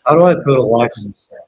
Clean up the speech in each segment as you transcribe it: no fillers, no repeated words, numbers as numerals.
How do I put a lock in this thing?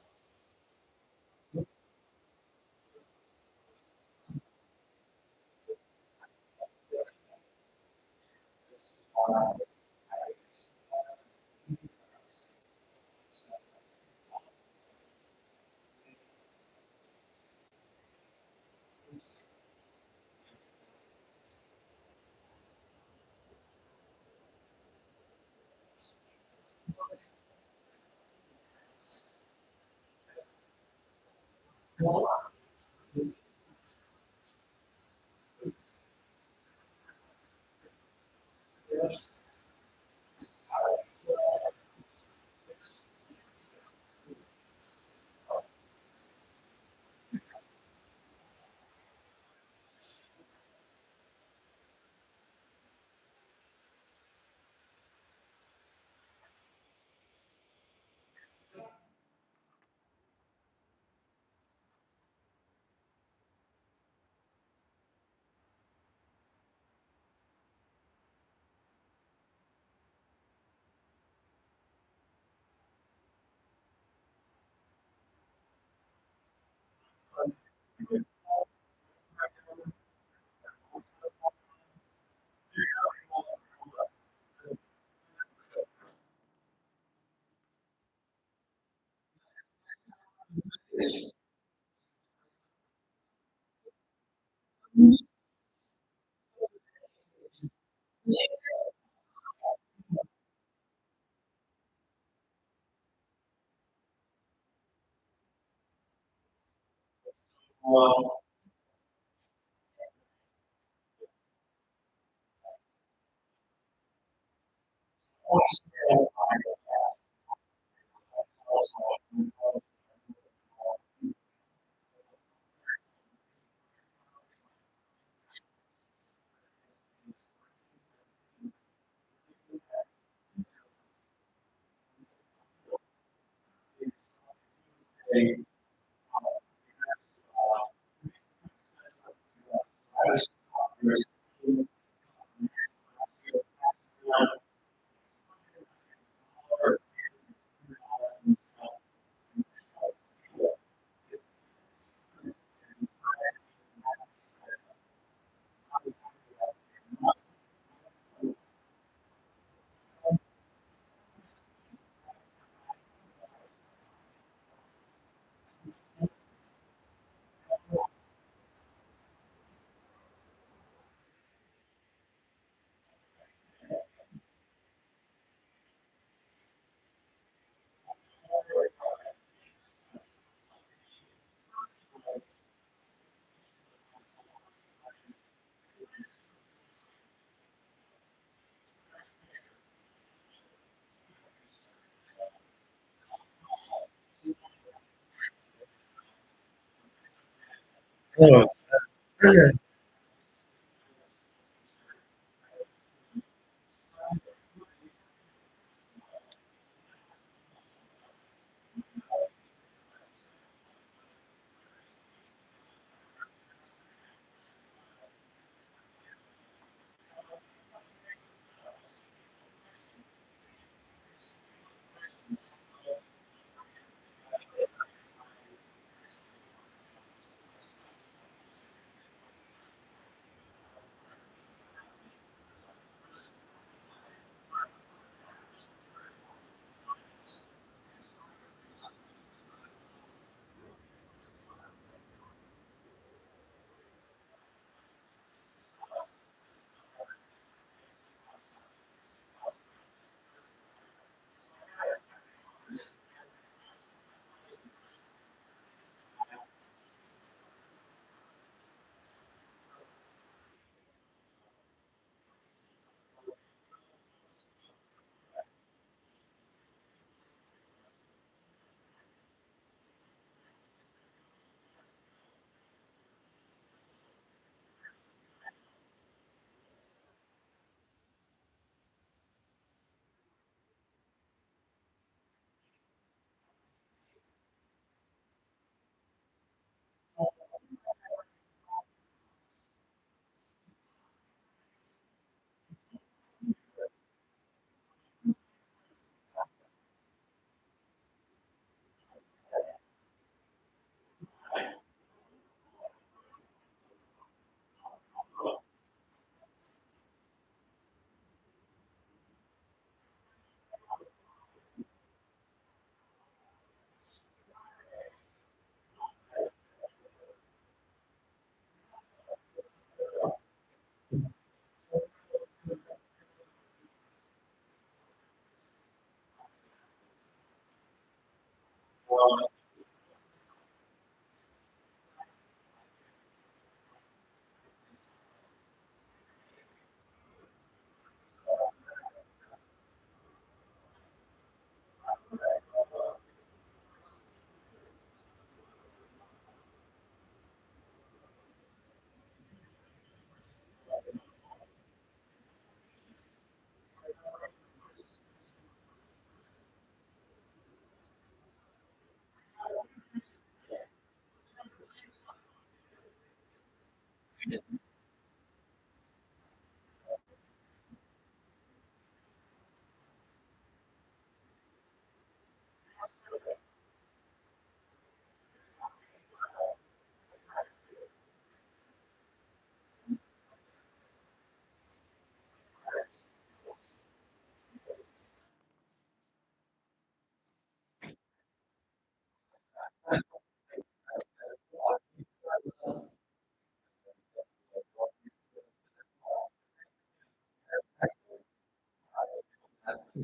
Oh,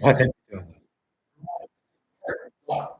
I think we're doing that.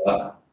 Mm.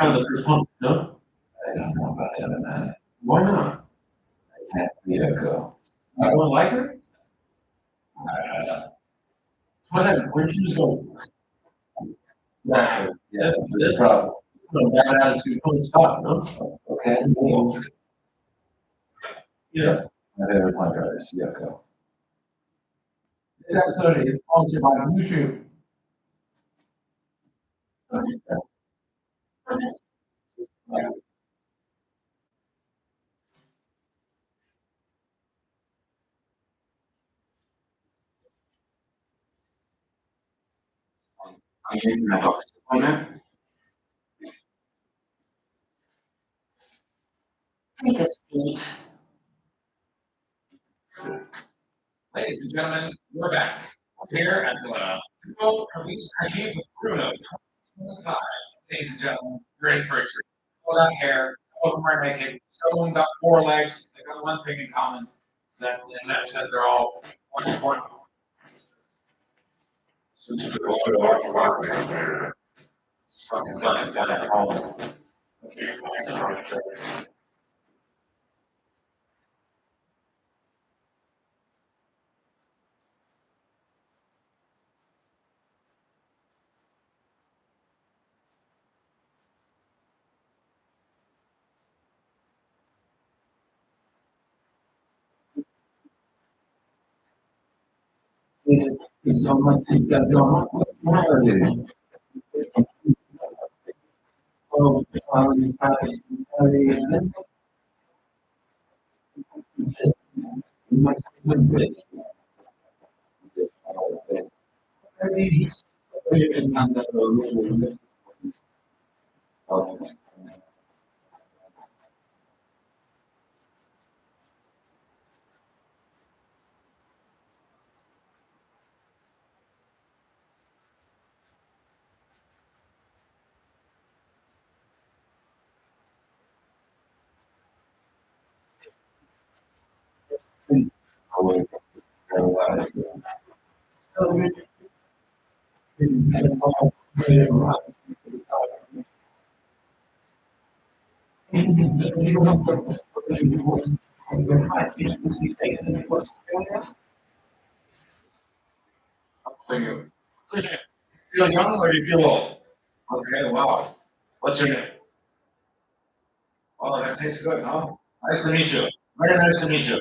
kind of the first one, no? I don't know about the other man. Why not? I can't Miyako. I don't like her? Uh, Why not? Where'd you just go? yeah, That's there's a problem. a bad attitude, don't stop, no? Okay. Yeah. My favorite plant driver is Yoko. This episode is sponsored by YouTube. I'm using my box appointment. Take a seat. Ladies and gentlemen, we're back. We're here at the Bruno Arcade with Bruno 25. Ladies and gentlemen, ready for a treat. All that hair, all of them are naked. Some of them got four legs. They got one thing in common. And that's that they're all one. Since you're going to watch Rockman, it's fucking fun at home. You feel young or do you feel old? Okay, wow. What's your name? Oh, that tastes good, huh? Nice to meet you. Very nice to meet you.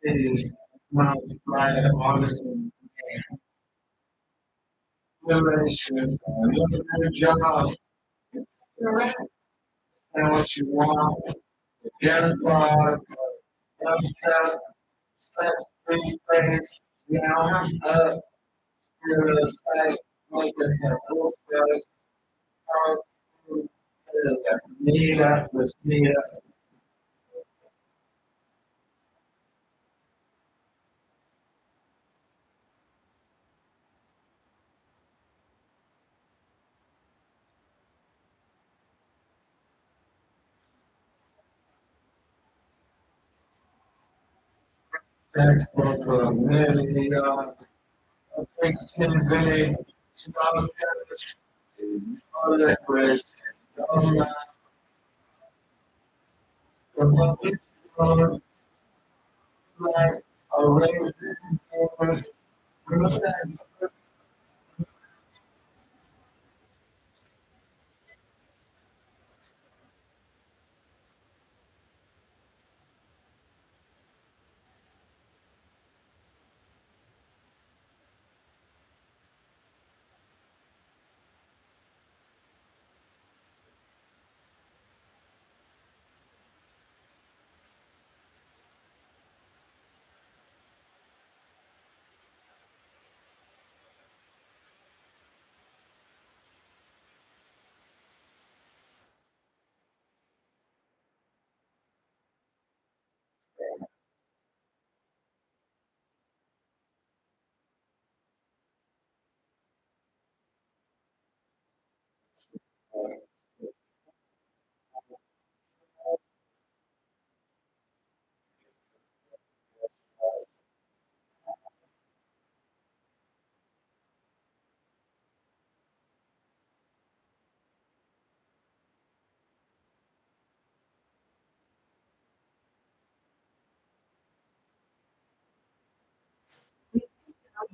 Is not right at August. Relations, look at your job. And what you want. Get a product. Set free place. You're like a book does. Mira, was mira. Export for America. Thanksgiving Day. Small cabbage. Father, Christ, God, Republic, God, like a raven,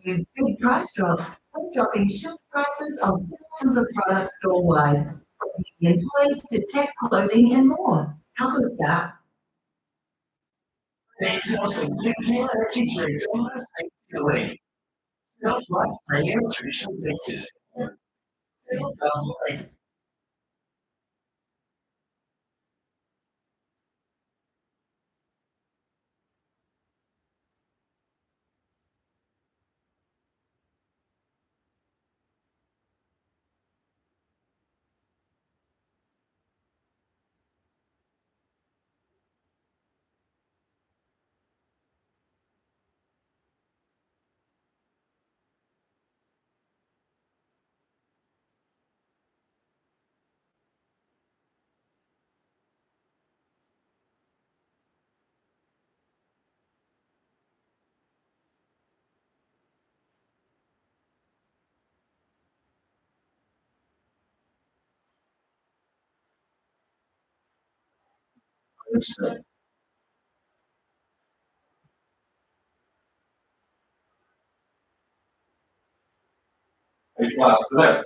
With big price drops, I'm dropping shelf prices of thousands of products store-wide, from medium toys to tech, clothing, and more. How good is that? Thanks, also, retailer teacher, Thomas, feeling. Feels like premium traditional basis. Feels like Hey, class, there.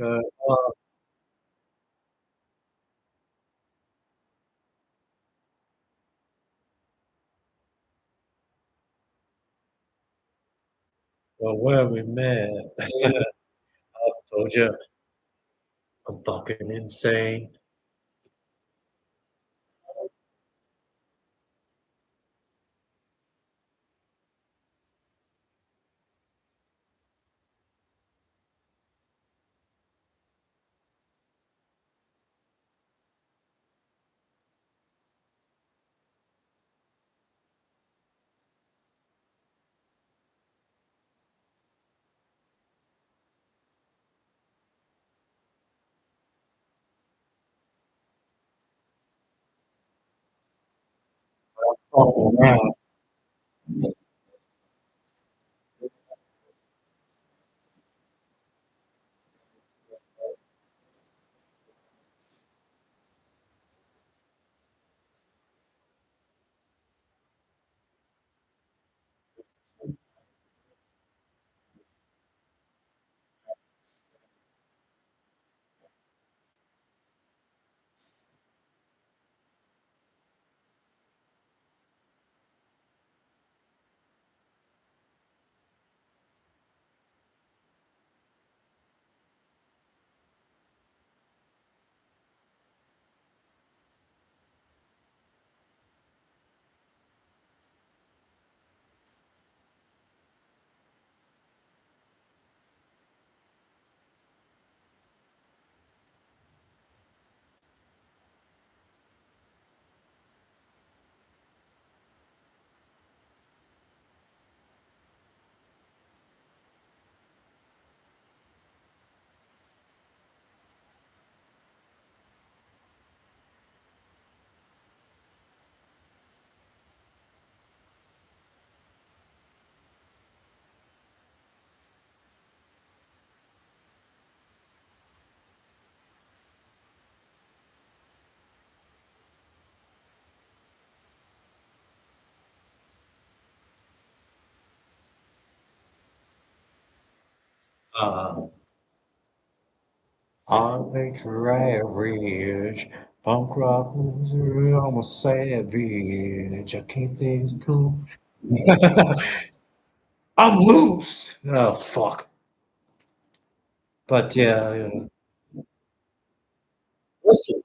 Uh, well, where we met, I told you I'm fucking insane. Oh, wow. Uh, on nature average, punk rock loser, I'm a savage. I keep things cool. I'm loose. Oh fuck. But yeah, listen.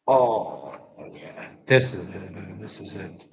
Oh, yeah. This is it, man. This is it.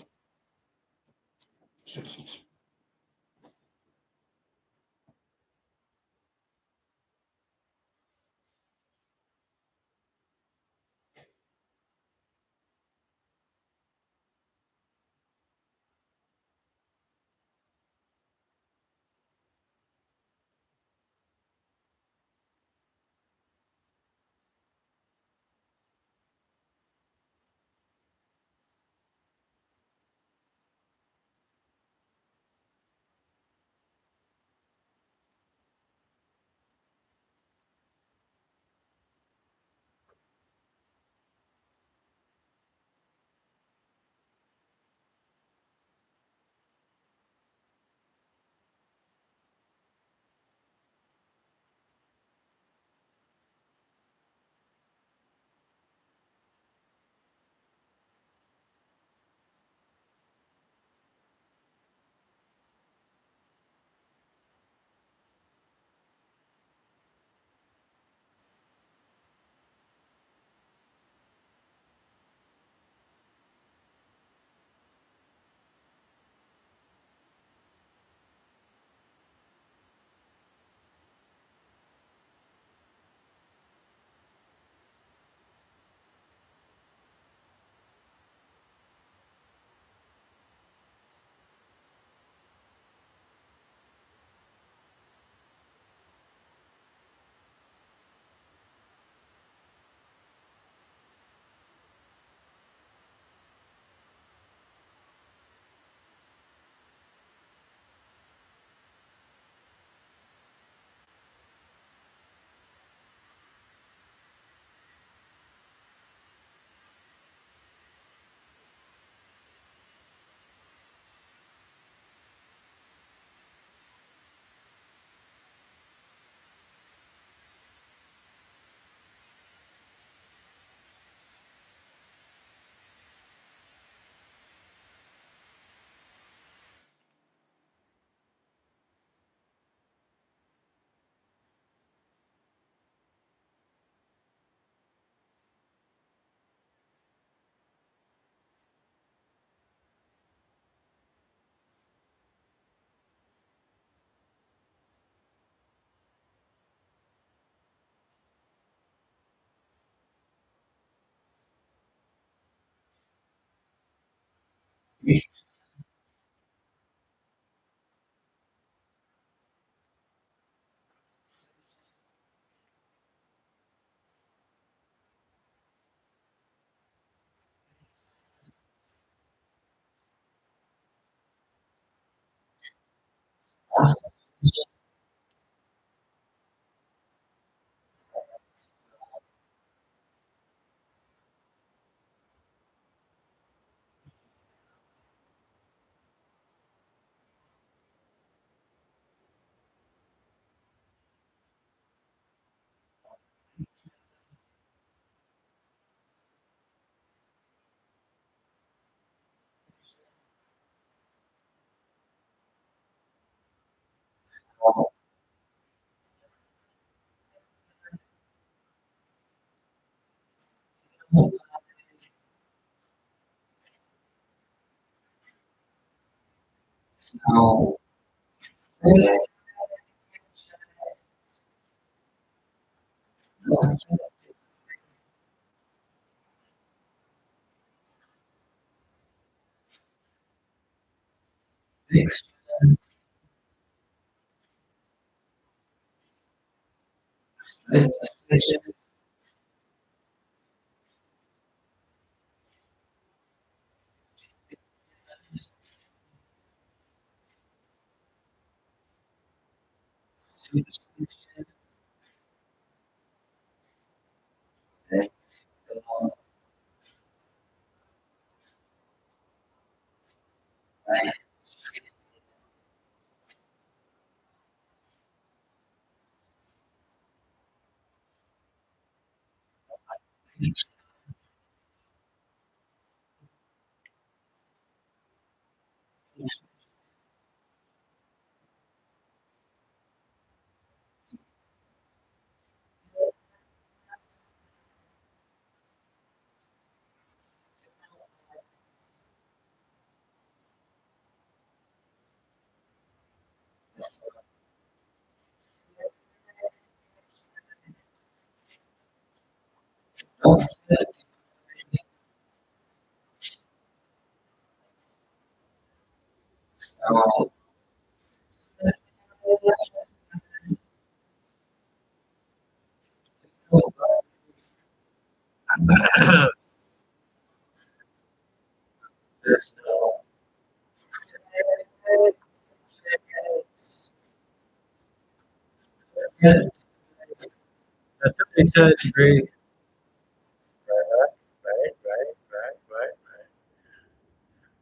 Somebody said it's great.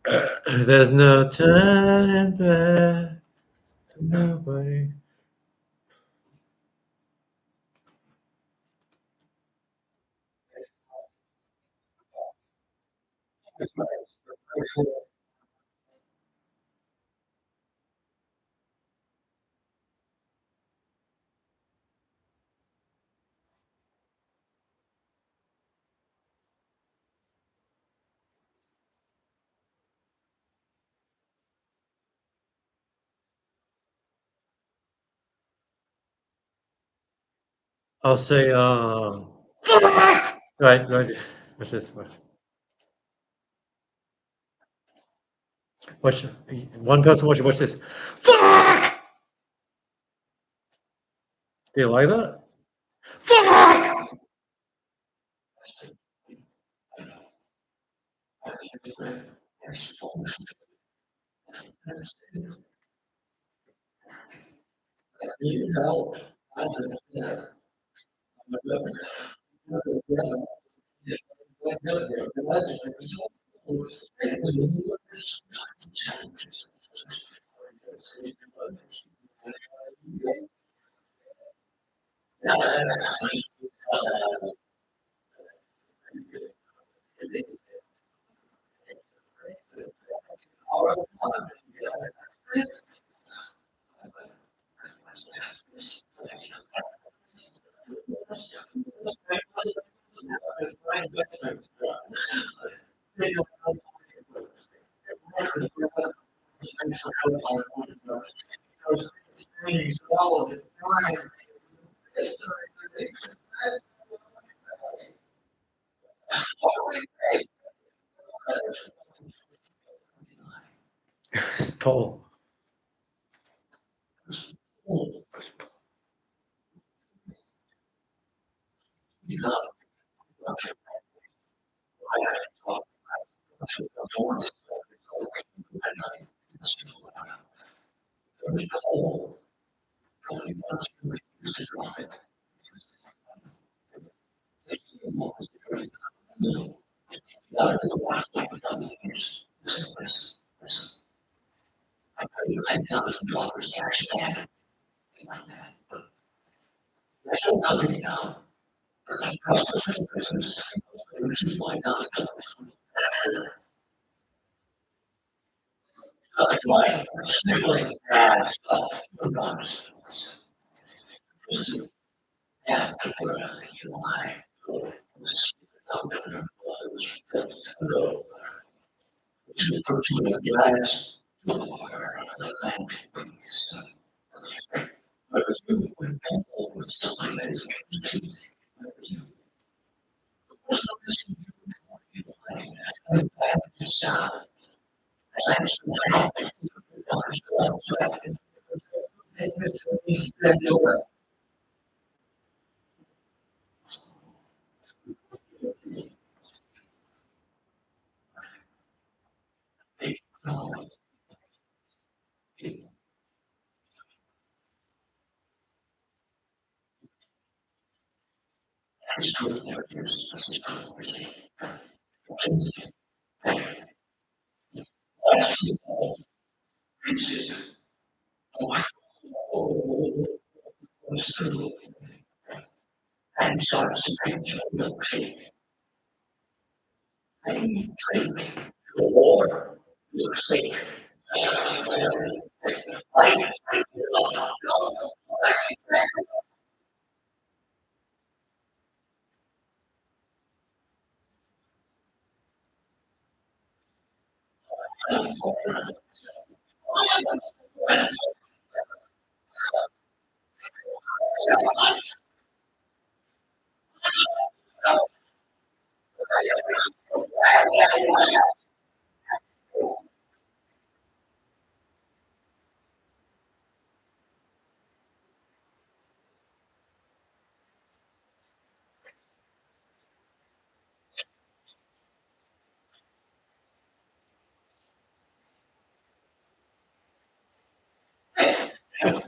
Right. There's no turning back for nobody. I'll say, right. What's this? Watch, one person watch this. Fuck! Do you like that? Fuck! It's Paul. Kelly.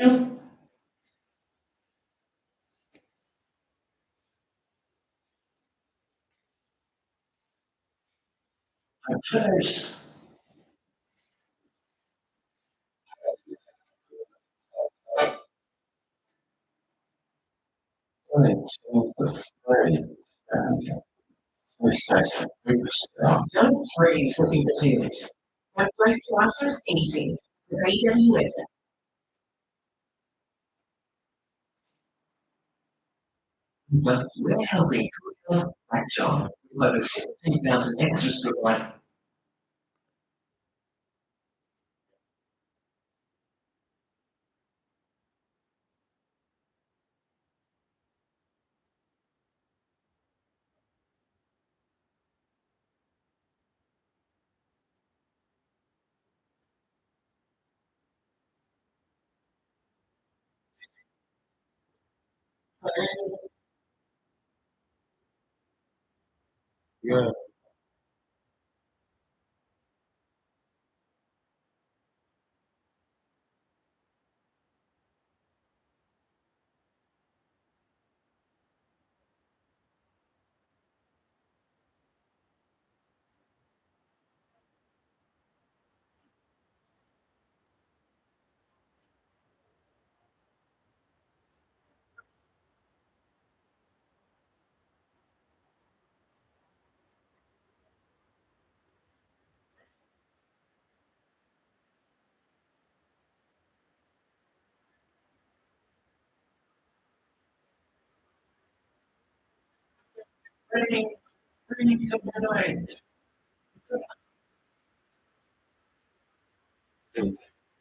I'm finished. Don't freeze looking potatoes. That great process easy. Great AWS. But we're helping to right job. But it's 17,000 extras to one. Yeah.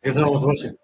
If I was watching.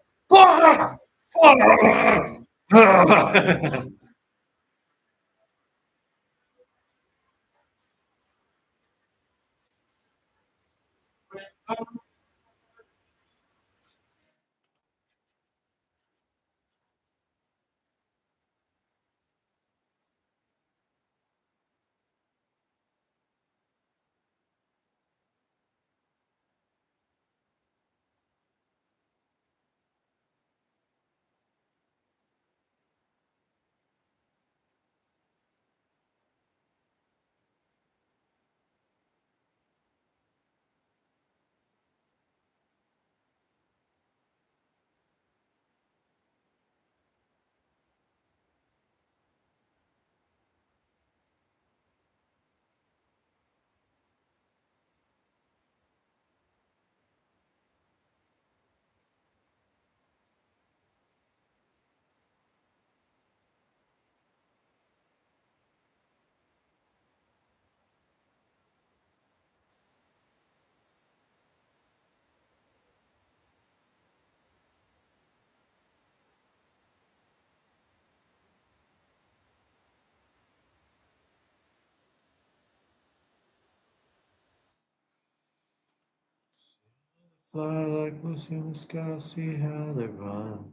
Fly like pussy in the sky, see how they run.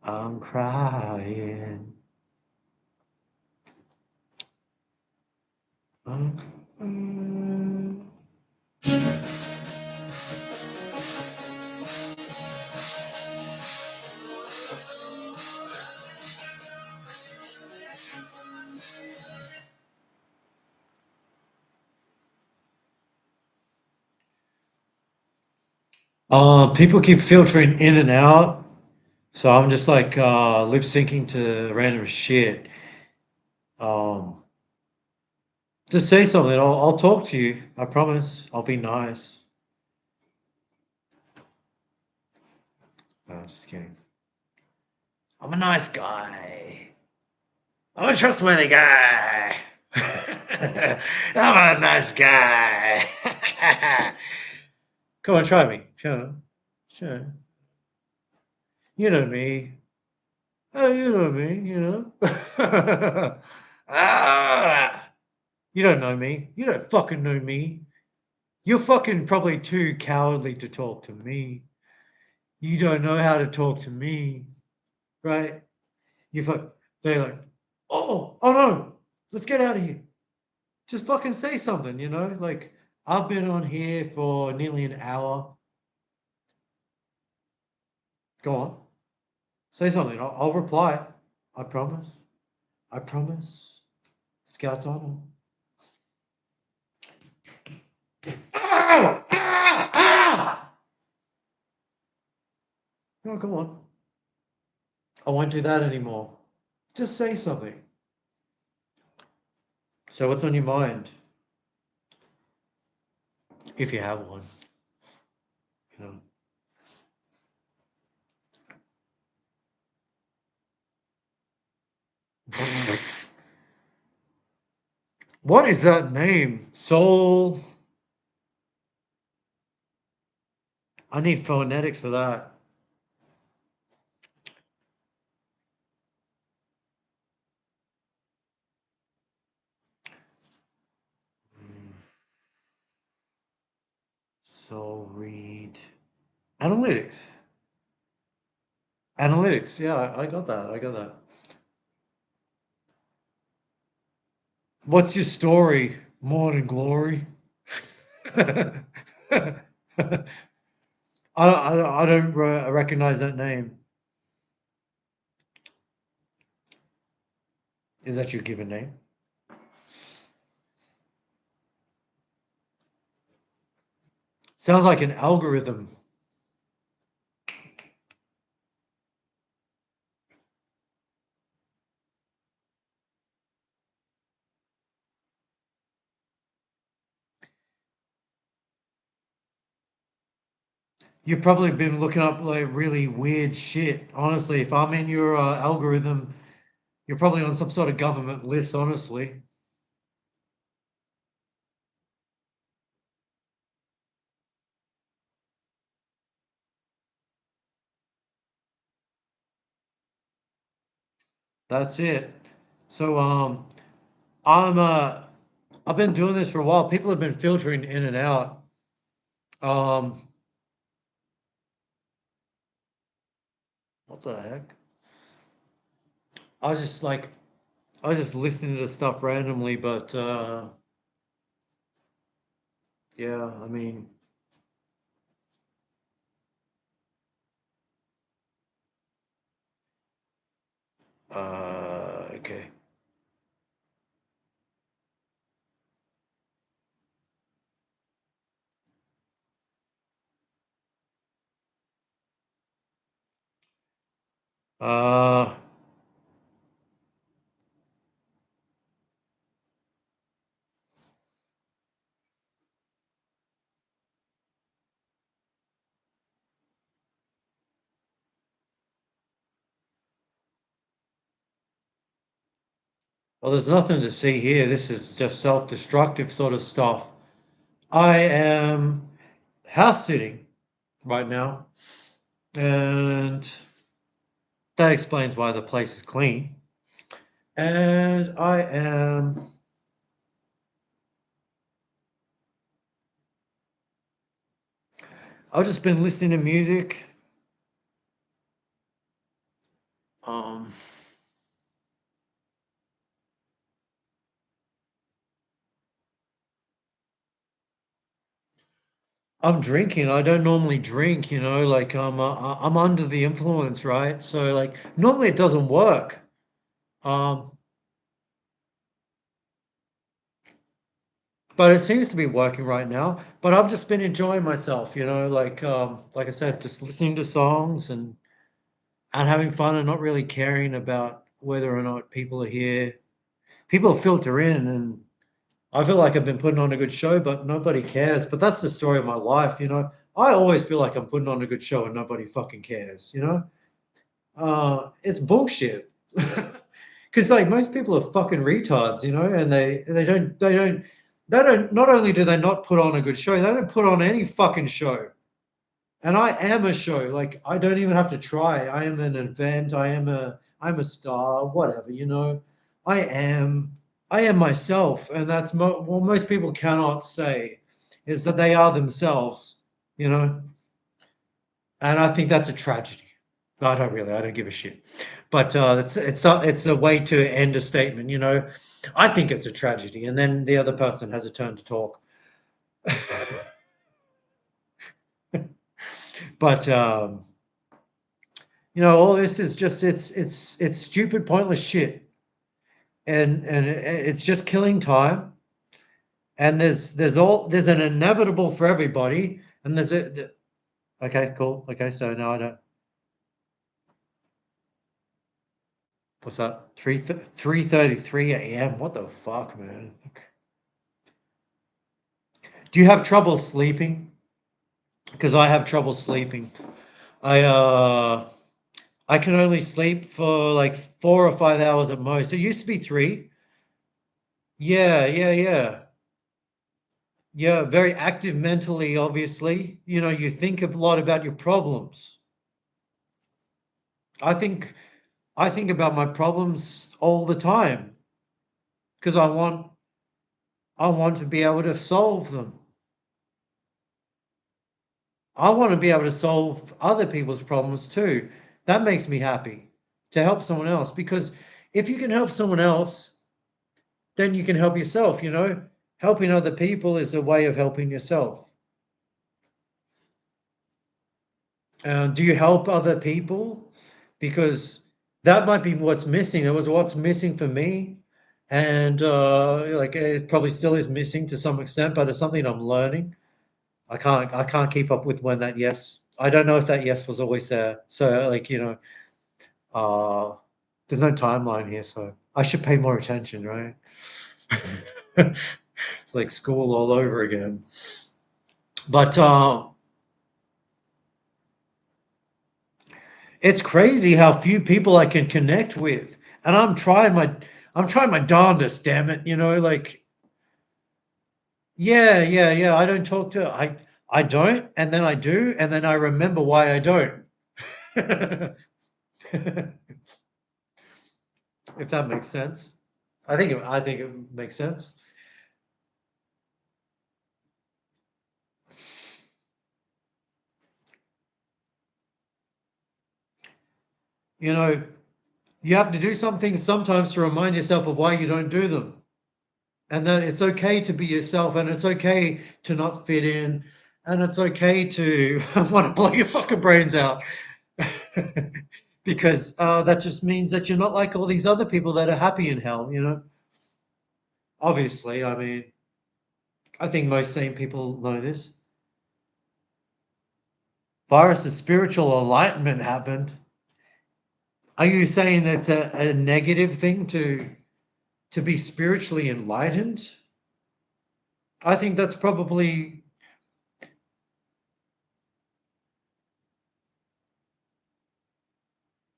I'm crying. I'm crying. People keep filtering in and out, so I'm just like lip syncing to random shit. Um, just say something. I'll talk to you. I promise. I'll be nice. No, just kidding. I'm a nice guy. I'm a trustworthy guy. I'm a nice guy. Come on, try me. Sure. Sure. You know me. Oh, you know me, you know. Ah, you don't know me. You don't fucking know me. You're fucking probably too cowardly to talk to me. You don't know how to talk to me, right? You fuck. They're like, oh no, let's get out of here. Just fucking say something, you know? Like, I've been on here for nearly an hour. Go on, say something. I'll reply. I promise. I promise. Scouts honor. Ow! Ah! Ah! No, go on. I won't do that anymore. Just say something. So, what's on your mind? If you have one, you know. What is that name? Soul. I need phonetics for that. Soul read. Analytics. Analytics. Yeah, I got that. I got that. What's your story? Morning glory. I don't recognize that name. Is that your given name? Sounds like an algorithm. You've probably been looking up like really weird shit. Honestly, if I'm in your algorithm, you're probably on some sort of government list, honestly. That's it. So I'm I've been doing this for a while. People have been filtering in and out. Um what the heck? I was just like I was just listening to stuff randomly, but yeah, I mean okay. Uh well, there's nothing to see here. This is just self-destructive sort of stuff. I am house sitting right now, and that explains why the place is clean. And I've just been listening to music. Um, I'm drinking. I don't normally drink, you know, like I'm under the influence, right? So like normally it doesn't work. Um, but it seems to be working right now. But I've just been enjoying myself, like I said, just listening to songs and having fun and not really caring about whether or not people are here. People filter in, and I feel like I've been putting on a good show, but nobody cares. But that's the story of my life. I always feel like I'm putting on a good show and nobody fucking cares. It's bullshit. Because like most people are fucking retards, and they don't. Not only do they not put on a good show, they don't put on any fucking show. And I am a show. Like I don't even have to try. I am an event. I'm a star. Whatever. I am. I am myself, and that's what most people cannot say is that they are themselves. You know, and I think that's a tragedy. I don't really. I don't give a shit. But it's a way to end a statement. I think it's a tragedy, and then the other person has a turn to talk. But all this is just it's stupid, pointless shit, and it's just killing time. And there's an inevitable for everybody, and okay, cool, okay, so now I don't. What's that? 3:33 a.m. What the fuck, man? Do you have trouble sleeping? Because I have trouble sleeping. I uh I can only sleep for like 4 or 5 hours at most. It used to be 3. Yeah, yeah, yeah. Yeah, very active mentally, obviously. You think a lot about your problems. I think I think about my problems all the time because I want to be able to solve them. I want to be able to solve other people's problems too. That makes me happy to help someone else because if you can help someone else, then you can help yourself. Helping other people is a way of helping yourself. Do you help other people? Because that might be what's missing. It was what's missing for me. And like it probably still is missing to some extent, but it's something I'm learning. I can't keep up with when that yes. I don't know if that yes was always there. So uh there's no timeline here, so I should pay more attention, right? It's like school all over again. But it's crazy how few people I can connect with, and I'm trying my darndest, damn it, like yeah, yeah, yeah. I don't talk to I don't, and then I do, and then I remember why I don't. If that makes sense. I think it makes sense. You know, you have to do some things sometimes to remind yourself of why you don't do them. And that it's okay to be yourself, and it's okay to not fit in, and it's okay to want to blow your fucking brains out. Because that just means that you're not like all these other people that are happy in hell. Obviously, I mean, I think most sane people know this. Virus's spiritual enlightenment happened. Are you saying that's a negative thing to be spiritually enlightened? I think that's probably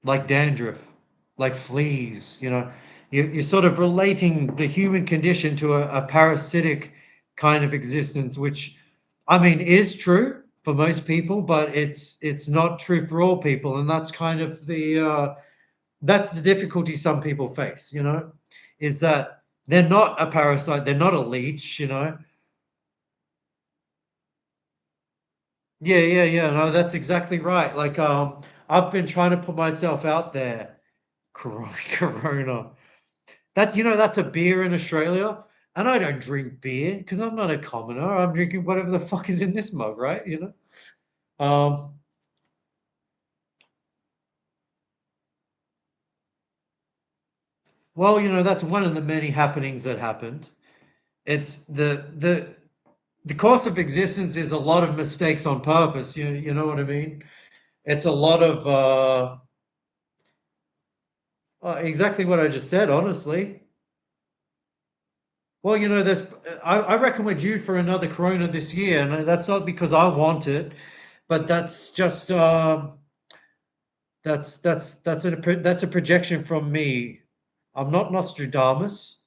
like dandruff, like fleas. You're sort of relating the human condition to a parasitic kind of existence, which I mean is true for most people, but it's not true for all people, and that's kind of that's the difficulty some people face. Is that they're not a parasite, they're not a leech. Yeah, yeah, yeah. No, that's exactly right. Like, I've been trying to put myself out there. Corona, Corona. That's a beer in Australia, and I don't drink beer because I'm not a commoner. I'm drinking whatever the fuck is in this mug, right? Um, well, that's one of the many happenings that happened. it's the course of existence is a lot of mistakes on purpose. You know what I mean? It's a lot of exactly what I just said, honestly. Well, there's I reckon we're due for another corona this year, and that's not because I want it, but that's just that's a projection from me. I'm not Nostradamus.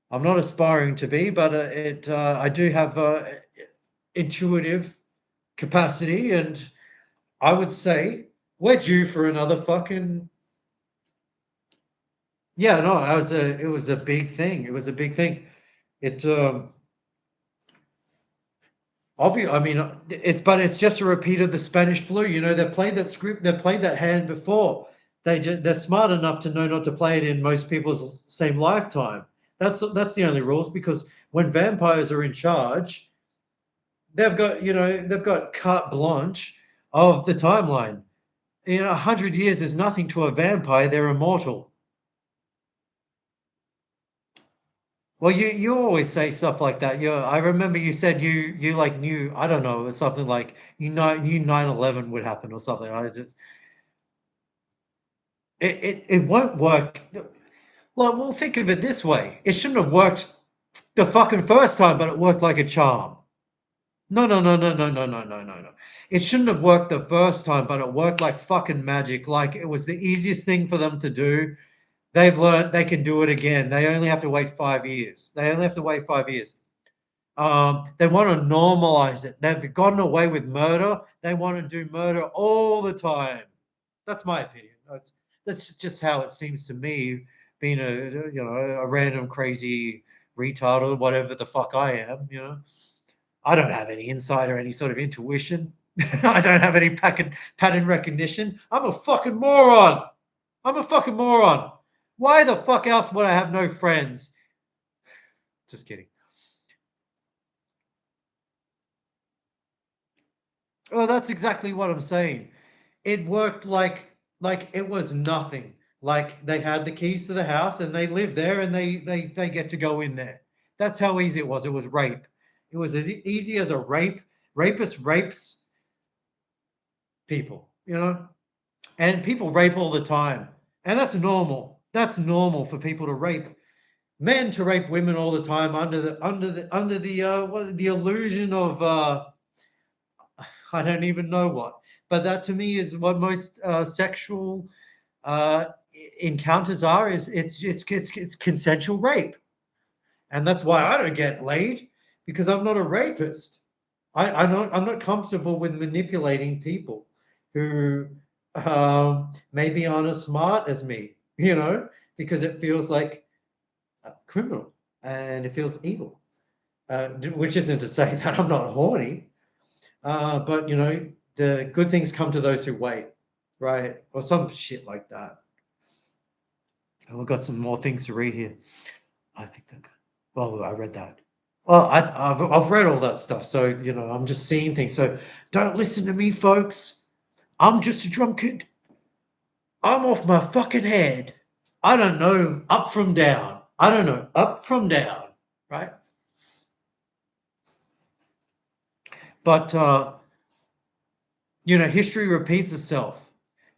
I'm not aspiring to be, but I do have intuitive capacity, and I would say we're due for another fucking. Yeah, no, it was a big thing. It was a big thing. It I mean, it's just a repeat of the Spanish flu. They played that script, they played that hand before. They're smart enough to know not to play it in most people's same lifetime. That's the only rules, because when vampires are in charge, they've got carte blanche of the timeline. 100 years is nothing to a vampire. They're immortal. Well, you always say stuff like that. I remember you said you like knew, I don't know, it was something like you 9/11 would happen or something. It won't work. Well, we'll think of it this way. It shouldn't have worked the fucking first time, but it worked like a charm. No, no, no, no, no, no, no, no, no, no. It shouldn't have worked the first time, but it worked like fucking magic. Like it was the easiest thing for them to do. They've learned they can do it again. They only have to wait 5 years. They only have to wait 5 years. They want to normalize it. They've gotten away with murder. They want to do murder all the time. That's my opinion. That's just how it seems to me, being a random crazy retard or whatever the fuck I am. I don't have any insight or any sort of intuition. I don't have any pattern recognition. I'm a fucking moron. I'm a fucking moron. Why the fuck else would I have no friends? Just kidding. Oh, that's exactly what I'm saying. It worked like it was nothing. Like they had the keys to the house and they live there and they get to go in there. That's how easy it was. It was rape. It was as easy as a rape. Rapist rapes people, and people rape all the time, and that's normal. That's normal for people to rape. Men to rape women all the time under the illusion of I don't even know what. But that to me is what most sexual encounters are. It's consensual rape, and that's why I don't get laid, because I'm not a rapist. I'm not comfortable with manipulating people who maybe aren't as smart as me, because it feels like criminal and it feels evil. Which isn't to say that I'm not horny, but the good things come to those who wait, right? Or some shit like that. And we've got some more things to read here. I think they're good. Well, I read that. Well, I've read all that stuff, so I'm just seeing things. So don't listen to me, folks. I'm just a drunkard. I'm off my fucking head. I don't know up from down. I don't know up from down, right? But history repeats itself,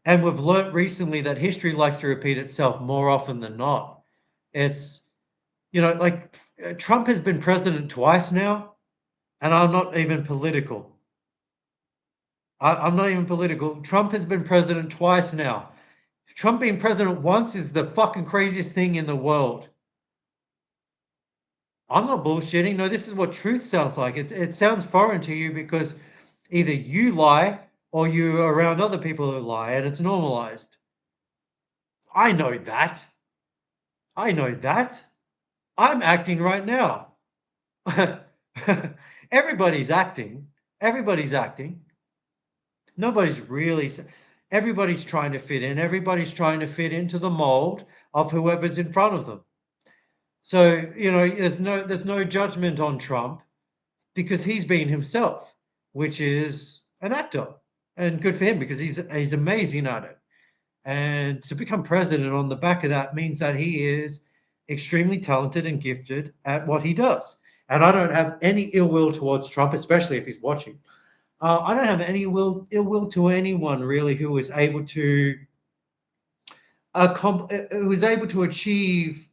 and we've learnt recently that history likes to repeat itself more often than not. It's like Trump has been president twice now, and I'm not even political. I'm not even political. Trump has been president twice now. Trump being president once is the fucking craziest thing in the world. I'm not bullshitting. No, this is what truth sounds like. It sounds foreign to you because either you lie or you're around other people who lie, and it's normalized. I know that. I know that. I'm acting right now. Everybody's acting. Everybody's acting. Nobody's really. Everybody's trying to fit in. Everybody's trying to fit into the mold of whoever's in front of them. So there's no judgment on Trump, because he's being himself, which is an actor, and good for him, because he's amazing at it. And to become president on the back of that means that he is extremely talented and gifted at what he does. And I don't have any ill will towards Trump, especially if he's watching. I don't have any ill will to anyone really who is able to achieve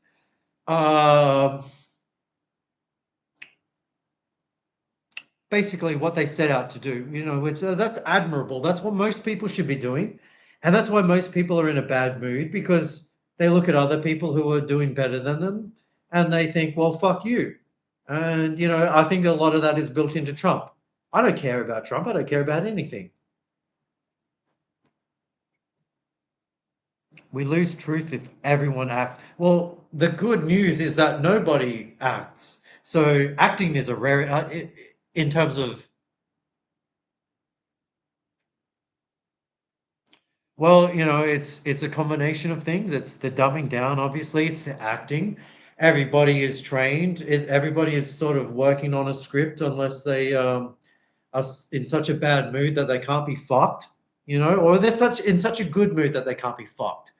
basically what they set out to do. You know, that's admirable. That's what most people should be doing, and that's why most people are in a bad mood, because they look at other people who are doing better than them, and they think, well, fuck you. And you know, I think a lot of that is built into Trump. I don't care about Trump. I don't care about anything. We lose truth if everyone acts. Well, the good news is that nobody acts. So acting is a rare in terms of, well, you know, it's a combination of things. It's the dumbing down, obviously. It's the acting. Everybody is trained. Everybody is sort of working on a script unless they are in such a bad mood that they can't be fucked, you know, or they're in such a good mood that they can't be fucked.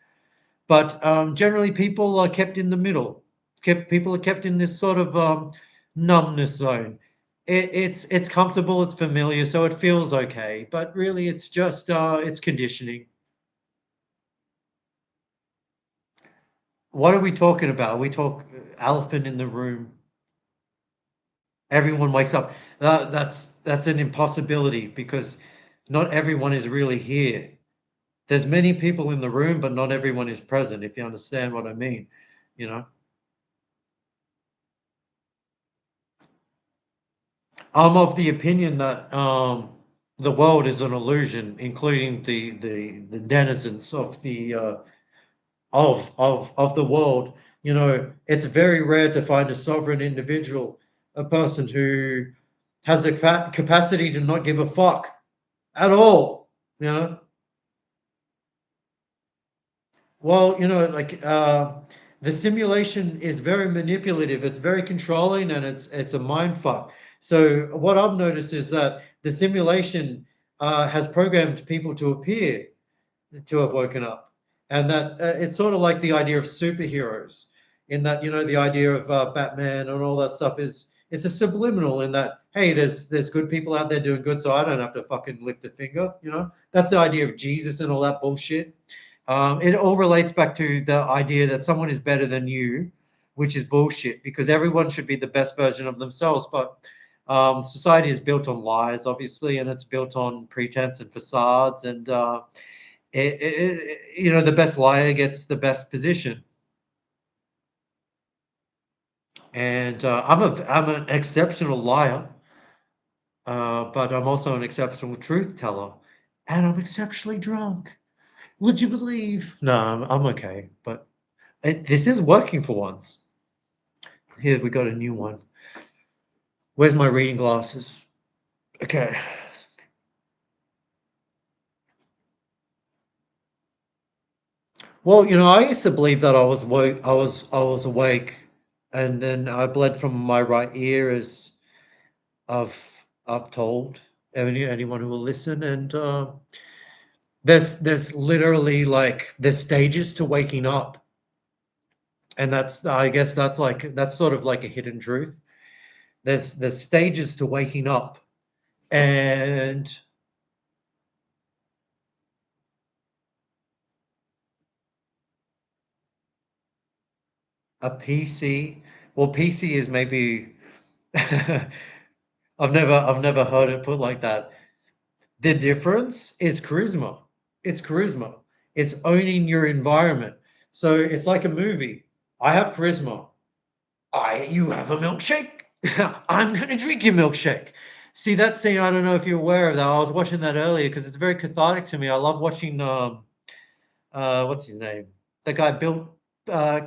But generally, people are kept in the middle. People are kept in this sort of numbness zone. It's comfortable, it's familiar, so it feels okay. But really, it's just it's conditioning. What are we talking about? We talk elephant in the room. Everyone wakes up. That's an impossibility because not everyone is really here. There's many people in the room, but not everyone is present, if you understand what I mean, you know. I'm of the opinion that the world is an illusion, including the denizens of the of the world. You know, it's very rare to find a sovereign individual, a person who has the capacity to not give a fuck at all. You know. Well, you know, like the simulation is very manipulative. It's very controlling, and it's a mind fuck. So what I've noticed is that the simulation has programmed people to appear to have woken up, and that it's sort of like the idea of superheroes. In that, you know, the idea of Batman and all that stuff is it's a subliminal in that, hey, there's good people out there doing good, so I don't have to fucking lift a finger. You know, that's the idea of Jesus and all that bullshit. It all relates back to the idea that someone is better than you, which is bullshit because everyone should be the best version of themselves. But society is built on lies, obviously, and it's built on pretense and facades. And you know, the best liar gets the best position. And I'm an exceptional liar, but I'm also an exceptional truth teller, and I'm exceptionally drunk. Would you believe? No, I'm okay, but this is working for once. Here we got a new one. Where's my reading glasses? Okay. Well, you know, I used to believe that I was awake, and then I bled from my right ear, as I've told anyone who will listen, and there's literally like there's stages to waking up, and I guess that's sort of like a hidden truth. There's stages to waking up, and a PC. Well, PC is maybe I've never heard it put like that. The difference is charisma. It's charisma. It's owning your environment. So it's like a movie. I have charisma. You have a milkshake. I'm gonna drink your milkshake. See that scene? I don't know if you're aware of that. I was watching that earlier because it's very cathartic to me. I love watching what's his name? The guy built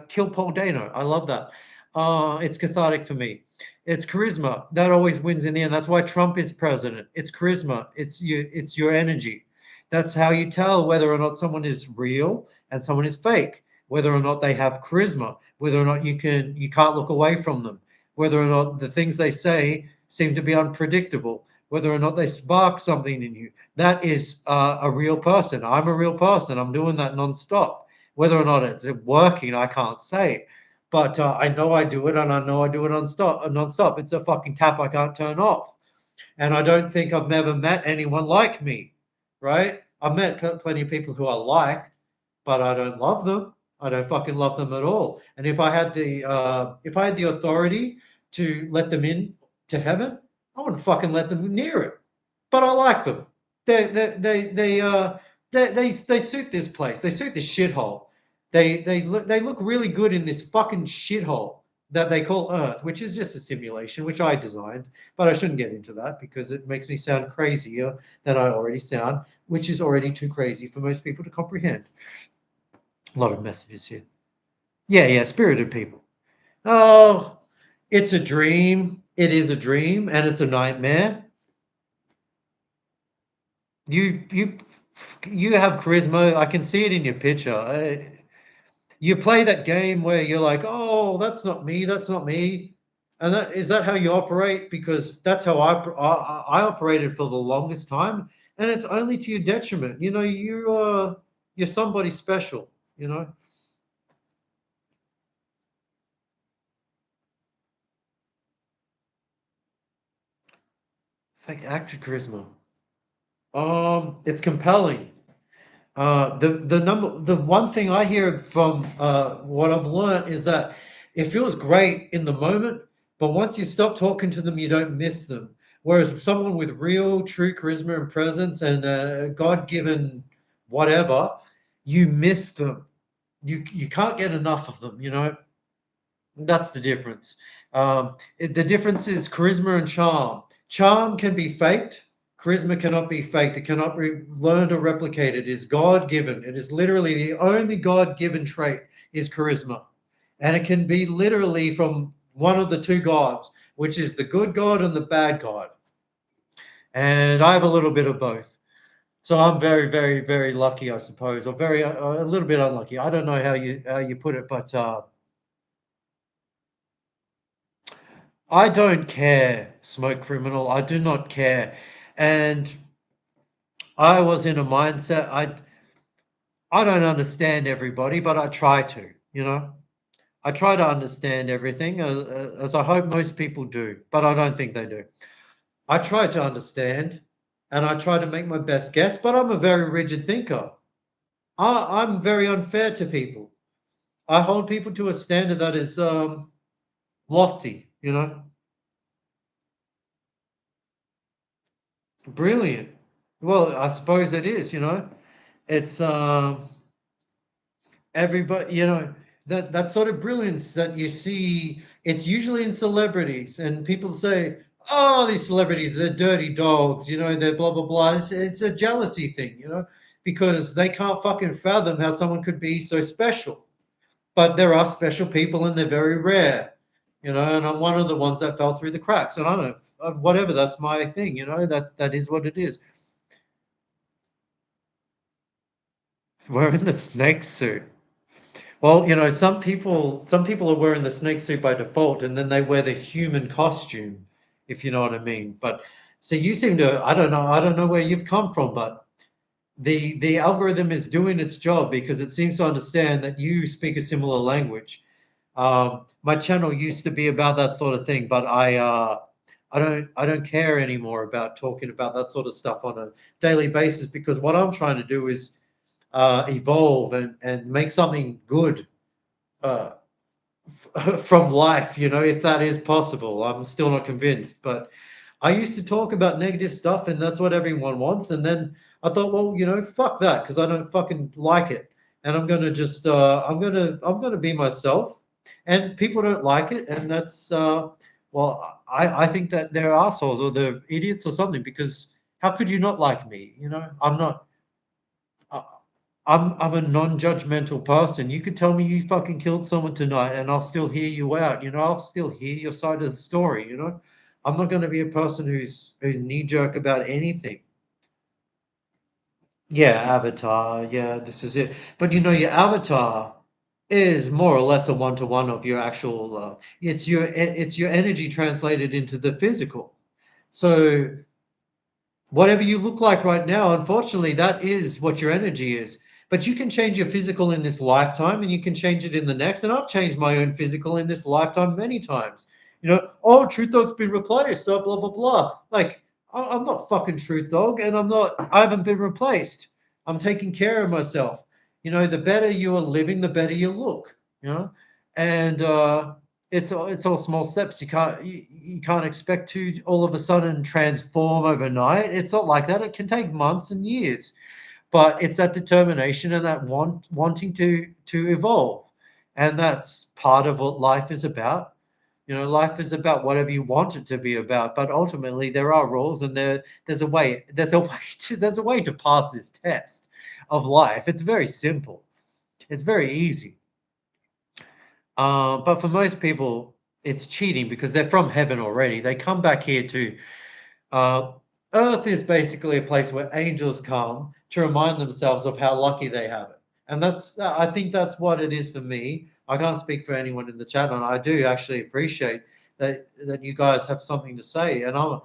Kill Paul Dano. I love that. It's cathartic for me. It's charisma that always wins in the end. That's why Trump is president. It's charisma. It's you. It's your energy. That's how you tell whether or not someone is real and someone is fake. Whether or not they have charisma. Whether or not you can't look away from them. Whether or not the things they say seem to be unpredictable. Whether or not they spark something in you. That is a real person. I'm a real person. I'm doing that nonstop. Whether or not it's working, I can't say. but I know I do it, and I know I do it non-stop. It's a fucking tap I can't turn off. And I don't think I've ever met anyone like me, right? I've met plenty of people who I like, but I don't love them. I don't fucking love them at all. And if I had the authority to let them in to heaven, I wouldn't fucking let them near it. But I like them. They suit this place. They suit this shithole. They look really good in this fucking shithole that they call Earth, which is just a simulation, which I designed. But I shouldn't get into that because it makes me sound crazier than I already sound, which is already too crazy for most people to comprehend. A lot of messages here. Yeah, spirited people. Oh, it's a dream. It is a dream, and it's a nightmare. You have charisma. I can see it in your picture. You play that game where you're like, oh, that's not me. That's not me. And is that how you operate? Because that's how I operated for the longest time, and it's only to your detriment. You know, you're somebody special. You know. Fake actor charisma. It's compelling. The one thing I hear from what I've learned is that it feels great in the moment, but once you stop talking to them, you don't miss them. Whereas someone with real, true charisma and presence and God-given whatever, you miss them. You can't get enough of them. You know, that's the difference. The difference is charisma and charm. Charm can be faked. Charisma cannot be faked. It cannot be learned or replicated. It is God-given. It is literally the only God-given trait is charisma. And it can be literally from one of the two gods, which is the good God and the bad God. And I have a little bit of both. So I'm very, very, very lucky, I suppose, or very a little bit unlucky. I don't know how you put it, but I don't care, Smoke Criminal. I do not care. And I was in a mindset, I don't understand everybody, but I try to, you know. I try to understand everything, as I hope most people do, but I don't think they do. I try to understand, and I try to make my best guess, but I'm a very rigid thinker. I'm very unfair to people. I hold people to a standard that is lofty, you know. Brilliant. Well, I suppose it is, you know. It's everybody, you know, that sort of brilliance that you see, it's usually in celebrities, and people say, oh, these celebrities, they're dirty dogs, you know, they're blah blah blah. It's a jealousy thing, you know, because they can't fucking fathom how someone could be so special. But there are special people, and they're very rare, you know, and I'm one of the ones that fell through the cracks. And I don't whatever, that's my thing, you know, that is what it is. Wearing the snake suit. Well, you know, some people are wearing the snake suit by default, and then they wear the human costume, if you know what I mean. But so you seem to, I don't know where you've come from, but the algorithm is doing its job because it seems to understand that you speak a similar language. My channel used to be about that sort of thing, but I don't care anymore about talking about that sort of stuff on a daily basis, because what I'm trying to do is evolve and make something good uh, from life, you know, if that is possible. I'm still not convinced, but I used to talk about negative stuff, and that's what everyone wants. And then I thought, well, you know, fuck that, because I don't fucking like it, and I'm gonna just I'm gonna be myself, and people don't like it, and that's well, I think that they're assholes or they're idiots or something, because how could you not like me? You know, I'm not. I'm a non-judgmental person. You could tell me you fucking killed someone tonight, and I'll still hear you out. You know, I'll still hear your side of the story. You know, I'm not going to be a person who's knee-jerk about anything. Yeah, avatar. Yeah, this is it. But you know, your avatar is more or less a one-to-one of your actual. It's your energy translated into the physical. So whatever you look like right now, unfortunately, that is what your energy is. But you can change your physical in this lifetime and you can change it in the next. And I've changed my own physical in this lifetime many times. You know, oh, Truth Dog's been replaced, blah, blah, blah. Like, I'm not fucking Truth Dog, and I haven't been replaced. I'm taking care of myself. You know, the better you are living, the better you look, you know? And it's all small steps. You can't expect to all of a sudden transform overnight. It's not like that. It can take months and years. But it's that determination and that wanting to evolve. And that's part of what life is about. You know, life is about whatever you want it to be about, but ultimately there are rules, and there's a way to pass this test of life. It's very simple. It's very easy. But for most people, it's cheating because they're from heaven already. They come back here to Earth is basically a place where angels come to remind themselves of how lucky they have it. And I think that's what it is for me. I can't speak for anyone in the chat, and I do actually appreciate that you guys have something to say. And I'm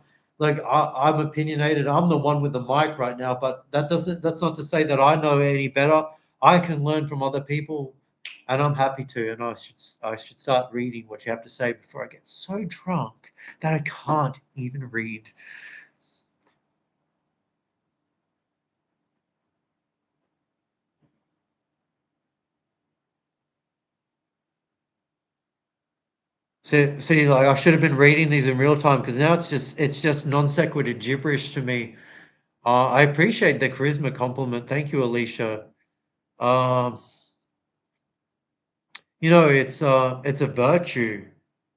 opinionated. I'm the one with the mic right now, but that's not to say that I know any better. I can learn from other people, and I'm happy to. And I should start reading what you have to say before I get so drunk that I can't even read. See, like I should have been reading these in real time because now it's just non sequitur gibberish to me. I appreciate the charisma compliment. Thank you, Alicia. You know, it's a virtue,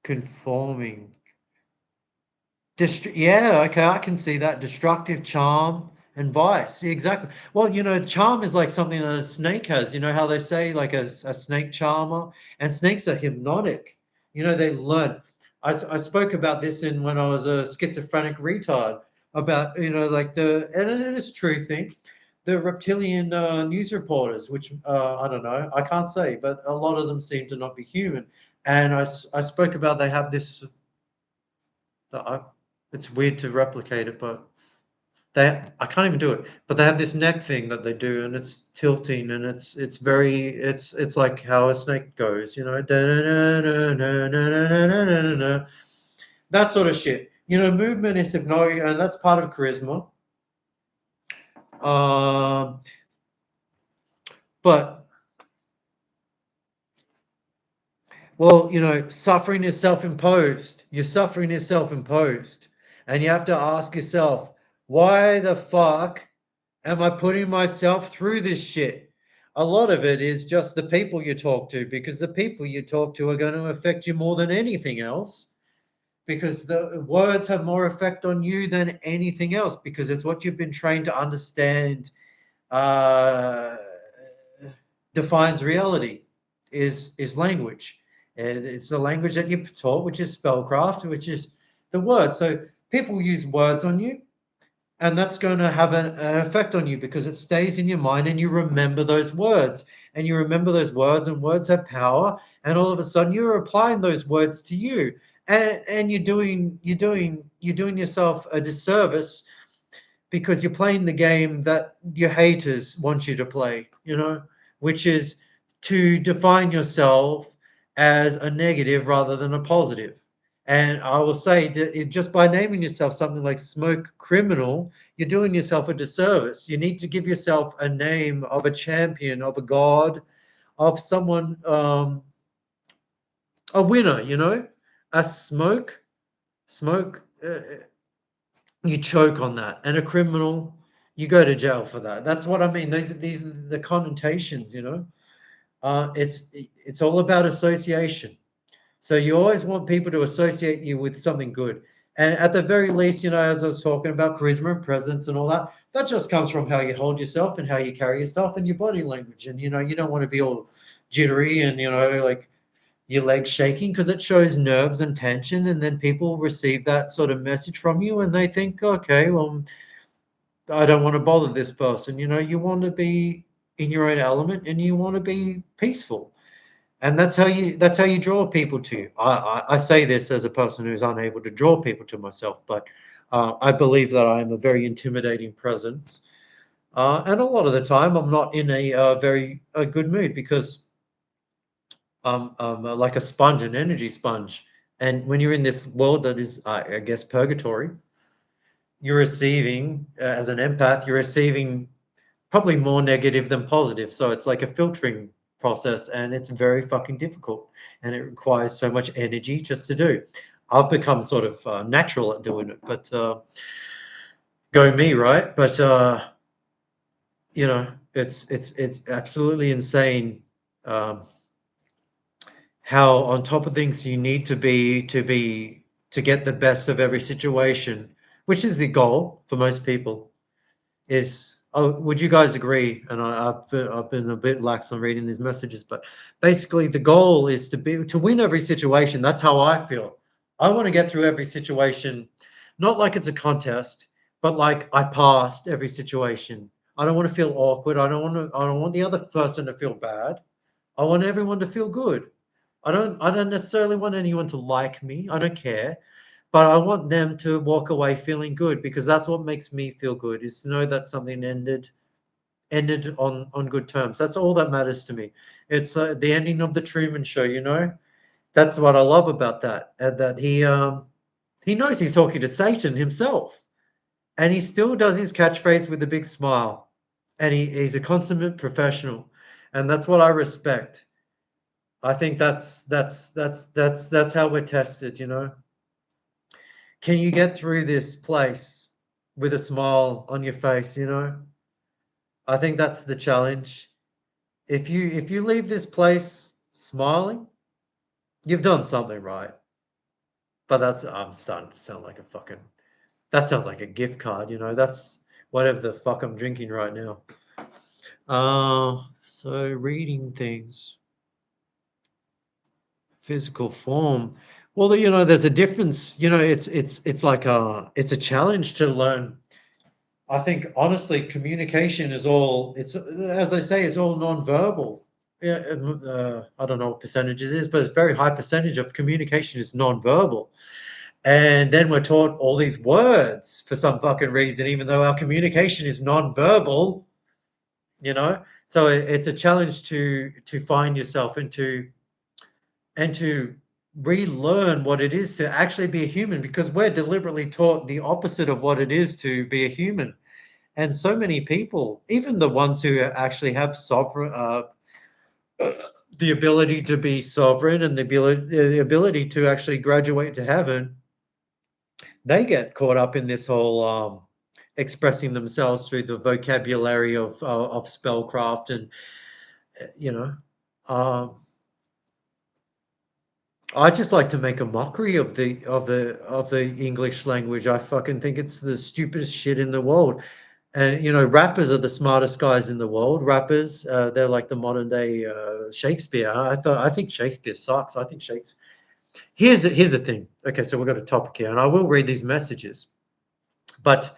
conforming. Yeah, okay, I can see that. Destructive charm and vice. Yeah, exactly. Well, you know, charm is like something that a snake has. You know how they say like a snake charmer, and snakes are hypnotic. You know, they learn. I spoke about this when I was a schizophrenic retard about, you know, like and it is true thing, the reptilian news reporters, which I don't know, I can't say, but a lot of them seem to not be human. And I spoke about they have this, it's weird to replicate it, but I can't even do it. But they have this neck thing that they do, and it's tilting, and it's like how a snake goes, you know, that sort of shit. You know, movement is hypnotic, and that's part of charisma. But well, you know, suffering is self-imposed. Your suffering is self-imposed, and you have to ask yourself, why the fuck am I putting myself through this shit? A lot of it is just the people you talk to, because the people you talk to are going to affect you more than anything else, because the words have more effect on you than anything else, because it's what you've been trained to understand defines reality is language. And it's the language that you're taught, which is spellcraft, which is the word. So people use words on you, and that's going to have an effect on you because it stays in your mind and you remember those words. And you remember those words, and words have power. And all of a sudden you're applying those words to you. And you're doing yourself a disservice because you're playing the game that your haters want you to play, you know, which is to define yourself as a negative rather than a positive. And I will say that just by naming yourself something like Smoke Criminal, you're doing yourself a disservice. You need to give yourself a name of a champion, of a god, of someone, a winner, you know, a smoke, you choke on that. And a criminal, you go to jail for that. That's what I mean. These are the connotations, you know. It's all about association. So you always want people to associate you with something good. And at the very least, you know, as I was talking about charisma and presence and all that, that just comes from how you hold yourself and how you carry yourself and your body language. And, you know, you don't want to be all jittery and, you know, like your legs shaking, because it shows nerves and tension. And then people receive that sort of message from you and they think, okay, well, I don't want to bother this person. You know, you want to be in your own element and you want to be peaceful. And that's how you draw people to you. I say this as a person who's unable to draw people to myself, but I believe that I am a very intimidating presence. And a lot of the time, I'm not in a very good mood because I'm like a sponge, an energy sponge. And when you're in this world that is, I guess, purgatory, you're receiving, as an empath, you're receiving probably more negative than positive. So it's like a filtering process, and it's very fucking difficult, and it requires so much energy just to do. I've become sort of natural at doing it, but go me, right? But you know, it's absolutely insane how on top of things you need to be to get the best of every situation, which is the goal for most people. Is would you guys agree? And I've been a bit lax on reading these messages, but basically the goal is to win every situation. That's how I feel. I want to get through every situation, not like it's a contest, but like I passed every situation. I don't want to feel awkward. I don't want the other person to feel bad. I want everyone to feel good. I don't necessarily want anyone to like me. I don't care. But I want them to walk away feeling good, because that's what makes me feel good, is to know that something ended on good terms. That's all that matters to me. It's the ending of the Truman Show, you know? That's what I love about that. And that he knows he's talking to Satan himself. And he still does his catchphrase with a big smile. And he's a consummate professional. And that's what I respect. I think that's how we're tested, you know? Can you get through this place with a smile on your face, you know? I think that's the challenge. If you leave this place smiling, you've done something right. But that's I'm starting to sound like a fucking that sounds like a gift card, you know. That's whatever the fuck I'm drinking right now. So reading things, physical form. Well, you know, there's a difference. You know, it's like it's a challenge to learn. I think honestly, communication is all. It's as I say, it's all non-verbal. Yeah, I don't know what percentages is, but it's a very high percentage of communication is non-verbal. And then we're taught all these words for some fucking reason, even though our communication is non-verbal. You know, so it's a challenge to find yourself and to relearn what it is to actually be a human, because we're deliberately taught the opposite of what it is to be a human. And so many people, even the ones who actually have sovereign the ability to be sovereign and the ability to actually graduate to heaven, they get caught up in this whole expressing themselves through the vocabulary of spellcraft and you know um, I just like to make a mockery of the English language. I fucking think it's the stupidest shit in the world. And you know, rappers are the smartest guys in the world. Rappers, they're like the modern day Shakespeare. I think Shakespeare sucks. I think Shakespeare. Here's the thing. Okay, so we've got a topic here, and I will read these messages. But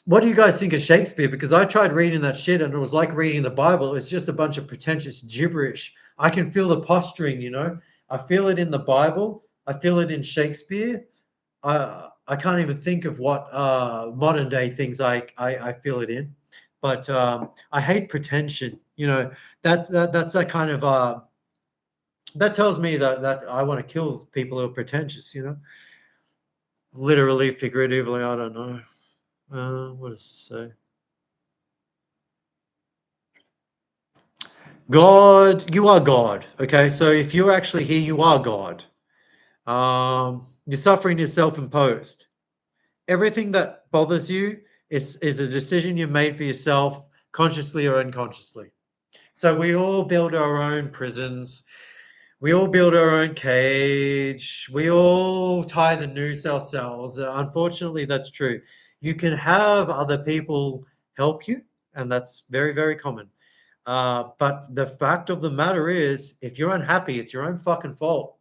what do you guys think of Shakespeare? Because I tried reading that shit, and it was like reading the Bible. It was just a bunch of pretentious gibberish. I can feel the posturing, you know. I feel it in the Bible. I feel it in Shakespeare. I can't even think of what modern day things I feel it in. But I hate pretension. You know, that's that kind of that tells me that I want to kill people who are pretentious. You know, literally, figuratively. I don't know. What does it say? God, you are God. Okay, so if you're actually here, you are God. Your suffering is self-imposed. Everything that bothers you is a decision you made for yourself, consciously or unconsciously. So we all build our own prisons. We all build our own cage. We all tie the noose ourselves. Unfortunately, that's true. You can have other people help you, and that's very, very common. But the fact of the matter is, if you're unhappy, it's your own fucking fault.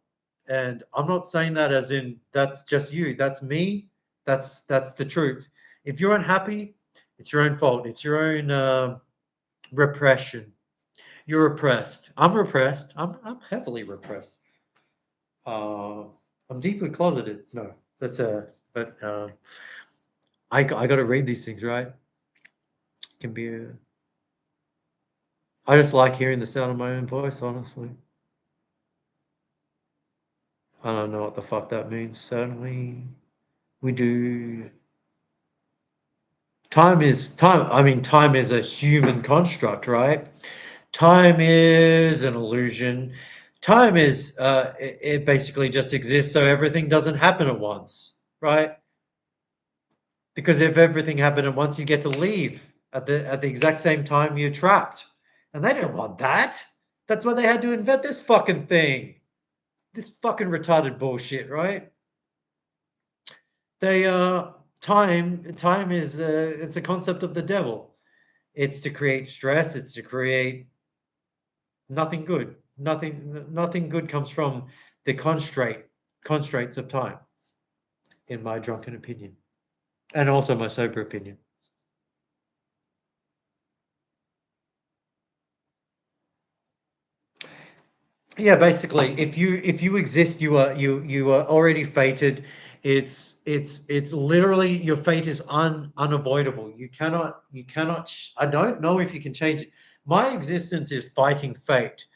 And I'm not saying that as in that's just you. That's me. That's the truth. If you're unhappy, it's your own fault. It's your own repression. You're repressed. I'm repressed. I'm heavily repressed. Uh, I'm deeply closeted. No, that's but I got to read these things, right? can be I just like hearing the sound of my own voice, honestly. I don't know what the fuck that means. Certainly, we do. Time is time. I mean, time is a human construct, right? Time is an illusion. Time is it basically just exists, so everything doesn't happen at once, right? Because if everything happened at once, you get to leave at the exact same time you're trapped, and they didn't want that. That's why they had to invent this fucking thing. This fucking retarded bullshit, right? They time is it's a concept of the devil. It's to create stress, it's to create nothing good. Nothing good comes from the constraints of time, in my drunken opinion. And also my sober opinion. Yeah, basically, if you exist, you are already fated. It's literally your fate is unavoidable. You cannot. I don't know if you can change it. My existence is fighting fate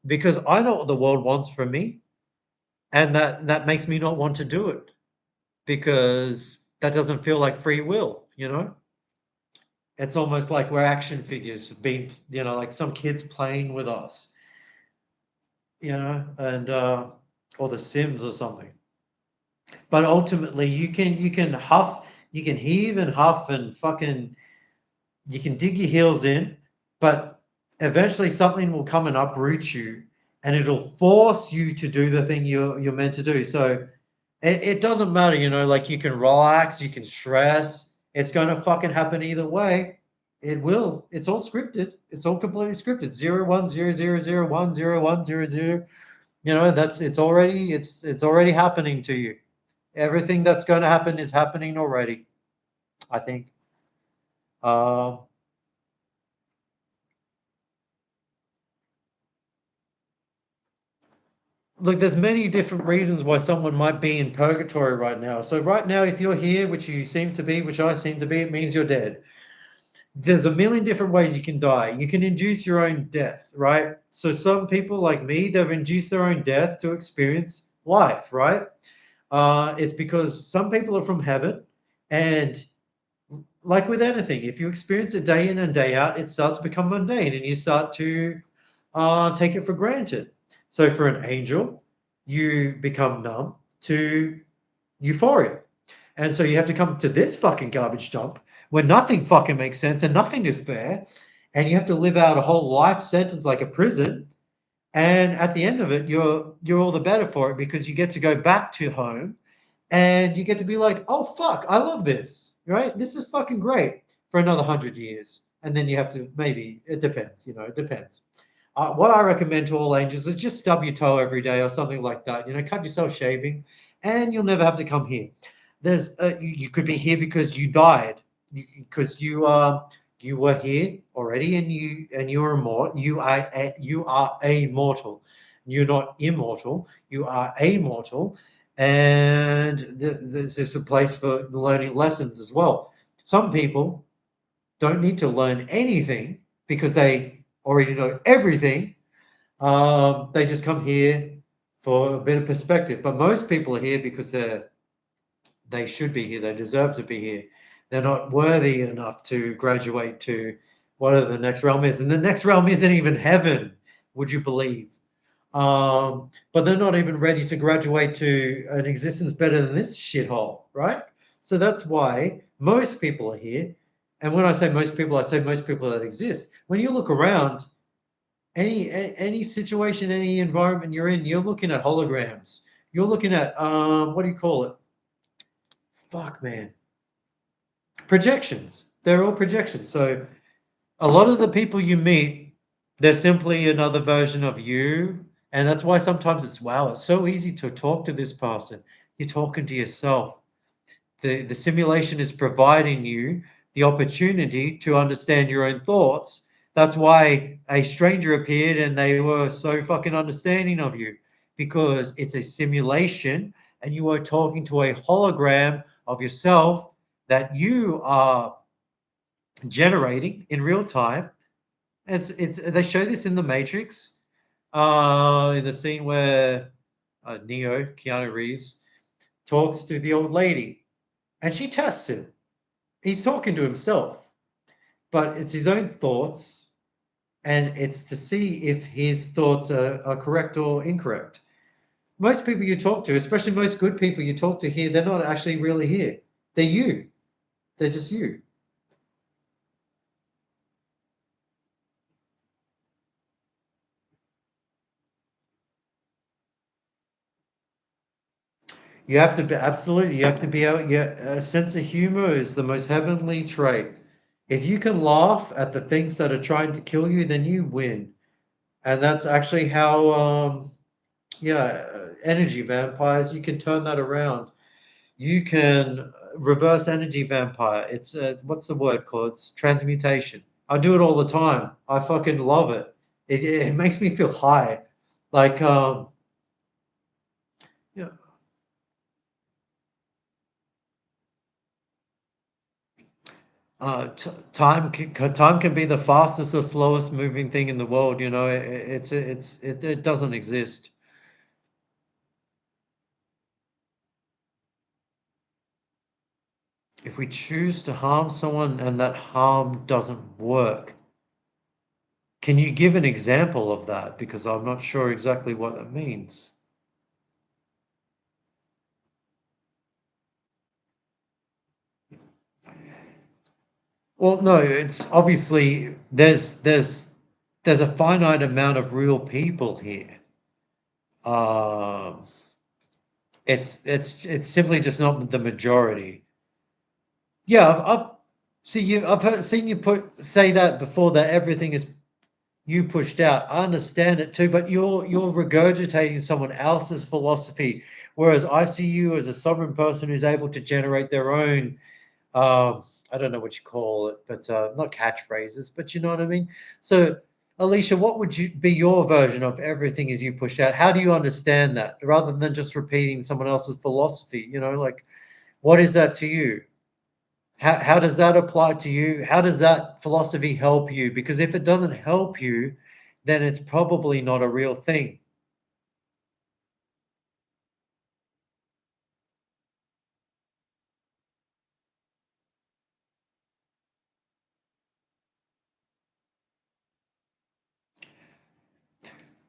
because I know what the world wants from me, and that makes me not want to do it because that doesn't feel like free will. It's almost like we're action figures being, like some kids playing with us, and or The Sims or something. But ultimately, you can huff, you can heave and huff and fucking, you can dig your heels in, but eventually something will come and uproot you, and it'll force you to do the thing you're meant to do. So it doesn't matter, like you can relax, you can stress. It's going to fucking happen either way. It will. It's all scripted. It's all completely scripted. 0 1 0 0 0 1 0 1 0 0. It's already happening to you. Everything that's going to happen is happening already, I think. Look, there's many different reasons why someone might be in purgatory right now. So right now, if you're here, which you seem to be, which I seem to be, it means you're dead. There's a million different ways you can die. You can induce your own death, right? So some people like me, they've induced their own death to experience life, right? It's because some people are from heaven, and like with anything, if you experience it day in and day out, it starts to become mundane, and you start to take it for granted. So for an angel, you become numb to euphoria. And so you have to come to this fucking garbage dump where nothing fucking makes sense and nothing is fair. And you have to live out a whole life sentence like a prison. And at the end of it, you're all the better for it because you get to go back to home and you get to be like, oh, fuck, I love this, right? This is fucking great for another 100 years. And then you have to, maybe, it depends, it depends. What I recommend to all angels is just stub your toe every day or something like that. Cut yourself shaving, and you'll never have to come here. There's you could be here because you died, because you were here already, and you're immortal. You are immortal. You're not immortal. You are immortal, and this is a place for learning lessons as well. Some people don't need to learn anything because they already know everything. They just come here for a bit of perspective. But most people are here because they should be here. They deserve to be here. They're not worthy enough to graduate to whatever the next realm is. And the next realm isn't even heaven, would you believe? But they're not even ready to graduate to an existence better than this shithole, right? So that's why most people are here. And when I say most people, I say most people that exist. When you look around, any situation, any environment you're in, you're looking at holograms. You're looking at what do you call it? Fuck, man. Projections. They're all projections. So a lot of the people you meet, they're simply another version of you. And that's why sometimes it's so easy to talk to this person. You're talking to yourself. The simulation is providing you the opportunity to understand your own thoughts. That's why a stranger appeared and they were so fucking understanding of you, because it's a simulation and you are talking to a hologram of yourself that you are generating in real time. It's they show this in the Matrix, in the scene where Neo, Keanu Reeves, talks to the old lady, and she tests him. He's talking to himself, but it's his own thoughts, and it's to see if his thoughts are correct or incorrect. Most people you talk to, especially most good people you talk to here, they're not actually really here. They're you. They're just you. You have to be absolutely. You have to be able. Yeah, a sense of humor is the most heavenly trait. If you can laugh at the things that are trying to kill you, then you win. And that's actually how, yeah, energy vampires. You can turn that around. You can reverse energy vampire. It's what's the word called? It's transmutation. I do it all the time. I fucking love it. It makes me feel high. Like yeah. Time can be the fastest or slowest moving thing in the world. You know, it doesn't exist. If we choose to harm someone and that harm doesn't work, can you give an example of that? Because I'm not sure exactly what that means. Well, no, it's obviously there's a finite amount of real people here. Um, it's simply just not the majority. Yeah, I've see you. Seen you say that before, that everything is you pushed out. I understand it too, but you're regurgitating someone else's philosophy, whereas I see you as a sovereign person who's able to generate their own. I don't know what you call it, but not catchphrases, but you know what I mean. So, Alicia, what would you be your version of everything is you push out? How do you understand that, rather than just repeating someone else's philosophy? You know, like what is that to you? How does that apply to you? How does that philosophy help you? Because if it doesn't help you, then it's probably not a real thing.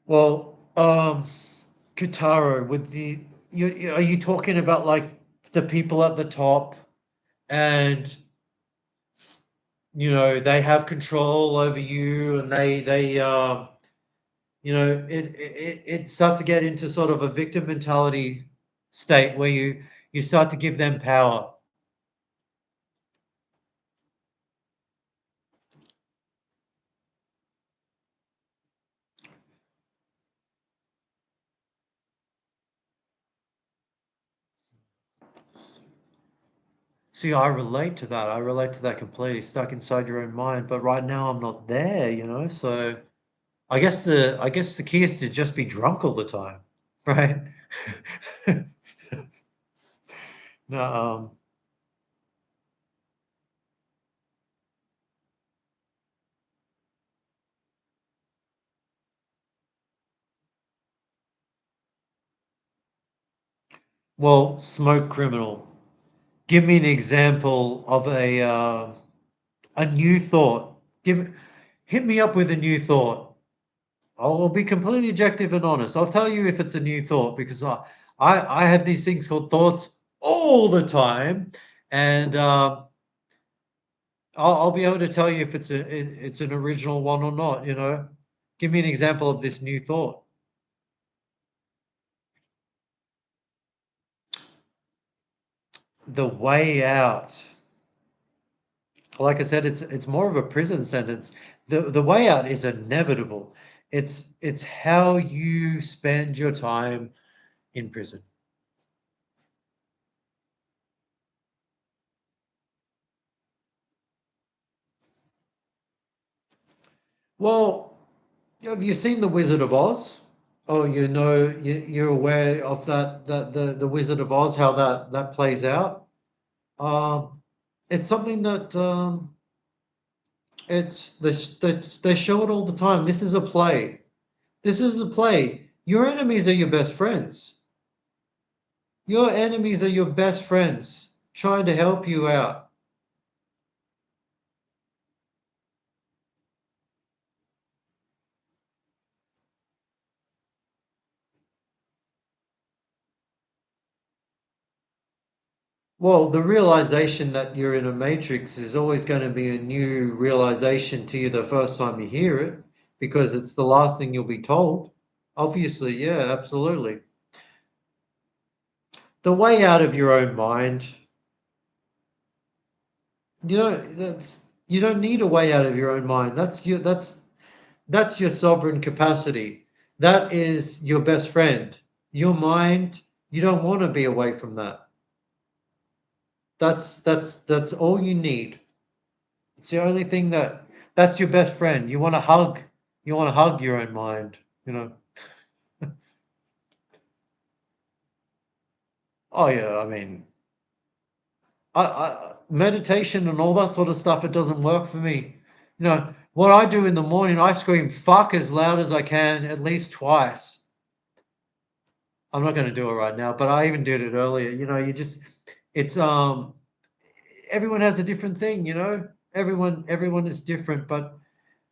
Well, Kutaro, with are you talking about like the people at the top, and you know they have control over you, and they you know it starts to get into sort of a victim mentality state where you start to give them power. See, I relate to that. I relate to that completely, stuck inside your own mind. But right now, I'm not there, you know. So I guess the key is to just be drunk all the time, right? No, well, smoke criminal. Give me an example of a new thought. Hit me up with a new thought. I'll be completely objective and honest. I'll tell you if it's a new thought, because I have these things called thoughts all the time, and I'll be able to tell you if it's an original one or not. You know, give me an example of this new thought. The way out. Like I said, it's more of a prison sentence. The way out is inevitable. It's how you spend your time in prison. Well, have you seen The Wizard of Oz? Oh, you know, you're aware of that the Wizard of Oz, how that plays out. Um, it's something that It's they show it all the time. This is a play. This is a play. Your enemies are your best friends. Your enemies are your best friends trying to help you out. Well, the realization that you're in a matrix is always going to be a new realization to you the first time you hear it, because it's the last thing you'll be told. Obviously, yeah, absolutely. The way out of your own mind, you don't need a way out of your own mind. That's your sovereign capacity. That is your best friend. Your mind, you don't want to be away from that. That's all you need. It's the only thing that's your best friend. You want to hug your own mind, you know. Oh yeah, I mean, I meditation and all that sort of stuff, it doesn't work for me. You know, what I do in the morning, I scream fuck as loud as I can at least twice. I'm not going to do it right now, but I even did it earlier. You know, it's everyone has a different thing, you know. Everyone is different, but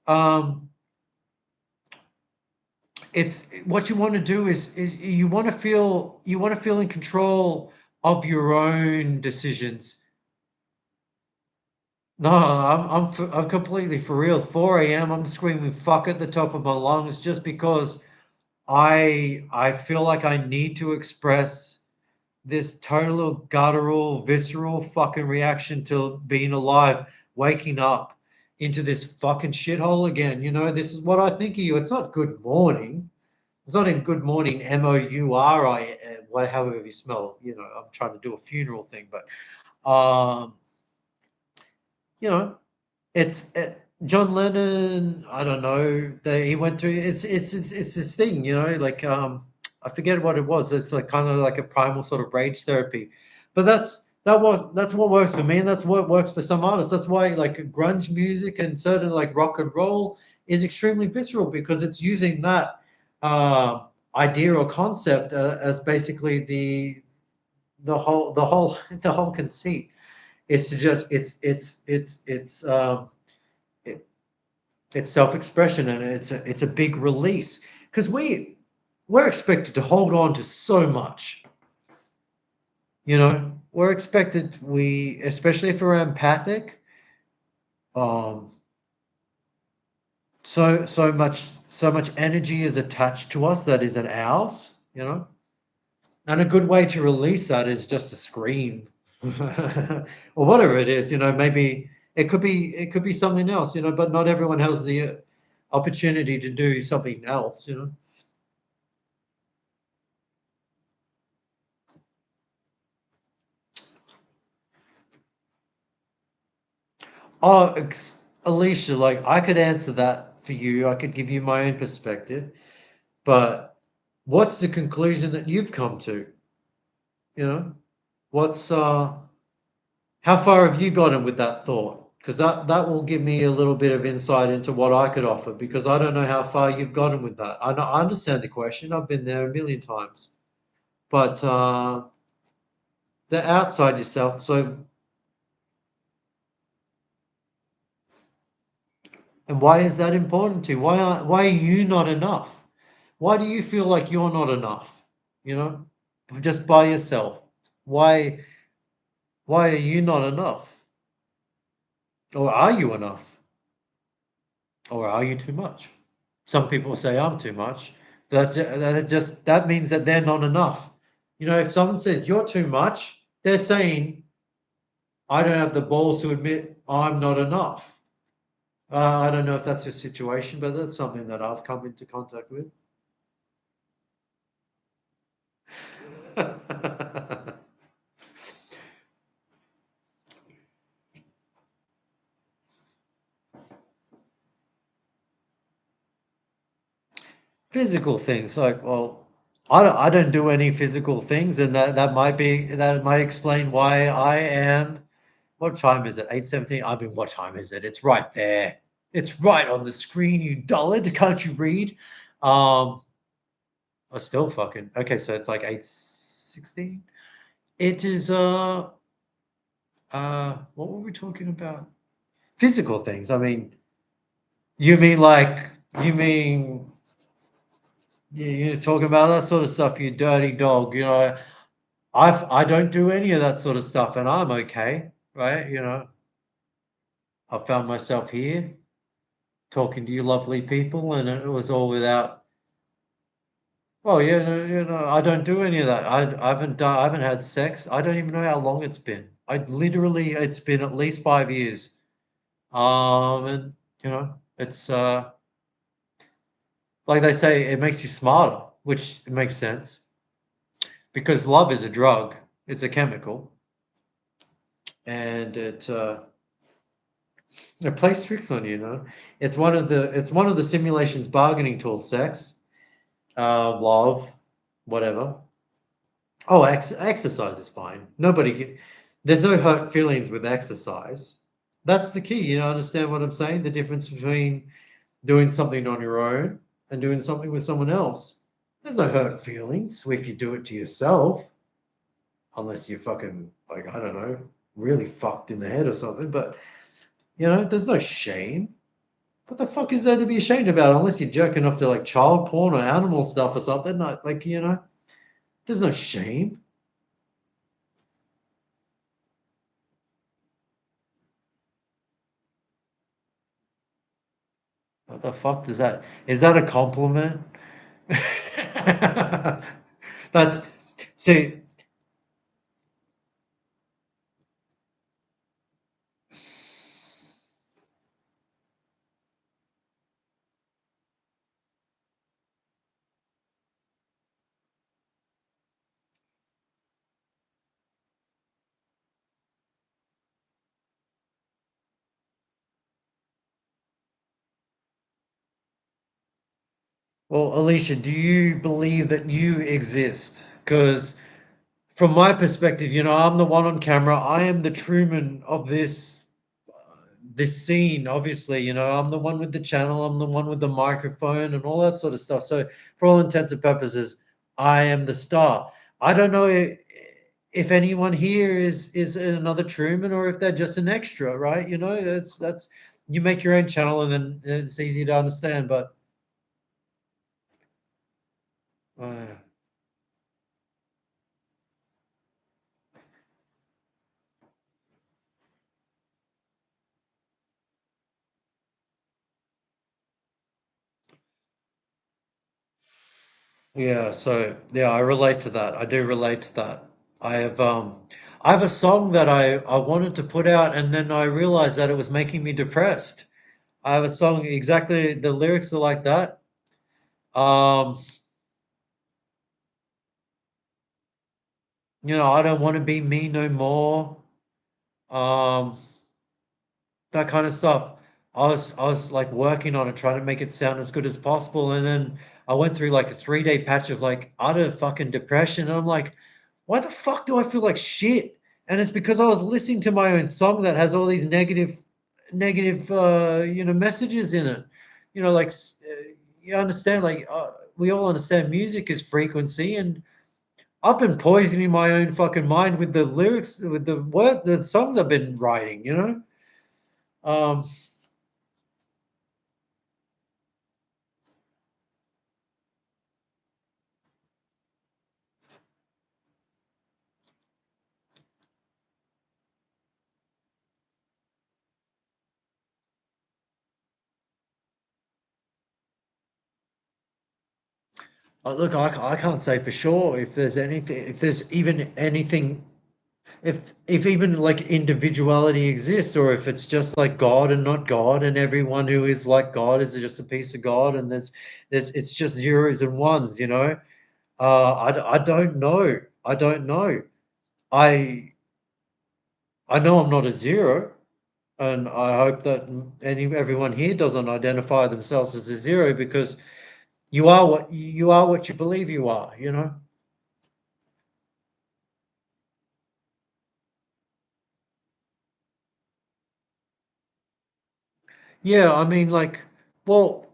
um it's what you want to do is you want to feel in control of your own decisions. No, I'm completely for real. 4 a.m. I'm screaming fuck at the top of my lungs just because I feel like I need to express this total guttural, visceral fucking reaction to being alive, waking up into this fucking shithole again. You know, this is what I think of you. It's not good morning. It's not in good morning, MOURI, what, however you smell. You know, I'm trying to do a funeral thing, but, you know, it's John Lennon. I don't know. He went through. It's this thing. You know, like I forget what it was. It's like kind of like a primal sort of rage therapy, but that's what works for me, and that's what works for some artists. That's why like grunge music and certain like rock and roll is extremely visceral because it's using that idea or concept as basically the whole conceit is to just it, it's self-expression, and it's a big release because we're expected to hold on to so much. You know, we're expected, we especially if we're empathic, um so much energy is attached to us that isn't ours, you know. And a good way to release that is just to scream or whatever it is, you know. Maybe it could be something else, you know, but not everyone has the opportunity to do something else, you know. Oh, Alicia, like I could answer that for you. I could give you my own perspective, but what's the conclusion that you've come to? You know, what's how far have you gotten with that thought? Because that will give me a little bit of insight into what I could offer. Because I don't know how far you've gotten with that. I understand the question. I've been there a million times, but the outside yourself. So, and why is that important to you? Why are you not enough? Why do you feel like you're not enough? You know, just by yourself. Why why are you not enough? Or are you enough? Or are you too much? Some people say I'm too much. That means that they're not enough. You know, if someone says you're too much, they're saying I don't have the balls to admit I'm not enough. I don't know if that's your situation, but that's something that I've come into contact with. Physical things, like, well, I don't do any physical things, and that might explain why I am. What time is it? 8:17. I mean, what time is it? It's right there. It's right on the screen, you dullard. Can't you read? I still fucking okay. So it's like 8:16. It is what were we talking about? Physical things. I mean, you mean like you mean you're talking about that sort of stuff, you dirty dog. You know, I don't do any of that sort of stuff, and I'm okay, right? You know, I found myself here talking to you lovely people, and it was all without. Well, yeah, no, you know, I don't do any of that. I haven't had sex. I don't even know how long it's been. It's been at least 5 years. And you know, it's like they say, it makes you smarter, which makes sense because love is a drug. It's a chemical, and it plays tricks on you. You know, it's one of the simulation's bargaining tools. Sex, love, whatever. Oh, exercise is fine. There's no hurt feelings with exercise. That's the key. You know, understand what I'm saying? The difference between doing something on your own and doing something with someone else. There's no hurt feelings if you do it to yourself, unless you're fucking, like, I don't know, really fucked in the head or something. But, you know, there's no shame. What the fuck is there to be ashamed about unless you're jerking off to like child porn or animal stuff or something? Like, you know, there's no shame. What the fuck does that? Is that a compliment? That's see. Well, Alicia, do you believe that you exist? Because from my perspective, you know, I'm the one on camera. I am the Truman of this scene. Obviously, you know, I'm the one with the channel. I'm the one with the microphone and all that sort of stuff. So, for all intents and purposes, I am the star. I don't know if anyone here is another Truman or if they're just an extra, right? You know, that's you make your own channel and then it's easy to understand. But uh, yeah, so yeah, I relate to that. I do relate to that. I have I have a song that I wanted to put out and then I realized that it was making me depressed. I have a song exactly the lyrics are like that. Um, you know, I don't want to be me no more. Um, that kind of stuff. I was like working on it, trying to make it sound as good as possible, and then I went through like a 3 day patch of like utter fucking depression, and I'm like, why the fuck do I feel like shit? And it's because I was listening to my own song that has all these negative, you know, messages in it. You know, like you understand, like we all understand music is frequency, and I've been poisoning my own fucking mind with the lyrics, with the songs I've been writing. You know. Um, Look, I can't say for sure if there's anything, if there's even anything, if even like individuality exists, or if it's just like God and not God, and everyone who is like God is just a piece of God, and there's it's just zeros and ones, you know. I don't know. I don't know. I I know I'm not a zero, and I hope that everyone here doesn't identify themselves as a zero because you are what you believe you are, you know. Yeah, I mean, like, well,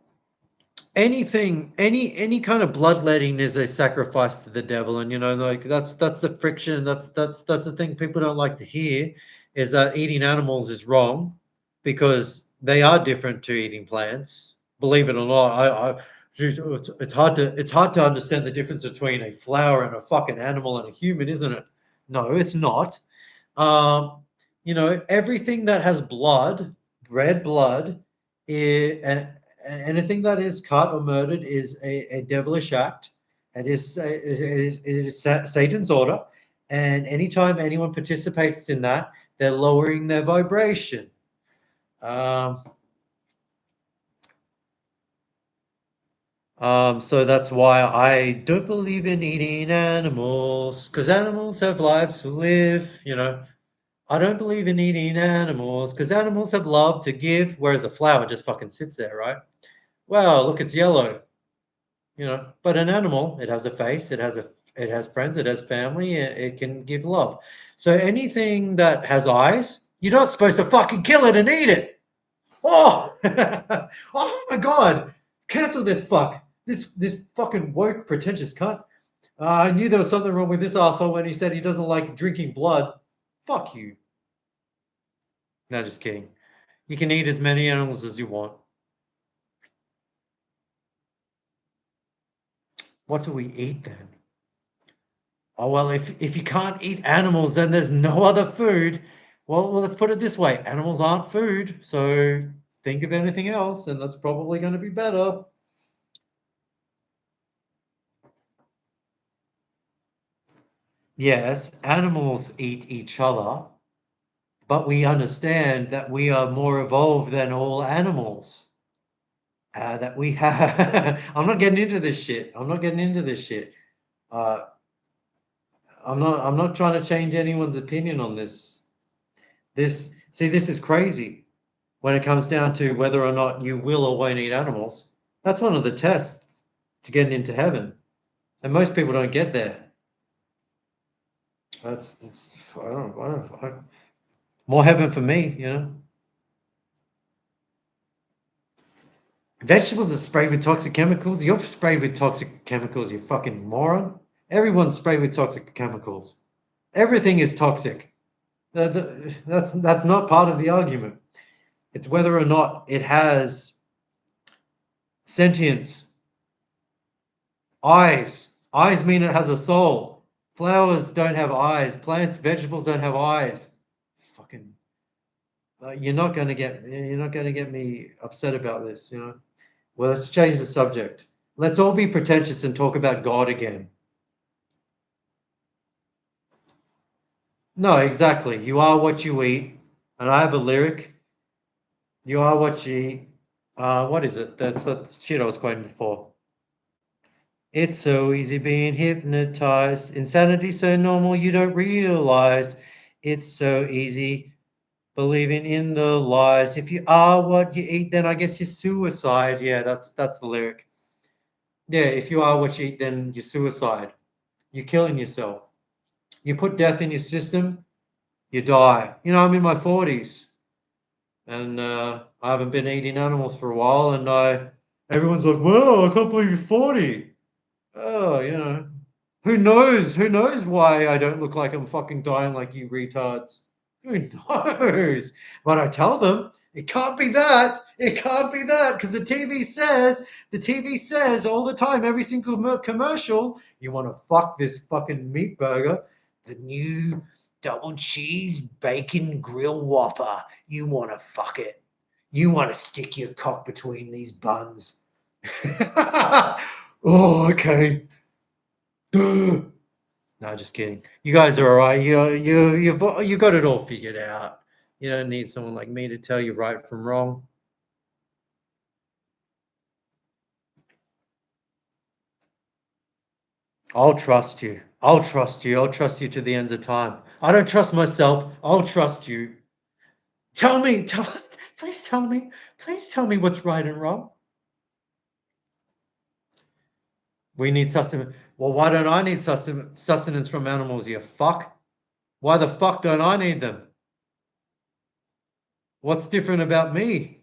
anything, any kind of bloodletting is a sacrifice to the devil, and like that's the friction. That's the thing people don't like to hear, is that eating animals is wrong, because they are different to eating plants. Believe it or not, geez, it's hard to understand the difference between a flower and a fucking animal and a human, isn't it? No, it's not. Um, everything that has blood, red blood, and anything that is cut or murdered is a devilish act. It is Satan's order, and anytime anyone participates in that, they're lowering their vibration. Um, so that's why I don't believe in eating animals, because animals have lives to live. I don't believe in eating animals because animals have love to give, whereas a flower just fucking sits there, right? Well, look, it's yellow, But an animal, it has a face, it has friends, it has family, it can give love. So anything that has eyes, you're not supposed to fucking kill it and eat it. Oh, oh my god, cancel this fuck, this fucking woke pretentious cunt. I knew there was something wrong with this asshole when he said he doesn't like drinking blood. Fuck you. No, just kidding. You can eat as many animals as you want. What do we eat then? Oh, well, if you can't eat animals, then there's no other food. Well, let's put it this way. Animals aren't food, so think of anything else, and that's probably going to be better. Yes, animals eat each other, but we understand that we are more evolved than all animals. That we have. I'm not getting into this shit. I'm not getting into this shit. Uh, I'm not trying to change anyone's opinion on this. This is crazy when it comes down to whether or not you will or won't eat animals. That's one of the tests to getting into heaven. And most people don't get there. That's more heaven for me. Vegetables are sprayed with toxic chemicals. You're sprayed with toxic chemicals, you fucking moron. Everyone's sprayed with toxic chemicals. Everything is toxic. That's not part of the argument. It's whether or not it has sentience. Eyes. Eyes mean it has a soul. Flowers don't have eyes. Plants, vegetables don't have eyes. Fucking. You're not going to get me upset about this. Well, let's change the subject. Let's all be pretentious and talk about God again. No, exactly. You are what you eat. And I have a lyric. You are what you eat. What is it? That's the shit I was quoting before. It's so easy being hypnotized. Insanity so normal you don't realize. It's so easy believing in the lies. If you are what you eat, then I guess you're suicide. Yeah, that's the lyric. Yeah, if you are what you eat, then you're suicide. You're killing yourself. You put death in your system, you die. I'm in my 40s, and I haven't been eating animals for a while, and everyone's like, "Well, I can't believe you're 40." Oh, who knows? Who knows why I don't look like I'm fucking dying like you retards? Who knows? But I tell them it can't be that. It can't be that, because the TV says all the time, every single commercial, you want to fuck this fucking meat burger, the new double cheese bacon grill whopper. You want to fuck it. You want to stick your cock between these buns. Oh, okay. No, just kidding. You guys are all right. You got it all figured out. You don't need someone like me to tell you right from wrong. I'll trust you. I'll trust you. I'll trust you to the ends of time. I don't trust myself. I'll trust you. Please tell me. Please tell me what's right and wrong. We need sustenance. Well, why don't I need sustenance from animals, you fuck? Why the fuck don't I need them? What's different about me?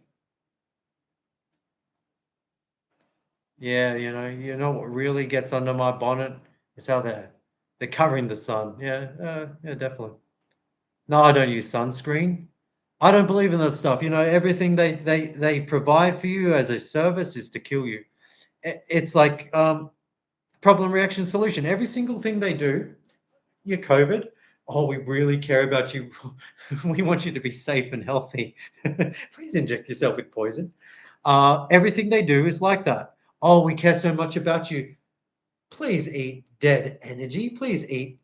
Yeah, you know what really gets under my bonnet is how they're covering the sun. Yeah, yeah, definitely. No, I don't use sunscreen. I don't believe in that stuff. Everything they provide for you as a service is to kill you. It's like problem, reaction, solution. Every single thing they do, you're COVID. Oh, we really care about you. We want you to be safe and healthy. Please inject yourself with poison. Everything they do is like that. Oh, we care so much about you. Please eat dead energy. Please eat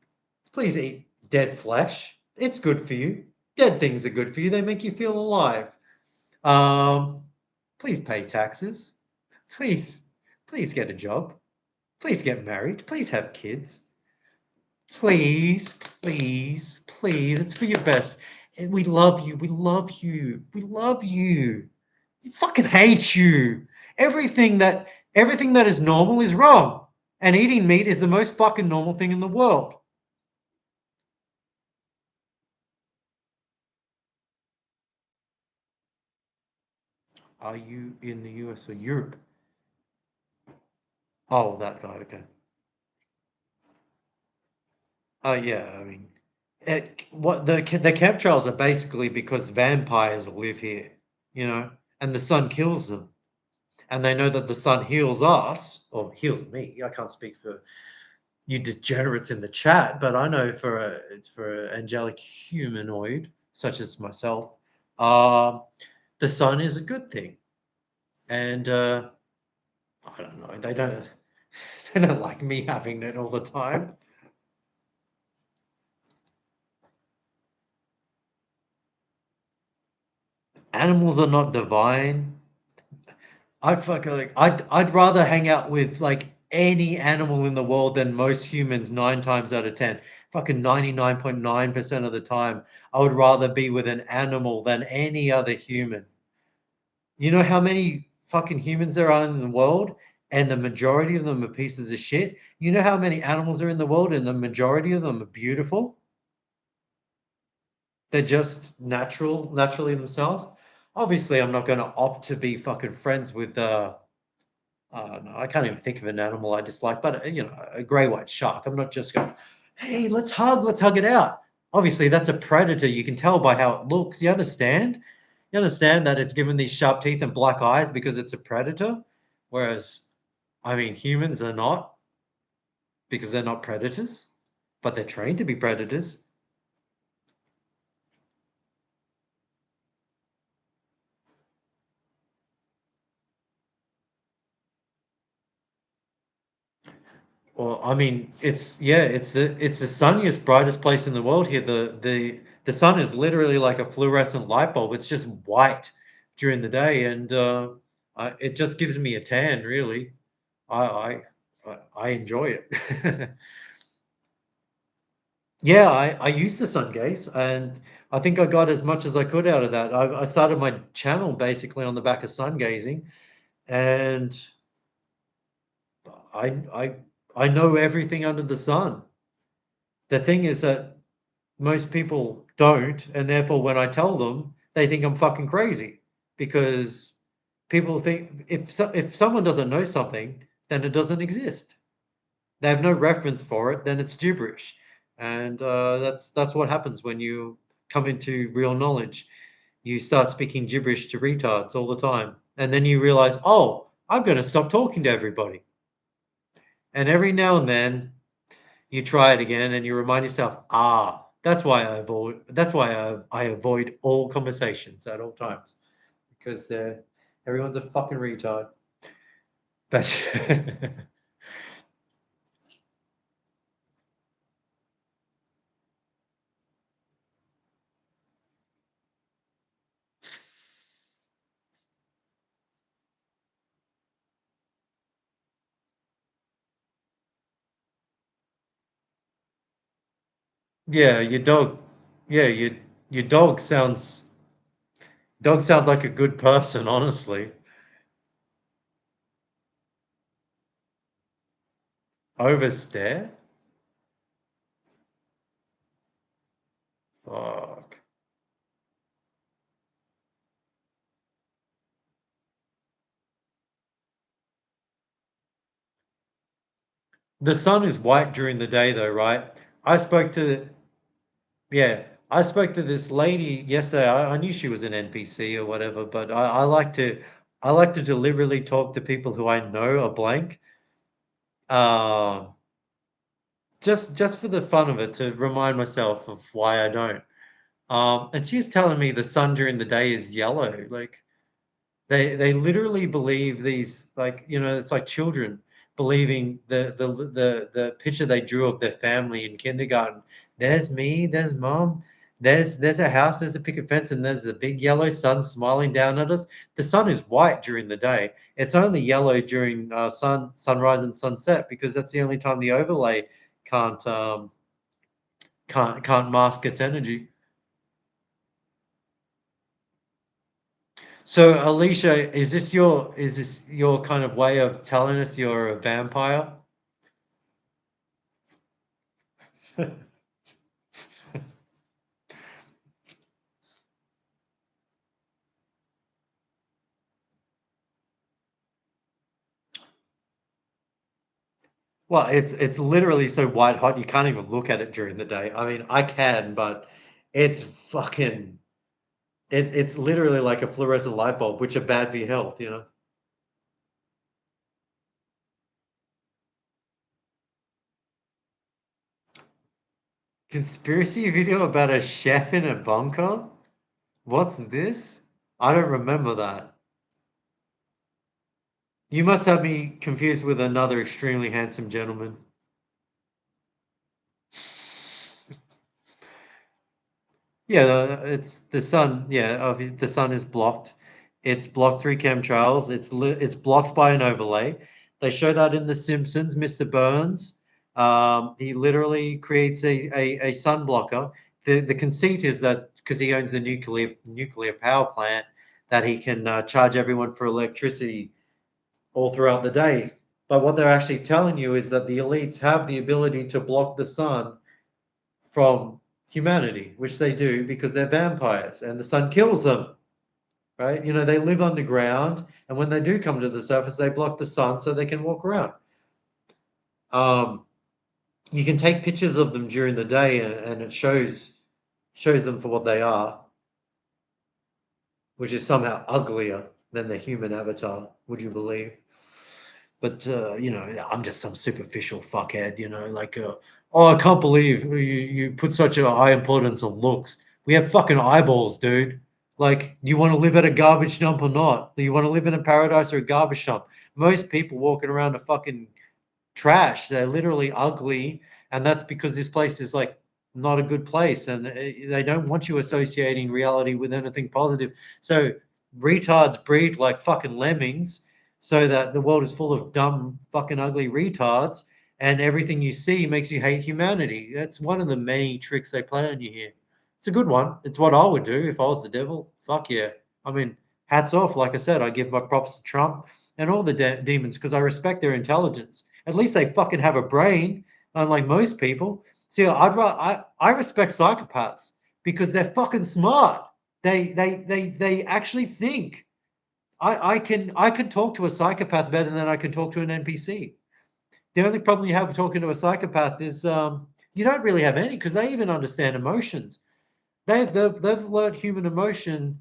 dead flesh. It's good for you. Dead things are good for you. They make you feel alive. Um, please pay taxes. Please, please get a job. Please get married. Please have kids. Please, please, please. It's for your best. And we love you. We love you. We love you. We fucking hate you. Everything that is normal is wrong. And eating meat is the most fucking normal thing in the world. Are you in the US or Europe? Oh, that guy. Okay. Oh yeah. I mean, what the chemtrails are basically because vampires live here, and the sun kills them, and they know that the sun heals us or heals me. I can't speak for you degenerates in the chat, but I know for an angelic humanoid such as myself, um, the sun is a good thing, and I don't know. They don't they don't like me having it all the time. Animals are not divine. I'd rather hang out with like any animal in the world than most humans 9 times out of 10. Fucking 99.9% of the time, I would rather be with an animal than any other human. You know how many fucking humans there are in the world, and the majority of them are pieces of shit? You know how many animals are in the world, and the majority of them are beautiful? They're just naturally themselves. Obviously, I'm not going to opt to be fucking friends with no, I can't even think of an animal I dislike, but a gray white shark. I'm not just going, hey, let's hug it out. Obviously, that's a predator. You can tell by how it looks. You understand? You understand that it's given these sharp teeth and black eyes because it's a predator, whereas, I mean, humans are not because they're not predators, but they're trained to be predators. Well, I mean, it's the sunniest, brightest place in the world here. The sun is literally like a fluorescent light bulb. It's just white during the day, and it just gives me a tan. Really, I I enjoy it. Yeah, I use the sun gaze, and I think I got as much as I could out of that. I started my channel basically on the back of sun gazing, and I I I know everything under the sun. The thing is that most people don't, and therefore when I tell them, they think I'm fucking crazy because people think if someone doesn't know something, then it doesn't exist. They have no reference for it, then it's gibberish, and that's what happens when you come into real knowledge. You start speaking gibberish to retards all the time, and then you realize, oh, I'm going to stop talking to everybody. And every now and then, you try it again and you remind yourself, that's why I avoid all conversations at all times because everyone's a fucking retard. But yeah, yeah, your dog sounds like a good person, honestly. Overstare? Fuck. The sun is white during the day, though, right? I spoke to, yeah, I spoke to this lady yesterday. I knew she was an NPC or whatever, but I like to deliberately talk to people who I know are blank. Um, just for the fun of it, to remind myself of why I don't. And she's telling me the sun during the day is yellow. Like they literally believe these, like, you know, it's like children believing the picture they drew of their family in kindergarten. There's me, there's mom, there's a house, there's a picket fence, and there's a big yellow sun smiling down at us. The sun is white during the day. It's only yellow during sunrise and sunset, because that's the only time the overlay can't can't mask its energy. So, Alicia, is this your kind of way of telling us you're a vampire? Well, it's literally so white hot you can't even look at it during the day. I mean, I can, but it's fucking it's literally like a fluorescent light bulb, which are bad for your health, you know. Conspiracy video about a chef in a bunker? What's this? I don't remember that. You must have me confused with another extremely handsome gentleman. Yeah, it's the sun. Yeah, the sun is blocked. It's blocked through chemtrails. It's blocked by an overlay. They show that in The Simpsons. Mr. Burns, he literally creates a sun blocker. The conceit is that because he owns a nuclear power plant, that he can charge everyone for electricity all throughout the day. But what they're actually telling you is that the elites have the ability to block the sun from humanity, which they do because they're vampires and the sun kills them, right? You know, they live underground, and when they do come to the surface, they block the sun so they can walk around. Um, you can take pictures of them during the day, and it shows them for what they are, which is somehow uglier than the human avatar. Would you believe? But you know, I'm just some superficial fuckhead, you know, like oh, I can't believe you put such a high importance on looks. We have fucking eyeballs, dude. Like, you want to live at a garbage dump or not? Do you want to live in a paradise or a garbage dump? Most people walking around are fucking trash. They're literally ugly, and that's because this place is like not a good place, and they don't want you associating reality with anything positive. So retards breed like fucking lemmings, so that the world is full of dumb, fucking ugly retards, and everything you see makes you hate humanity. That's one of the many tricks they play on you here. It's a good one. It's what I would do if I was the devil. Fuck yeah. I mean, hats off. Like I said, I give my props to Trump and all the demons because I respect their intelligence. At least they fucking have a brain, unlike most people. See, I respect psychopaths because they're fucking smart. They actually think. I can talk to a psychopath better than I can talk to an NPC. The only problem you have talking to a psychopath is you don't really have any, because they even understand emotions. They've learned human emotion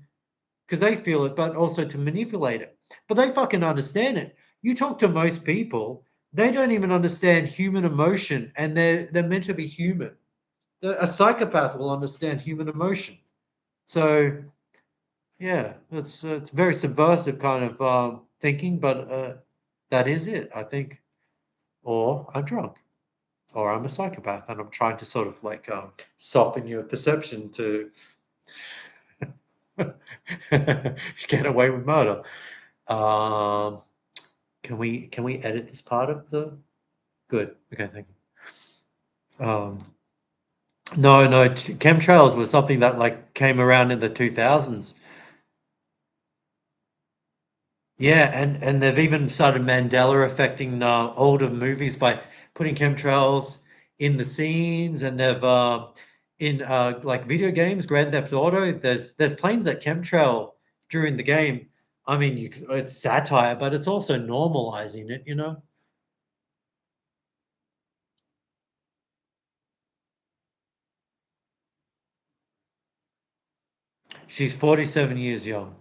because they feel it, but also to manipulate it. But they fucking understand it. You talk to most people, they don't even understand human emotion, and they're meant to be human. A psychopath will understand human emotion. So yeah, it's very subversive kind of thinking, but that is it, I think. Or I'm drunk, or I'm a psychopath, and I'm trying to sort of like soften your perception to get away with murder. Um, can we edit this part of the? Good. Okay, thank you. No, chemtrails was something that like came around in the 2000s. Yeah, and they've even started Mandela affecting older movies by putting chemtrails in the scenes, and they've in like video games, Grand Theft Auto. There's planes that chemtrail during the game. I mean, it's satire, but it's also normalizing it, you know. She's 47 years young.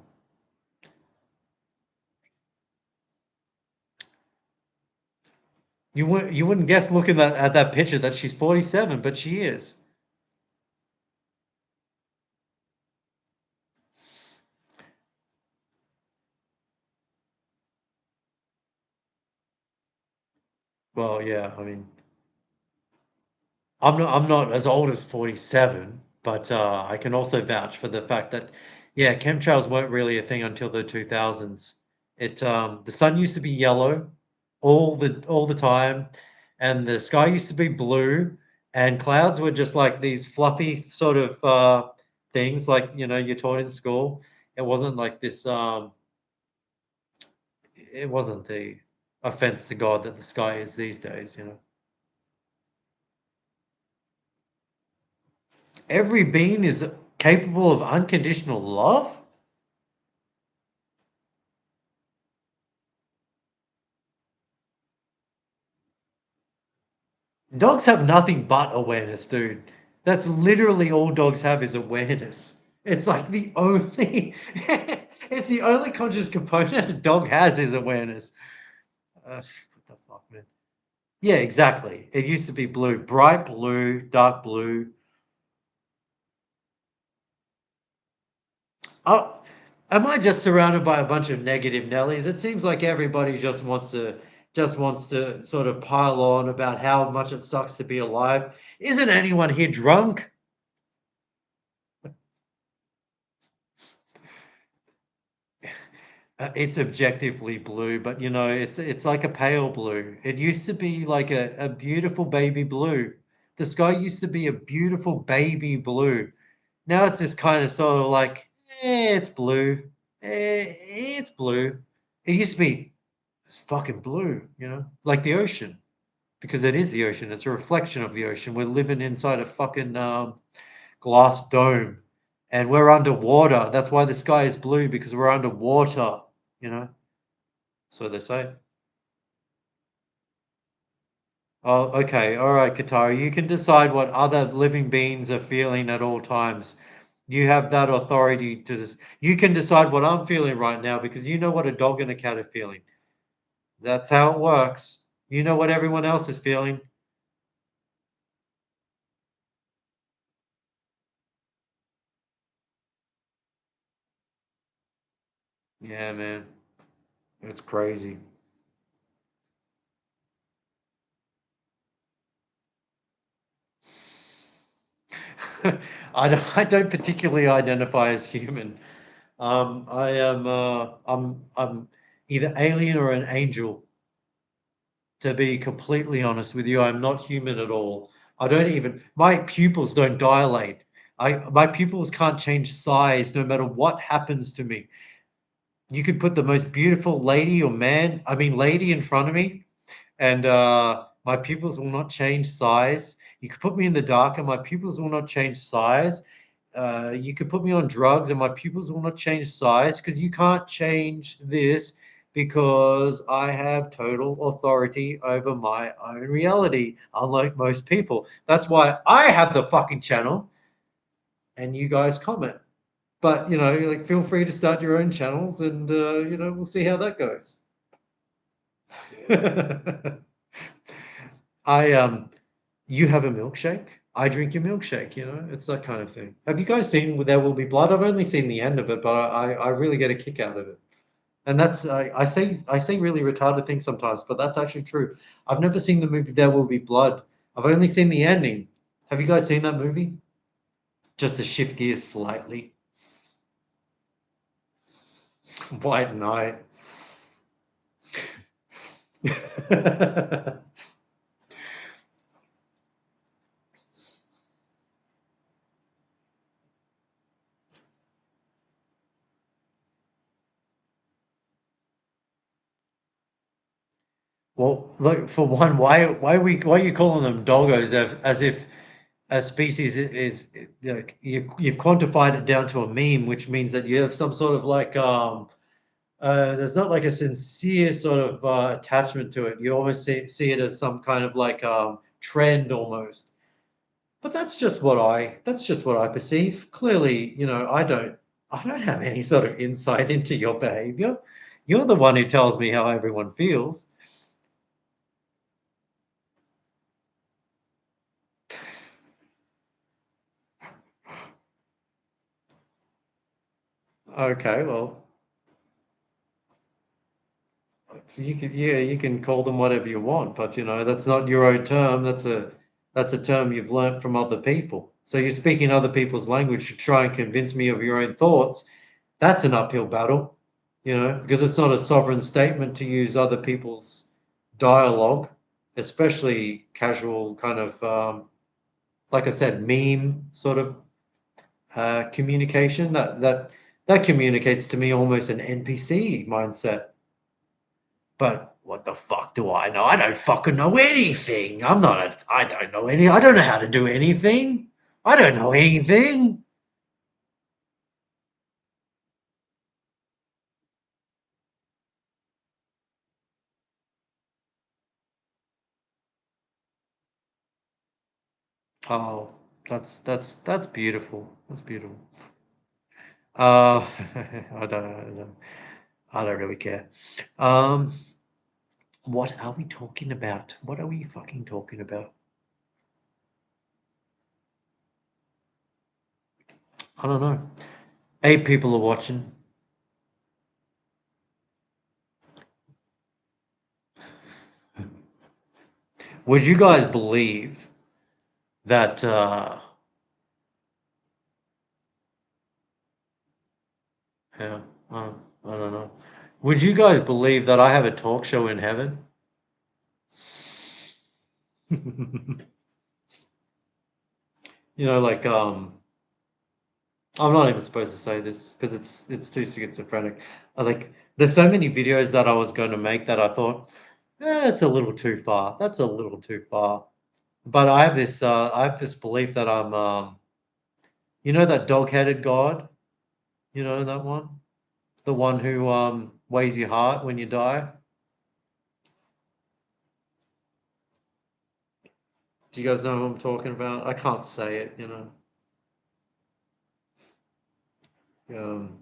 You wouldn't guess looking at that picture that she's 47, but she is. Well, yeah, I mean, I'm not as old as 47, but I can also vouch for the fact that yeah, chemtrails weren't really a thing until the 2000s. The sun used to be yellow all the time, and the sky used to be blue, and clouds were just like these fluffy sort of things like you're taught in school. It wasn't like this it wasn't the offense to God that the sky is these days. Every being is capable of unconditional love? Dogs have nothing but awareness, dude. That's literally all dogs have is awareness. It's like the only it's the only conscious component a dog has is awareness. What the fuck, man? Yeah, exactly. It used to be blue, bright blue, dark blue. Oh, am I just surrounded by a bunch of negative Nellies? It seems like everybody just wants to sort of pile on about how much it sucks to be alive. Isn't anyone here drunk? It's objectively blue, but it's like a pale blue. It used to be like a beautiful baby blue. The sky used to be a beautiful baby blue. Now it's just kind of sort of like, it's blue. It's blue. It used to be it's fucking blue, like the ocean, because it is the ocean. It's a reflection of the ocean. We're living inside a fucking glass dome, and we're underwater. That's why the sky is blue, because we're underwater, you know? So they say. Oh, okay. All right, Katara. You can decide what other living beings are feeling at all times. You have that authority you can decide what I'm feeling right now because you know what a dog and a cat are feeling. That's how it works. You know what everyone else is feeling. Yeah, man. It's crazy. I don't particularly identify as human. I'm either alien or an angel. To be completely honest with you, I'm not human at all. My pupils don't dilate. My pupils can't change size no matter what happens to me. You could put the most beautiful lady or man, I mean lady in front of me, and my pupils will not change size. You could put me in the dark and my pupils will not change size. You could put me on drugs and my pupils will not change size because you can't change this because I have total authority over my own reality, unlike most people. That's why I have the fucking channel and you guys comment. But, like, feel free to start your own channels and, we'll see how that goes. You have a milkshake, I drink your milkshake, it's that kind of thing. Have you guys seen There Will Be Blood? I've only seen the end of it, but I really get a kick out of it. And that's I say really retarded things sometimes, but that's actually true. I've never seen the movie There Will Be Blood. I've only seen the ending. Have you guys seen that movie? Just to shift gears slightly. White Knight. Well, look, for one, why are you calling them doggos as if a species is like you've quantified it down to a meme, which means that you have some sort of like there's not like a sincere sort of attachment to it. You almost see it as some kind of like trend almost. But that's just what I perceive. Clearly, I don't I don't have any sort of insight into your behavior. You're the one who tells me how everyone feels. Okay, well, so you can call them whatever you want, but that's not your own term. That's a term you've learnt from other people. So you're speaking other people's language to try and convince me of your own thoughts. That's an uphill battle, because it's not a sovereign statement to use other people's dialogue, especially casual kind of, like I said, meme sort of communication. That communicates to me almost an NPC mindset. But what the fuck do I know? I don't fucking know anything. I don't know I don't know how to do anything. I don't know anything. Oh, that's beautiful. That's beautiful. I don't really care. What are we talking about? What are we fucking talking about? I don't know. 8 people are watching. Would you guys believe that yeah, I don't know. Would you guys believe that I have a talk show in heaven? Like I'm not even supposed to say this because it's too schizophrenic. Like there's so many videos that I was going to make that I thought, that's a little too far. That's a little too far. But I have this belief that I'm that dog-headed God, that one? The one who weighs your heart when you die. Do you guys know who I'm talking about? I can't say it. Um,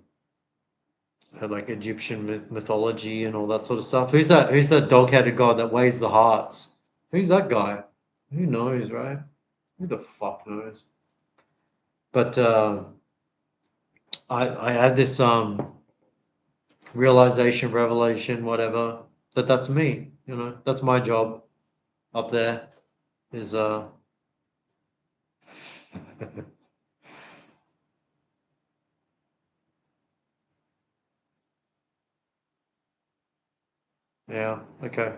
like Egyptian mythology and all that sort of stuff. Who's that? Who's that dog-headed god that weighs the hearts? Who's that guy? Who knows, right? Who the fuck knows? But I had this realization, revelation, whatever, that's me. That's my job up there. Is yeah, okay.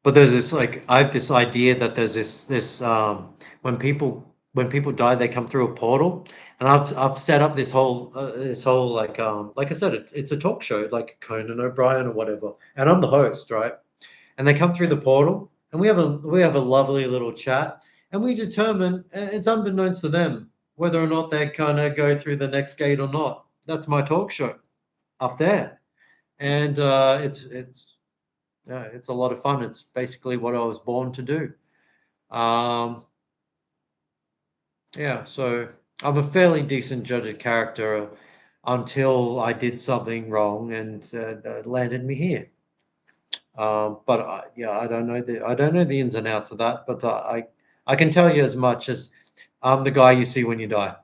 But there's this like I have this idea that there's this when people die they come through a portal, and I've set up this whole like I said, it's a talk show like Conan O'Brien or whatever, and I'm the host, right? And they come through the portal, and we have a lovely little chat, and we determine it's unbeknownst to them whether or not they're gonna go through the next gate or not. That's my talk show up there, and it's yeah, it's a lot of fun. It's basically what I was born to do. Um, yeah, so I'm a fairly decent judge of character until I did something wrong and landed me here. But yeah, I don't know the ins and outs of that. But I can tell you as much as I'm the guy you see when you die.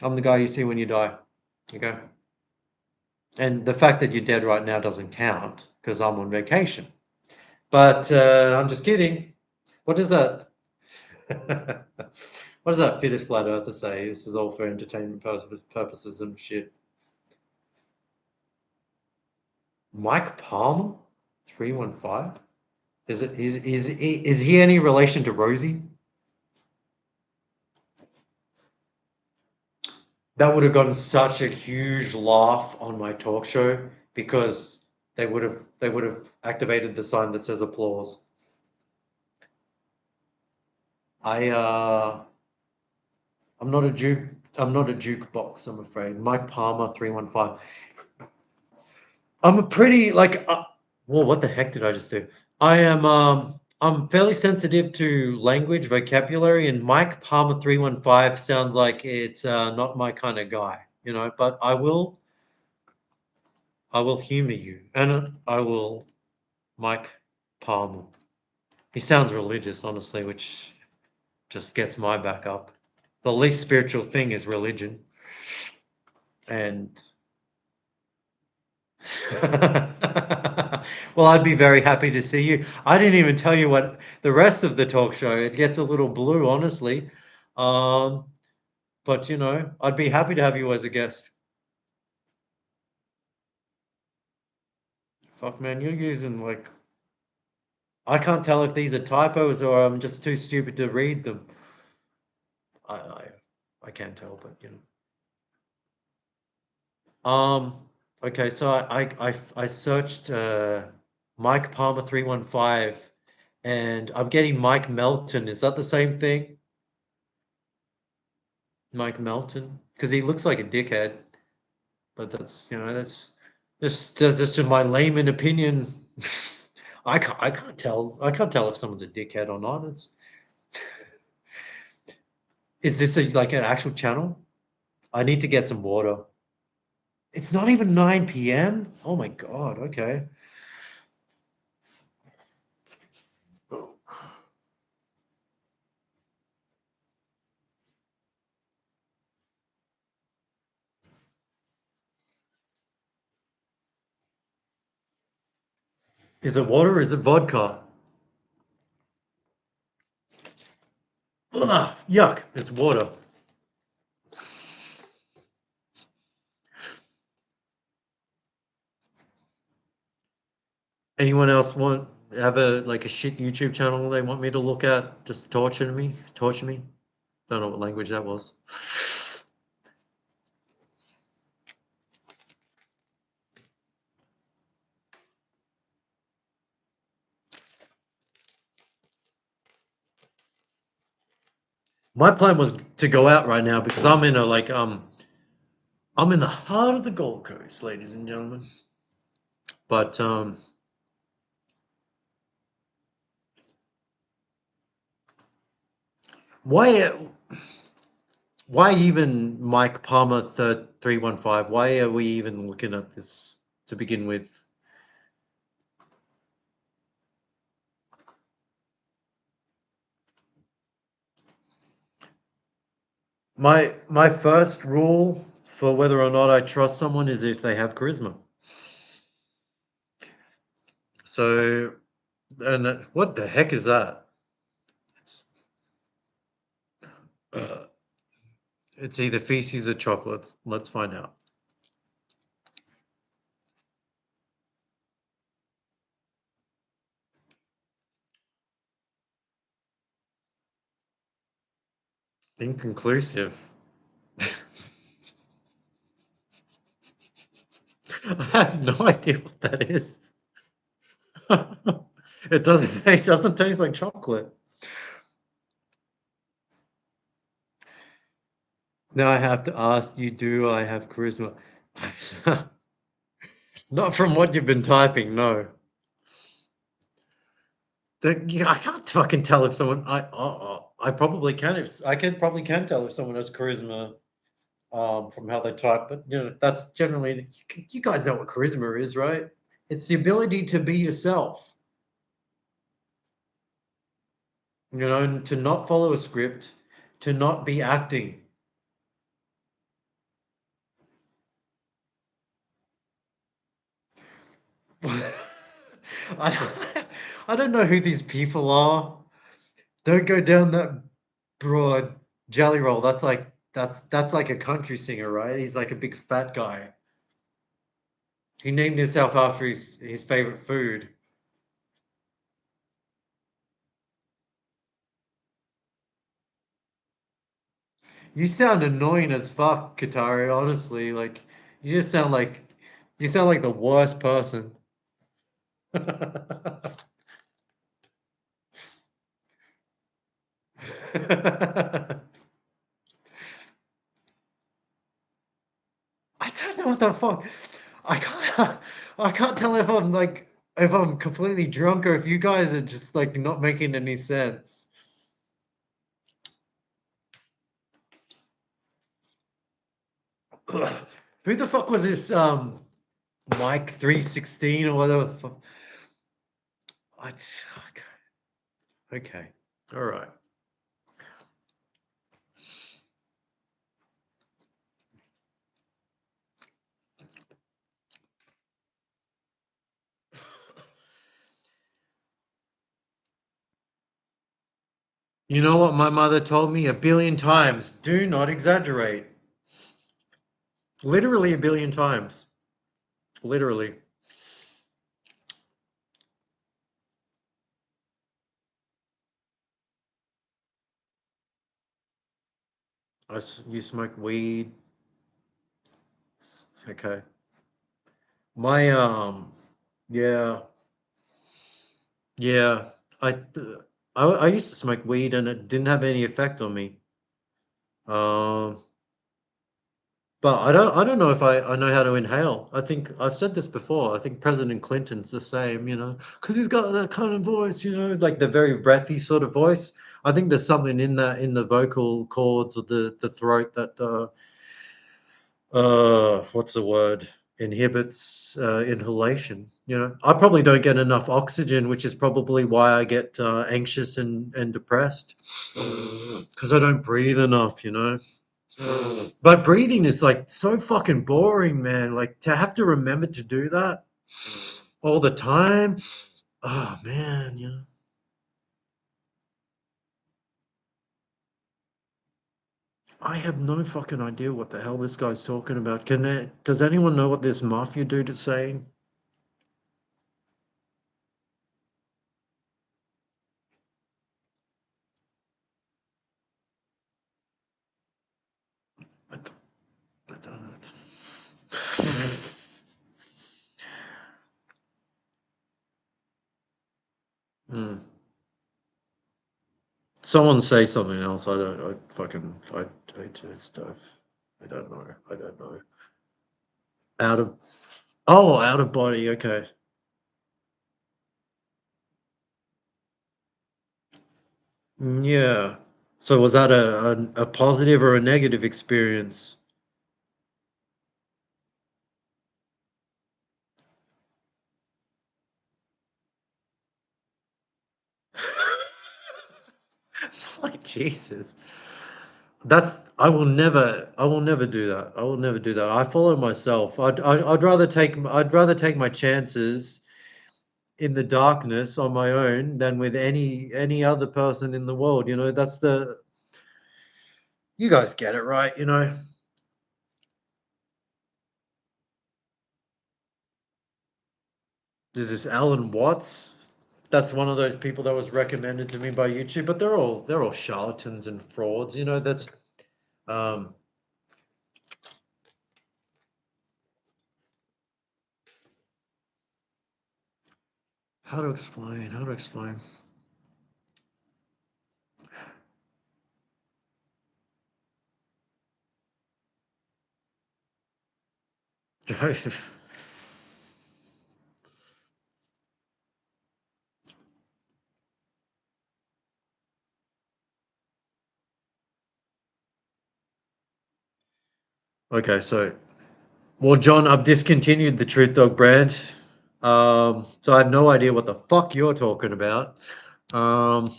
I'm the guy you see when you die. Okay, and the fact that you're dead right now doesn't count because I'm on vacation. But I'm just kidding. What does that? What does that fittest flat earther say? This is all for entertainment purposes and shit. Mike Palmer, 315. Is he any relation to Rosie? That would have gotten such a huge laugh on my talk show because they would have activated the sign that says applause. I I'm not a juke. I'm not a jukebox, I'm afraid. Mike Palmer, 315. I'm a pretty like. Well, what the heck did I just do? I'm fairly sensitive to language, vocabulary, and Mike Palmer 315 sounds like it's not my kind of guy, you know, but I will humor you, and I will Mike Palmer. He sounds religious, honestly, which just gets my back up. The least spiritual thing is religion. And well, I'd be very happy to see you. I didn't even tell you what the rest of the talk show. It gets a little blue, honestly. But you know, I'd be happy to have you as a guest. Fuck, man, you're using like I can't tell if these are typos or I'm just too stupid to read them. I I can't tell, but you know. Okay, so I searched Mike Palmer 315 and I'm getting Mike Melton. Is that the same thing? Mike Melton? Because he looks like a dickhead. But that's you know, that's just in my layman opinion. I can't tell if someone's a dickhead or not. It's is this like an actual channel? I need to get some water. It's not even 9 p.m. Oh my god, okay. Is it water or is it vodka? Ugh, yuck, it's water. Anyone else have a shit YouTube channel they want me to look at? Just torture me? Torture me? Don't know what language that was. My plan was to go out right now because I'm in I'm in the heart of the Gold Coast, ladies and gentlemen. But why even Mike Palmer 315? Why are we even looking at this to begin with? My first rule for whether or not I trust someone is if they have charisma. So, and what the heck is that? Uh, it's either feces or chocolate. Let's find out. Inconclusive. I have no idea what that is. It doesn't taste like chocolate. Now I have to ask you, do I have charisma? Not from what you've been typing, no. Yeah, I can't fucking tell if someone I probably can if I can probably can tell if someone has charisma from how they type, but you know, that's generally you guys know what charisma is, right? It's the ability to be yourself. You know, and to not follow a script, to not be acting. I don't, I don't know who these people are. Don't go down that broad. Jelly Roll. That's like a country singer, right? He's like a big fat guy. He named himself after his favorite food. You sound annoying as fuck, Katari, honestly. Like you sound like the worst person. I don't know what the fuck. I can't I can't tell if I'm like if I'm completely drunk or if you guys are just like not making any sense. Who the fuck was this Mike 316 or whatever the fuck? Okay. All right. You know what my mother told me 1,000,000,000 times? Do not exaggerate. Literally 1,000,000,000 times. Literally. You smoke weed. Okay. My yeah. Yeah. I I used to smoke weed and it didn't have any effect on me. Um But I don't know if I know how to inhale. I think I've said this before. I think President Clinton's the same, you know, because he's got that kind of voice, you know, like the very breathy sort of voice. I think there's something in that in the vocal cords or the throat that what's the word? Inhibits inhalation. You know, I probably don't get enough oxygen, which is probably why I get anxious and depressed because I don't breathe enough, you know. But breathing is like so fucking boring, man. Like to have to remember to do that all the time. Oh man, you know. I have no fucking idea what the hell this guy's talking about. Does anyone know what this mafia dude is saying? I don't, I don't. Hmm. Someone say something else. I don't. I fucking. I just. I don't know. I don't know. Out of. Oh, out of body. Okay. Yeah. So was that a positive or a negative experience? Like Jesus. That's I will never do that. I will never do that. I follow myself. I'd rather take my chances in the darkness on my own than with any other person in the world, you know. That's the you guys get it, right, you know. There's this Alan Watts. That's one of those people that was recommended to me by YouTube, but they're all charlatans and frauds, you know. That's um how to explain, how to explain. Okay, so well, John, I've discontinued the Truth Dog brand. So I have no idea what the fuck you're talking about. Um,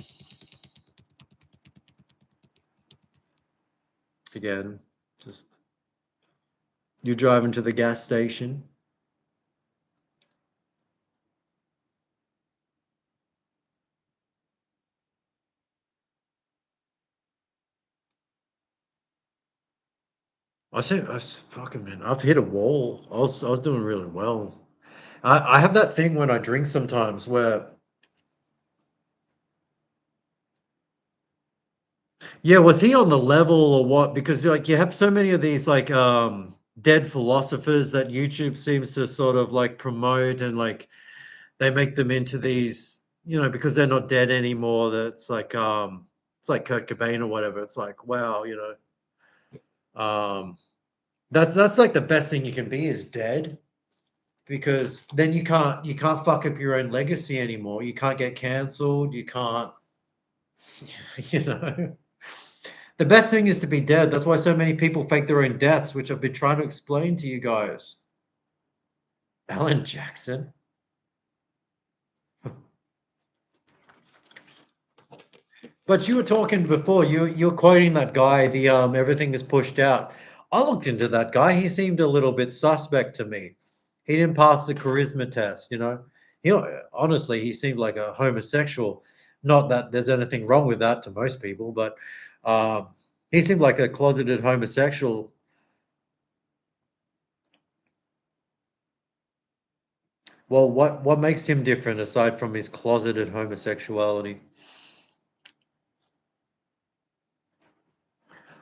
again, just you driving to the gas station. Fucking man, I've hit a wall. I was doing really well. I have that thing when I drink sometimes where yeah, was he on the level or what? Because like you have so many of these like dead philosophers that YouTube seems to sort of like promote and like they make them into these, you know, because they're not dead anymore. That's like it's like Kurt Cobain or whatever. It's like, wow, you know, that's like the best thing you can be is dead. because then you can't fuck up your own legacy anymore. You can't get cancelled. You can't, you know. The best thing is to be dead. That's why so many people fake their own deaths, which I've been trying to explain to you guys. Alan Jackson. But you were talking before, you're quoting that guy, the everything is pushed out. I looked into that guy. He seemed a little bit suspect to me. He didn't pass the charisma test, you know. He honestly, he seemed like a homosexual. Not that there's anything wrong with that to most people, but he seemed like a closeted homosexual. Well, what makes him different aside from his closeted homosexuality?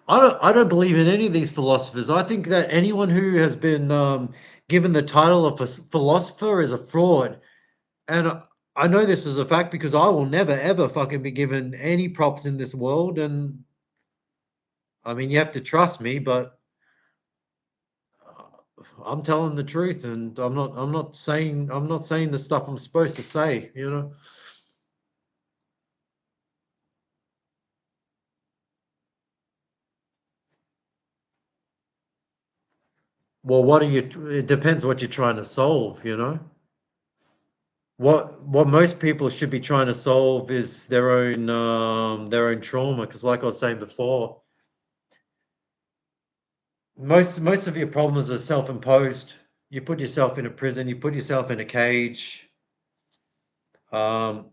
I don't believe in any of these philosophers. I think that anyone who has been given the title of a philosopher is a fraud. And I know this is a fact because I will never ever fucking be given any props in this world. And I mean, you have to trust me, but I'm telling the truth, and I'm not saying the stuff I'm supposed to say, you know. Well, what are you? It depends what you're trying to solve, you know. What most people should be trying to solve is their own trauma, because like I was saying before, most of your problems are self-imposed. You put yourself in a prison, you put yourself in a cage. Um,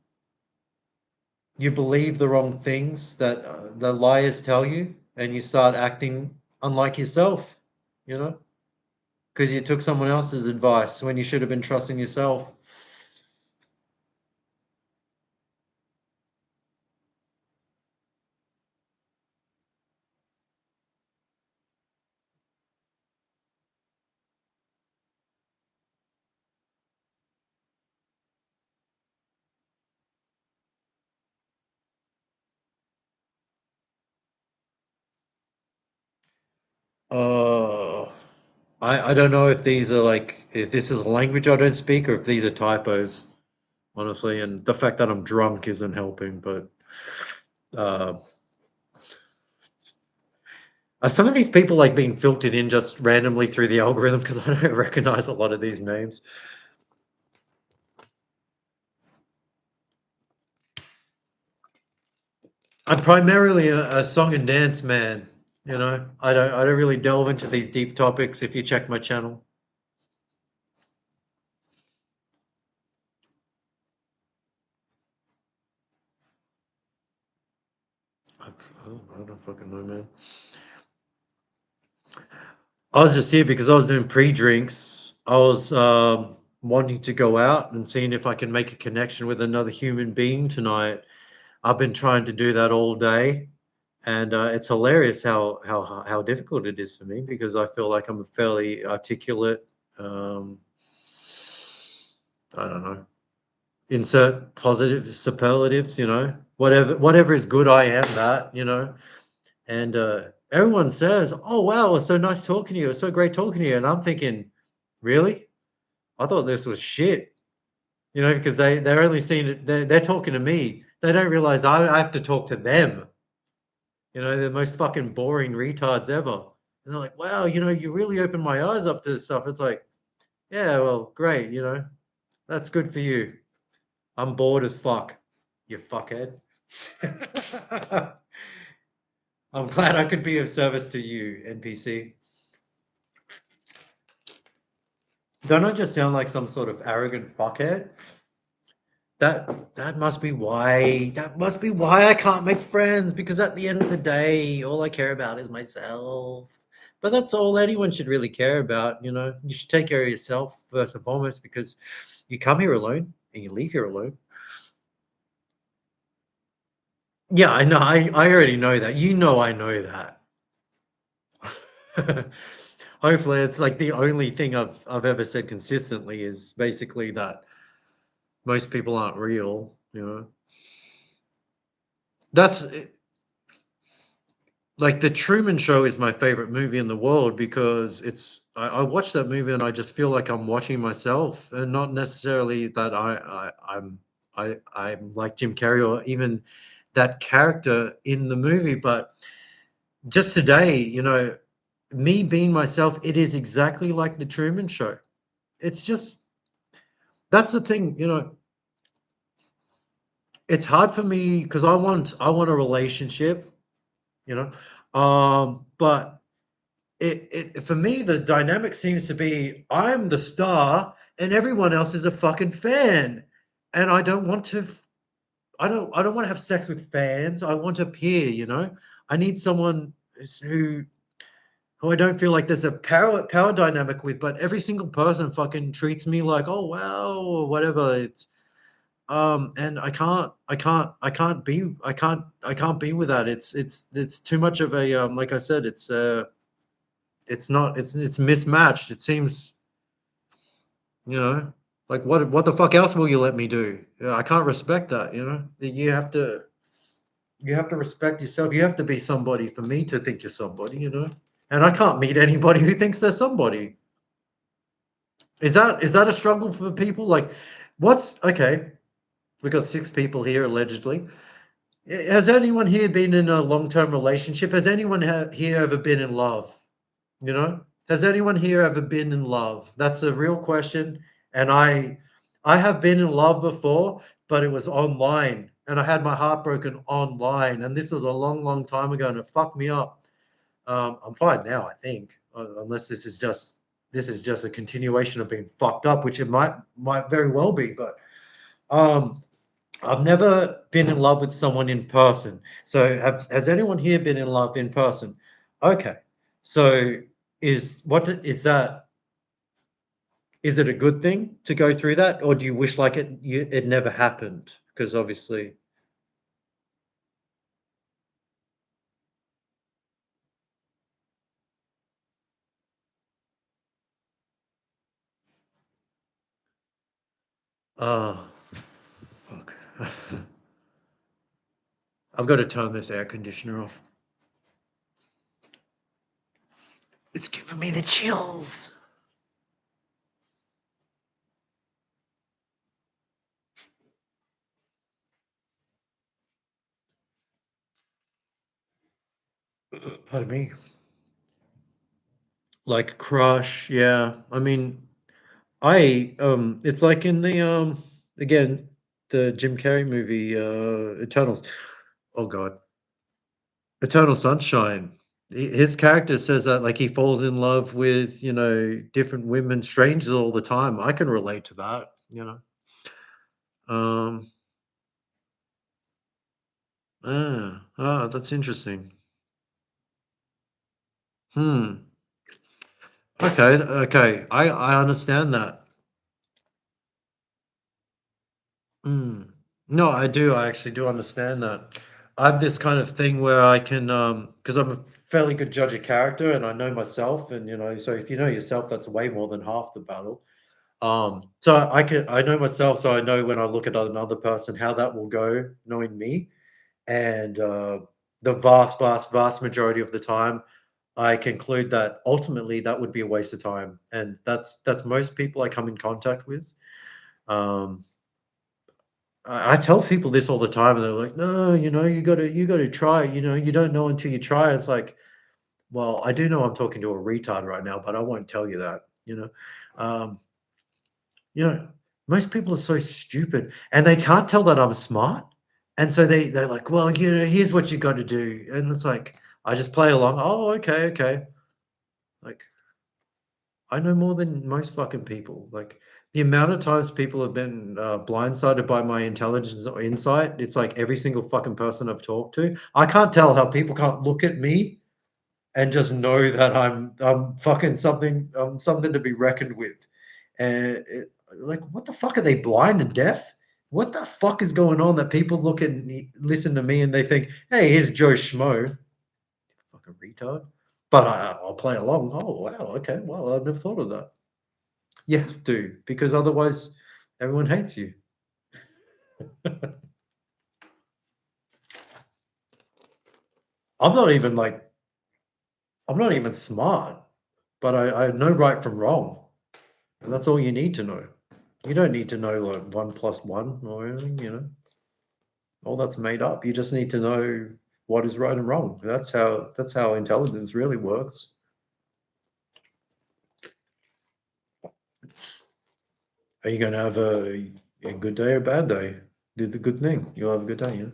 you believe the wrong things that the liars tell you, and you start acting unlike yourself, you know, because you took someone else's advice when you should have been trusting yourself. Uh, I don't know if these are like if this is a language I don't speak or if these are typos, honestly. And the fact that I'm drunk isn't helping. But uh, are some of these people like being filtered in just randomly through the algorithm? Because I don't recognize a lot of these names. I'm primarily a song and dance man. You know, I don't really delve into these deep topics. If you check my channel, I don't fucking know, man. I was just here because I was doing pre-drinks. I was wanting to go out and seeing if I can make a connection with another human being tonight. I've been trying to do that all day, and it's hilarious how difficult it is for me because I feel like I'm a fairly articulate. Um, I don't know. Insert positive superlatives, you know. Whatever is good, I am that, you know. And everyone says, "Oh wow, it's so nice talking to you. It's so great talking to you." And I'm thinking, really? I thought this was shit, you know, because they're only seeing it. They're talking to me. They don't realize I have to talk to them. You know, they're the most fucking boring retards ever. And they're like, "Wow, you know, you really opened my eyes up to this stuff." It's like, yeah, well, great, you know, that's good for you. I'm bored as fuck, you fuckhead. I'm glad I could be of service to you, NPC. Don't I just sound like some sort of arrogant fuckhead? That must be why I can't make friends, because at the end of the day, all I care about is myself. But that's all anyone should really care about, you know. You should take care of yourself first and foremost because you come here alone and you leave here alone. Yeah, I know. I already know that. You know I know that. Hopefully it's like the only thing I've ever said consistently is basically that most people aren't real, you know. That's like the Truman Show is my favorite movie in the world because I watch that movie and I just feel like I'm watching myself, and not necessarily that I'm like Jim Carrey or even that character in the movie, but just today, me being myself, it is exactly like the Truman Show. It's just that's the thing, it's hard for me because I want a relationship, you know, but it for me the dynamic seems to be I'm the star and everyone else is a fucking fan, and I don't want to. I don't want to have sex with fans. I want a peer. I need someone who I don't feel like there's a power dynamic with, but every single person fucking treats me like, oh wow, or whatever. And I can't be with that. It's too much of a like I said, it's not it's mismatched. It seems, like what the fuck else will you let me do? I can't respect that, you have to respect yourself. You have to be somebody for me to think you're somebody. And I can't meet anybody who thinks they're somebody. Is that a struggle for people? Like, what's okay? We got 6 people here allegedly. Has anyone here been in a long-term relationship? Has anyone here ever been in love? Has anyone here ever been in love? That's a real question. And I have been in love before, but it was online, and I had my heart broken online. And this was a long, long time ago, and it fucked me up. I'm fine now, I think, unless this is just a continuation of being fucked up, which it might very well be. But um, I've never been in love with someone in person. So has anyone here been in love in person? Okay. So is that is it a good thing to go through that, or do you wish like it never happened? Because obviously, oh fuck. I've got to turn this air conditioner off. It's giving me the chills. Pardon me. Like crush, yeah. I mean, it's like in the again, the Jim Carrey movie, Eternals. Oh God, Eternal Sunshine. His character says that like he falls in love with different women, strangers all the time. I can relate to that. Um, that's interesting. Hmm. Okay, okay. I understand that. Mm. No, I do. I actually do understand that. I have this kind of thing where I can, because I'm a fairly good judge of character and I know myself, and so if you know yourself, that's way more than half the battle. So I know myself, so I know when I look at another person how that will go, knowing me, and the vast, vast, vast majority of the time, I conclude that ultimately that would be a waste of time, and that's most people I come in contact with. Um, I tell people this all the time, and they're like, "No, you gotta try it. You don't know until you try." It's like, well, I do know I'm talking to a retard right now, but I won't tell you that. Um, you know, most people are so stupid, and they can't tell that I'm smart, and so they're like, "Well, here's what you got to do," and it's like I just play along. Oh, okay, okay. Like I know more than most fucking people. Like the amount of times people have been blindsided by my intelligence or insight, it's like every single fucking person I've talked to. I can't tell how people can't look at me and just know that I'm fucking something. I'm something to be reckoned with. And like, what the fuck are they blind and deaf? What the fuck is going on that people look at me, listen to me, and they think, "Hey, here's Joe Schmo, fucking retard." But I'll play along. Oh wow, okay. Well, I've never thought of that. You have to, because otherwise everyone hates you. I'm not even like I'm not even smart, but I know right from wrong. And that's all you need to know. You don't need to know like 1 + 1 or anything, you know. All that's made up. You just need to know what is right and wrong. That's how intelligence really works. Are you gonna have a good day or a bad day? Do the good thing. You'll have a good day, you know.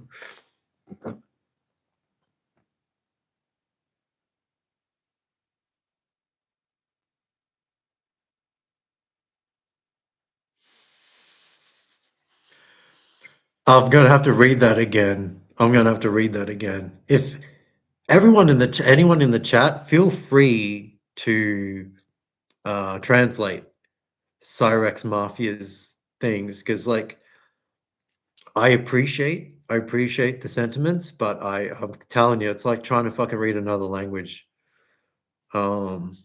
I'm gonna have to read that again. I'm gonna have to read that again. If everyone in the anyone in the chat, feel free to translate Cyrex Mafia's things because, like, I appreciate the sentiments, but I'm telling you, it's like trying to fucking read another language. Um,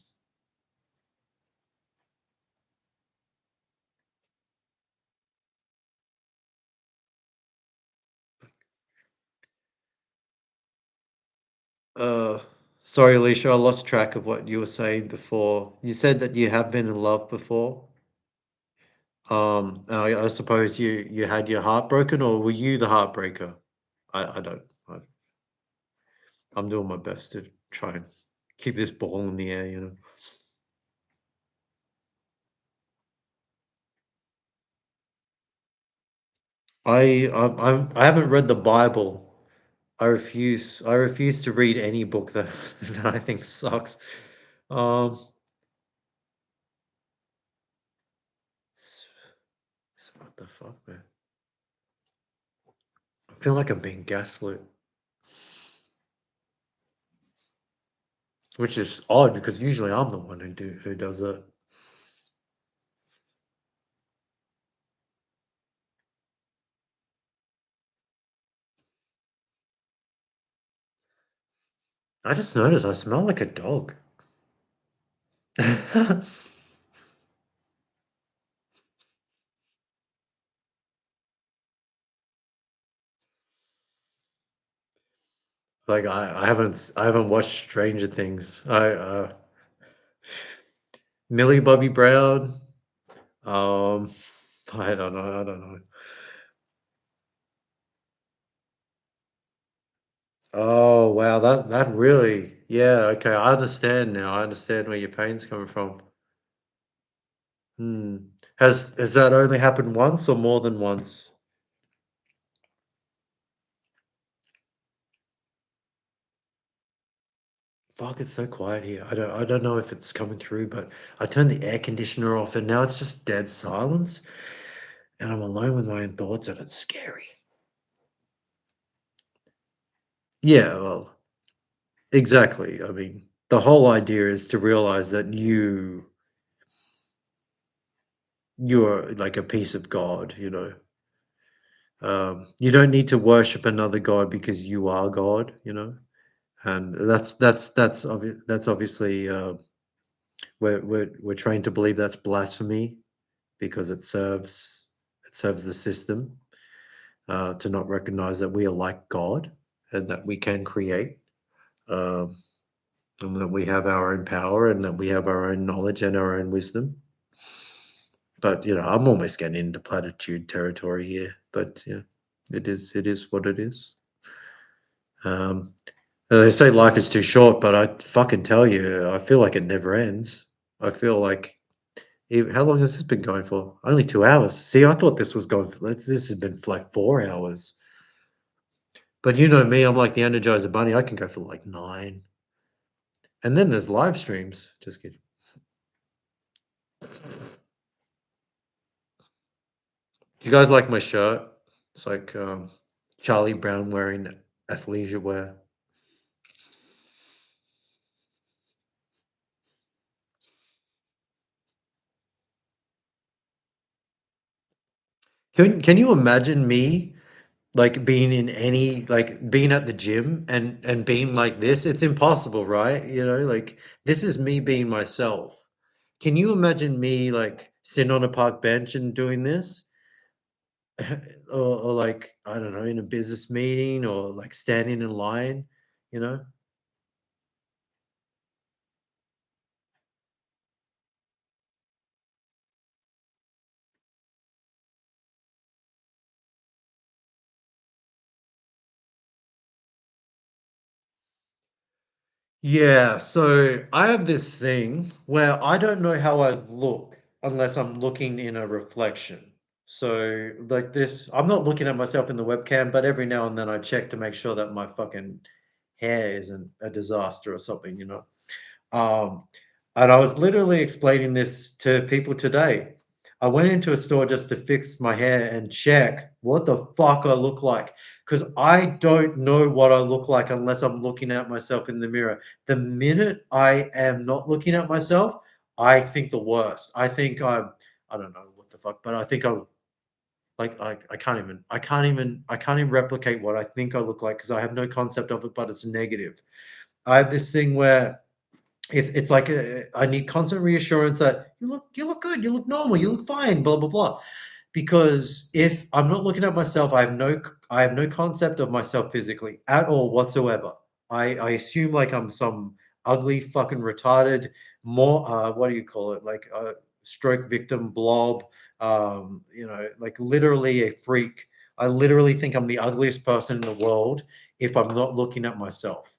uh, sorry, Alicia, I lost track of what you were saying before. You said that you have been in love before. And I suppose you had your heart broken, or were you the heartbreaker? I don't. I'm doing my best to try and keep this ball in the air, you know. I haven't read the Bible. I refuse to read any book that, that I think sucks. Um, what the fuck, man? I feel like I'm being gaslit, which is odd because usually I'm the one who does it. I just noticed I smell like a dog. Like I haven't watched Stranger Things. Millie Bobby Brown. Um, I don't know. I don't know. Oh wow, that really, yeah. Okay, I understand now. I understand where your pain's coming from. Hmm. Has that only happened once or more than once? Fuck, it's so quiet here. I don't know if it's coming through, but I turned the air conditioner off and now it's just dead silence, and I'm alone with my own thoughts, and it's scary. Yeah, well, exactly. I mean, the whole idea is to realize that you're like a piece of God, you know. You don't need to worship another God because you are God, you know. And that's obviously we're trained to believe that's blasphemy because it serves the system to not recognize that we are like God and that we can create, um, and that we have our own power and that we have our own knowledge and our own wisdom. But you know, I'm almost getting into platitude territory here. But yeah, it is what it is. Um, they say life is too short, but I fucking tell you, I feel like it never ends. I feel like how long has this been going for? Only 2 hours. See, I thought this was going for, this has been for like 4 hours. But you know me, I'm like the Energizer Bunny. I can go for like 9. And then there's live streams. Just kidding. You guys like my shirt? It's like Charlie Brown wearing athleisure wear. Can you imagine me like being in any like being at the gym and being like this? It's impossible, right? You know, like this is me being myself. Can you imagine me like sitting on a park bench and doing this? Or like, I don't know, in a business meeting or like standing in line, you know? Yeah, so I have this thing where I don't know how I look unless I'm looking in a reflection. So, like this, I'm not looking at myself in the webcam, but every now and then I check to make sure that my fucking hair isn't a disaster or something, you know? Um, and I was literally explaining this to people today. I went into a store just to fix my hair and check what the fuck I look like because I don't know what I look like unless I'm looking at myself in the mirror. The minute I am not looking at myself, I think the worst. I think I don't know what the fuck, but I think I can't even replicate what I think I look like because I have no concept of it, but it's negative. I have this thing where if it's like I need constant reassurance that you look good, you look normal, you look fine, blah blah blah. Because if I'm not looking at myself, I have no concept of myself physically at all whatsoever. I assume like I'm some ugly fucking retarded more what do you call it like a stroke victim blob like literally a freak. I literally think I'm the ugliest person in the world if I'm not looking at myself.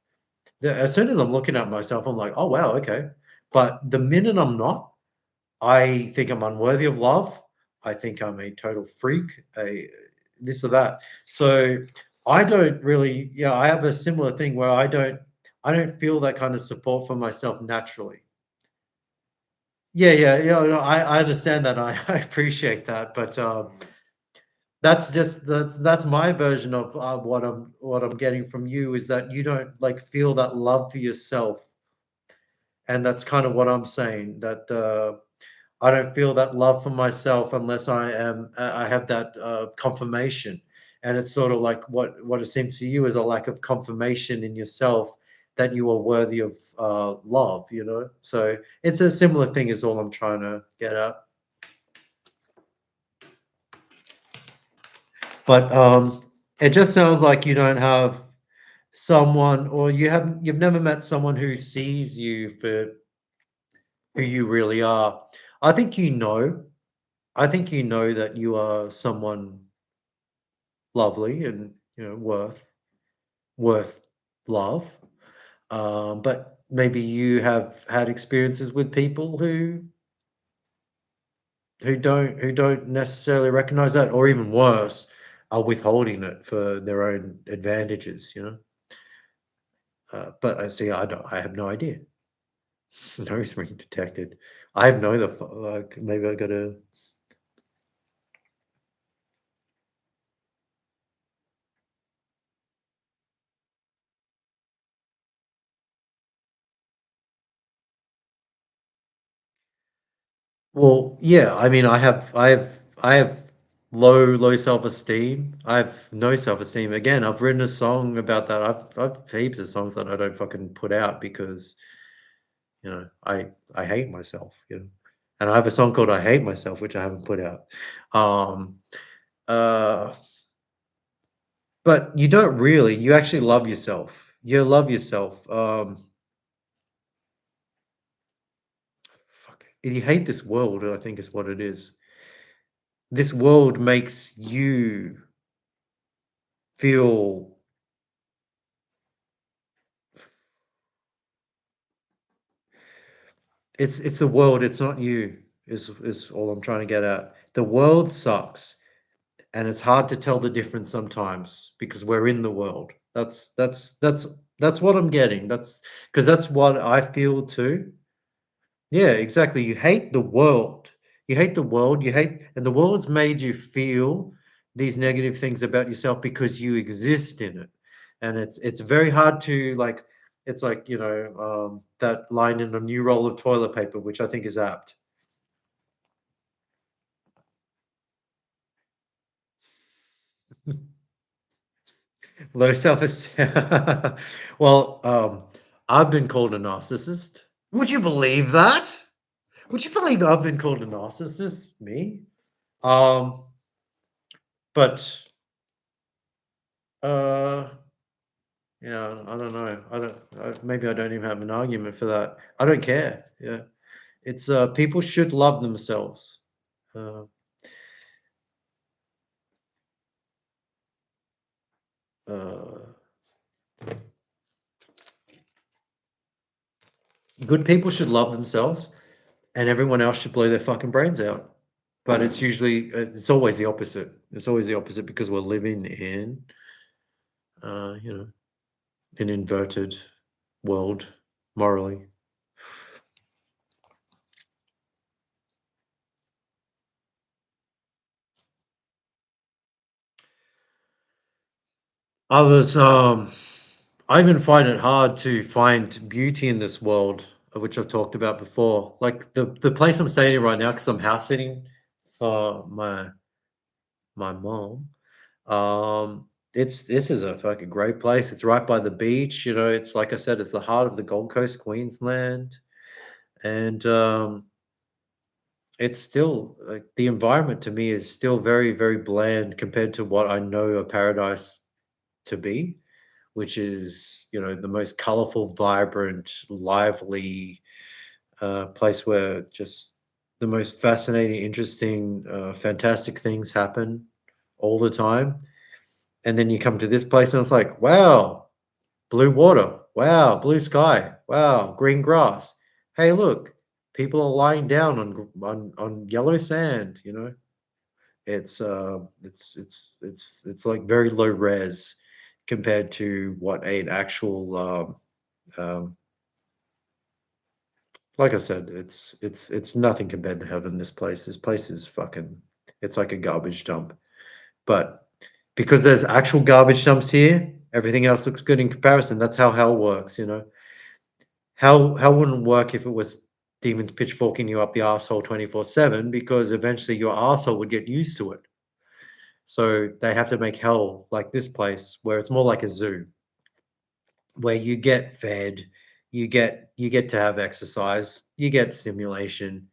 As soon as I'm looking at myself, I'm like, "Oh, wow, okay." But the minute I'm not, I think I'm unworthy of love. I think I'm a total freak, a this or that. So, I don't really yeah, I have a similar thing where I don't feel that kind of support for myself naturally. Yeah, yeah, yeah, no, I understand that, I appreciate that, but, that's my version of, what I'm getting from you is that you don't, like, feel that love for yourself. And that's kind of what I'm saying, that, I don't feel that love for myself unless I have that, confirmation. And it's sort of like what it seems to you is a lack of confirmation in yourself that you are worthy of, love, you know? So, it's a similar thing is all I'm trying to get at. But, it just sounds like you don't have someone or you've never met someone who sees you for who you really are. I think you know. I think you know that you are someone lovely and worth love. But maybe you have had experiences with people who don't necessarily recognize that, or even worse, are withholding it for their own advantages. But I see. I have no idea. No screen detected. I have no like. Maybe I gotta. Well, yeah, I mean, I have low self-esteem. I have no self-esteem. Again, I've written a song about that. I've heaps of songs that I don't fucking put out because, I hate myself, you know. And I have a song called I Hate Myself, which I haven't put out. Um, uh, but you don't really, you actually love yourself. You love yourself. Fuck, you hate this world, I think is what it is. This world makes you feel it's the world, it's not you, is all I'm trying to get at. The world sucks, and it's hard to tell the difference sometimes because we're in the world. That's what I'm getting. That's because that's what I feel too. Yeah, exactly. You hate the world. You hate the world. And the world's made you feel these negative things about yourself because you exist in it. And it's very hard to like, it's like, that line in a new roll of toilet paper, which I think is apt. Low self-esteem. Well, I've been called a narcissist. Would you believe that? Would you believe I've been called a narcissist? Me? Um, but uh Yeah, I don't know. Maybe I don't even have an argument for that. I don't care. Yeah. It's people should love themselves. Uh, uh, good people should love themselves, and everyone else should blow their fucking brains out. But it's always the opposite. It's always the opposite because we're living in, an inverted world morally. I even find it hard to find beauty in this world, which I've talked about before. Like the place I'm staying in right now, because I'm house sitting for my mom. This is a fucking great place. It's right by the beach. It's like I said, it's the heart of the Gold Coast, Queensland, and it's still like the environment to me is still very, very bland compared to what I know a paradise to be, which is, the most colorful, vibrant, lively place where just the most fascinating, interesting, fantastic things happen all the time. And then you come to this place and it's like, wow, blue water, wow, blue sky, wow, green grass. Hey, look, people are lying down on yellow sand. It's like very low res compared to what an actual um, like I said, it's nothing compared to heaven. This place is fucking. It's like a garbage dump. But because there's actual garbage dumps here, everything else looks good in comparison. That's how hell works. Hell wouldn't work if it was demons pitchforking you up the asshole 24/7 because eventually your asshole would get used to it. So they have to make hell like this place where it's more like a zoo, where you get fed, you get to have exercise, you get stimulation,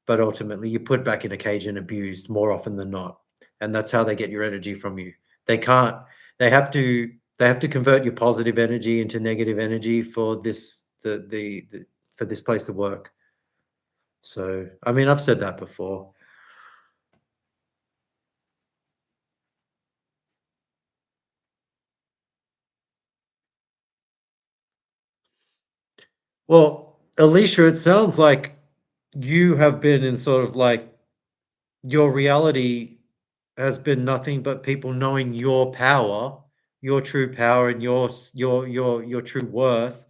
but ultimately you're put back in a cage and abused more often than not. And that's how they get your energy from you. They can't they have to they have to convert your positive energy into negative energy for for this place to work. So, I mean, I've said that before. Well, Alicia, it sounds like you have been in sort of like your reality has been nothing but people knowing your true power, and your true worth,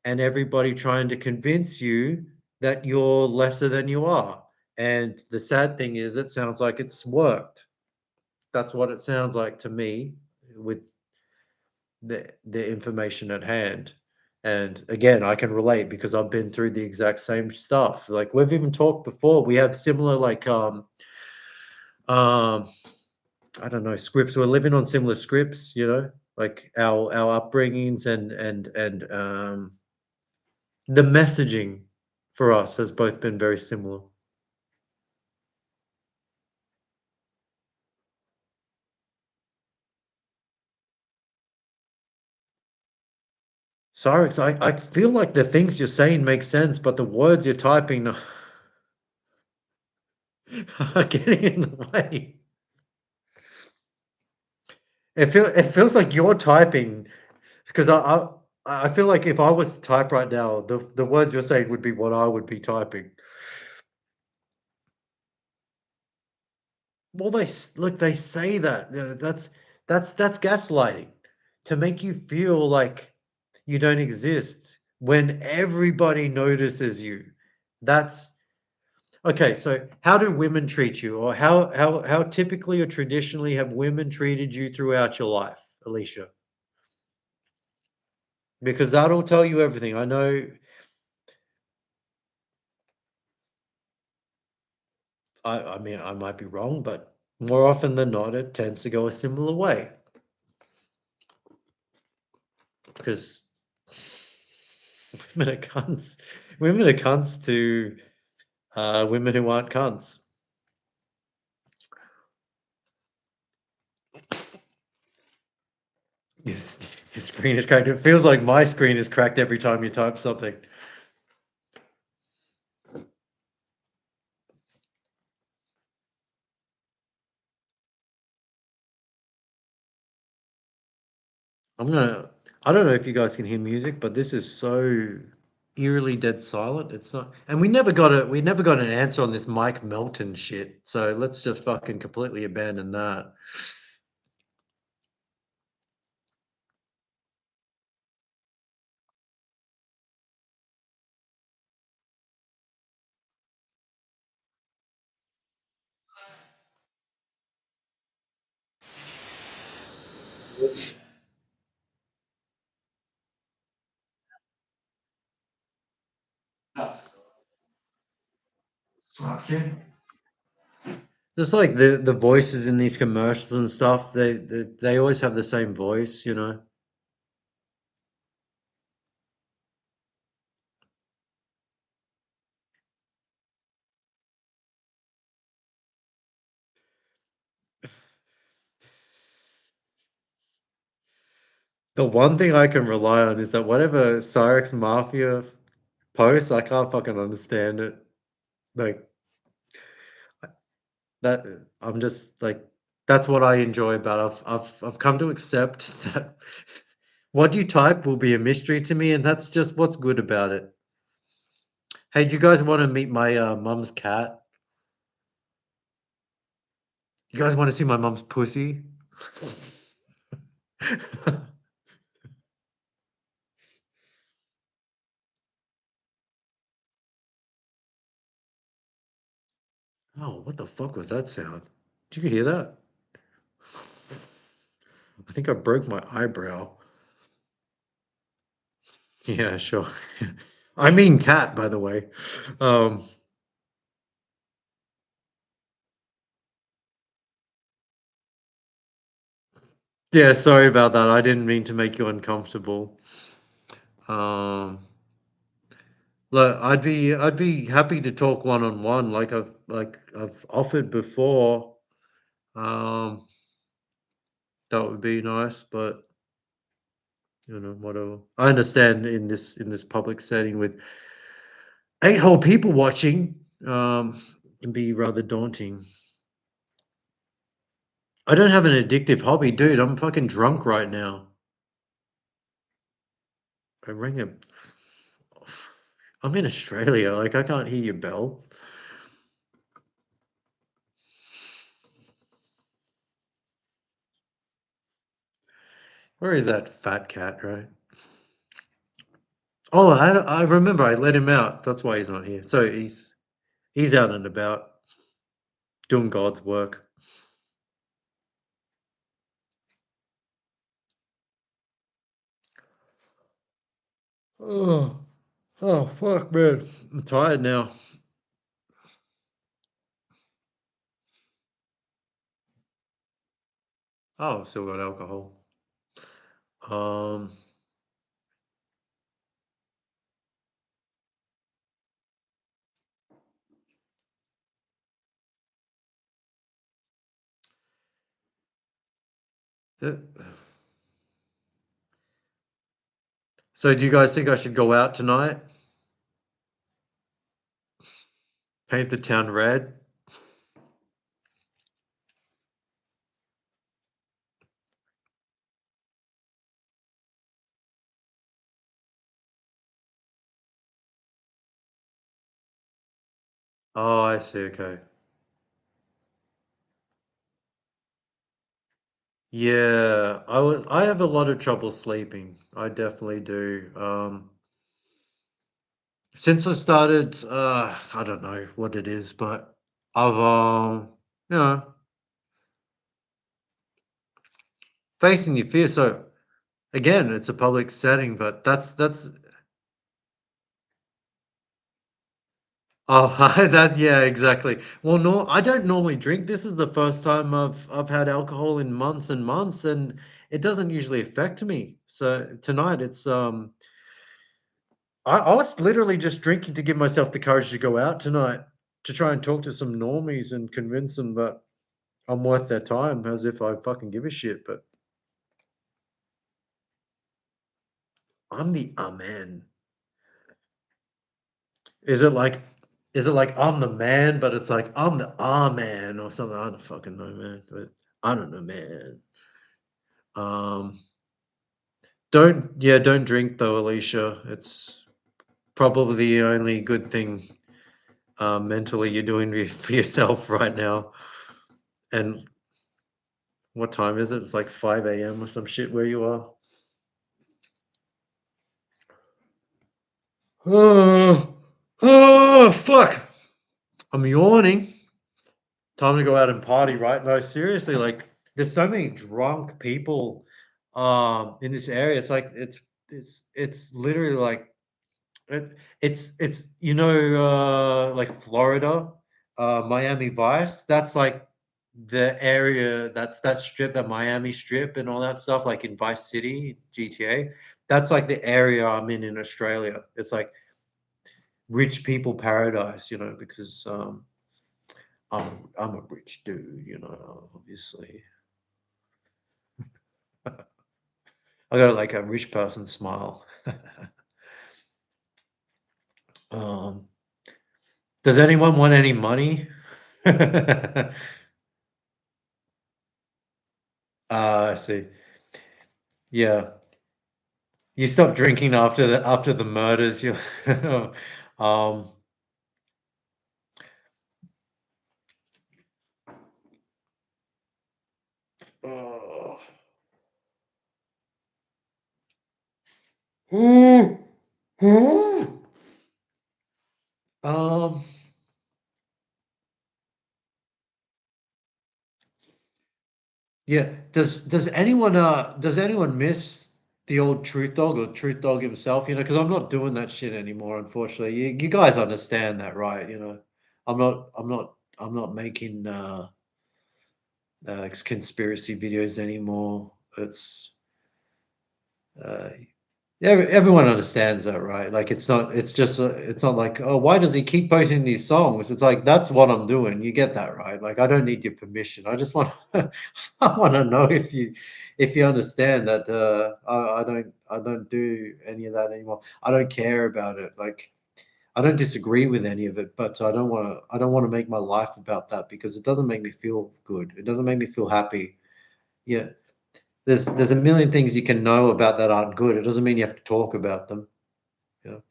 and everybody trying to convince you that you're lesser than you are. And the sad thing is, it sounds like it's worked. That's what it sounds like to me with the information at hand. And again, I can relate because I've been through the exact same stuff. Like we've even talked before. We have similar um I don't know, scripts. We're living on similar scripts, like our upbringings and the messaging for us has both been very similar. Cyrix, I feel like the things you're saying make sense, but the words you're typing are getting in the way. It feels like you're typing because I feel like if I was to type right now, the words you're saying would be what I would be typing. Well, look, they say that. That's gaslighting to make you feel like you don't exist when everybody notices you. That's okay. So, how do women treat you, or how typically or traditionally have women treated you throughout your life, Alicia? Because that'll tell you everything. I know. I mean, I might be wrong, but more often than not, it tends to go a similar way. Because women are cunts. Women are cunts to women who aren't cunts. Your screen is cracked. It feels like my screen is cracked every time you type something. I don't know if you guys can hear music, but this is so eerily dead silent. It's not, and we never got an answer on this Mike Melton shit. So let's just fucking completely abandon that. That's smart kid. Just like the voices in these commercials and stuff, they always have the same voice, you know. The one thing I can rely on is that whatever Cyrex Mafia posts, I can't fucking understand it. Like that, I'm just like, that's what I enjoy about it. I've come to accept that what you type will be a mystery to me, and that's just what's good about it. Hey, do you guys want to meet my mum's cat? You guys want to see my mum's pussy? Oh, what the fuck was that sound? Did you hear that? I think I broke my eyebrow. Yeah, sure. I mean cat, by the way. Um, yeah, sorry about that. I didn't mean to make you uncomfortable. Um, look, I'd be happy to talk one on one, like I've offered before. Um, that would be nice, but you know, whatever. I understand in this public setting with 8 whole people watching, can be rather daunting. I don't have an addictive hobby, dude. I'm fucking drunk right now. I rang a. I'm in Australia. Like I can't hear your bell. Where is that fat cat? Right. Oh, I remember. I let him out. That's why he's not here. So he's out and about doing God's work. Oh, oh, fuck, man. I'm tired now. Oh, I've still got alcohol. Um, the, so do you guys think I should go out tonight? Paint the town red? Oh, I see. Okay. Yeah, I have a lot of trouble sleeping. I definitely do. Since I started, I don't know what it is, but I've you know, facing your fear. So again, it's a public setting, but that's oh, that yeah, exactly. Well, no, I don't normally drink. This is the first time I've had alcohol in months and months, and it doesn't usually affect me. So tonight, it's I was literally just drinking to give myself the courage to go out tonight to try and talk to some normies and convince them that I'm worth their time, as if I fucking give a shit. But I'm the man. Is it like is it like I'm the man, but it's like I'm the man or something? I don't fucking know, man. But I don't know, man. Um, don't drink though, Alicia. It's probably the only good thing mentally you're doing for yourself right now. And what time is it? It's like 5 a.m. or some shit where you are. Oh, fuck. I'm yawning. Time to go out and party, right? No, seriously, like there's so many drunk people in this area. It's like it's literally like it's like Florida, Miami Vice. That's like the area that's that strip, that Miami strip and all that stuff, like in Vice City, GTA. That's like the area I'm in Australia. It's like rich people paradise, because I'm a rich dude, obviously. I got like a rich person smile. um does anyone want any money? I see. Yeah. You stopped drinking after the murders. You um oh. Um yeah, does anyone miss the old Truth Dog or Truth Dog himself? Because I'm not doing that shit anymore, unfortunately. You guys understand that, right? I'm not making conspiracy videos anymore. Uh, everyone understands that, right? Like it's not like, oh, why does he keep posting these songs? It's like that's what I'm doing. You get that, right? Like I don't need your permission. I just want I want to know if you understand that I don't do any of that anymore. I don't care about it. Like I don't disagree with any of it, but I don't want to make my life about that because it doesn't make me feel good. It doesn't make me feel happy. Yeah. There's a million things you can know about that aren't good. It doesn't mean you have to talk about them. You know,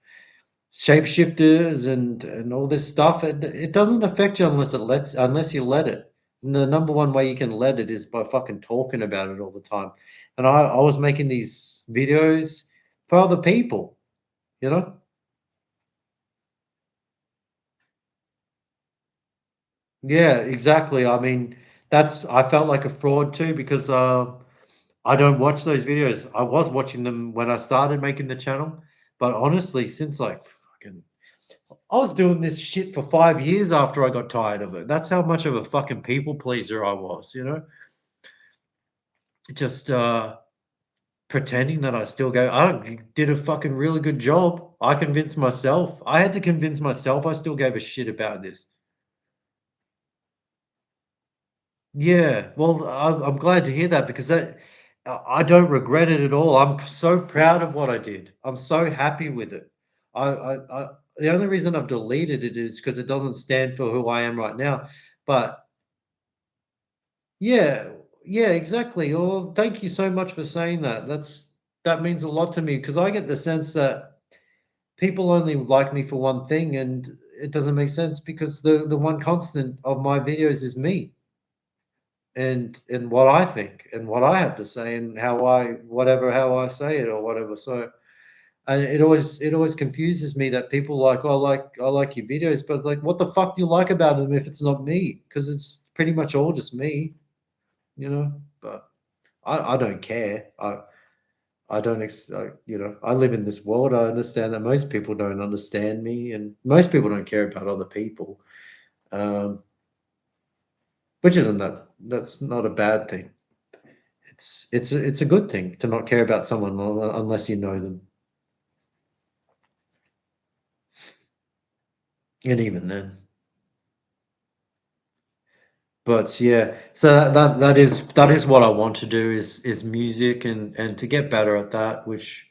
shapeshifters and all this stuff. It doesn't affect you unless you let it. And the number one way you can let it is by fucking talking about it all the time. And I was making these videos for other people. You know. Yeah, exactly. I mean, I felt like a fraud too because I don't watch those videos. I was watching them when I started making the channel, but honestly, since like fucking, I was doing this shit for 5 years after I got tired of it. That's how much of a fucking people pleaser I was. Just pretending that I still go, I did a fucking really good job. I convinced myself. I had to convince myself I still gave a shit about this. Yeah, well, I'm glad to hear that because I don't regret it at all. I'm so proud of what I did. I'm so happy with it. The only reason I've deleted it is because it doesn't stand for who I am right now. But yeah, yeah, exactly. Well, thank you so much for saying that. That means a lot to me because I get the sense that people only like me for one thing, and it doesn't make sense because the one constant of my videos is me. And what I think and what I have to say and how I say it or whatever. So and it always confuses me that people like, oh, I like your videos, but like, what the fuck do you like about them if it's not me? Because it's pretty much all just me. But I don't care. I don't I live in this world. I understand that most people don't understand me, and most people don't care about other people. Um, which isn't that's not a bad thing. It's a good thing to not care about someone unless you know them. And even then. But yeah, so that is what I want to do is music and to get better at that, which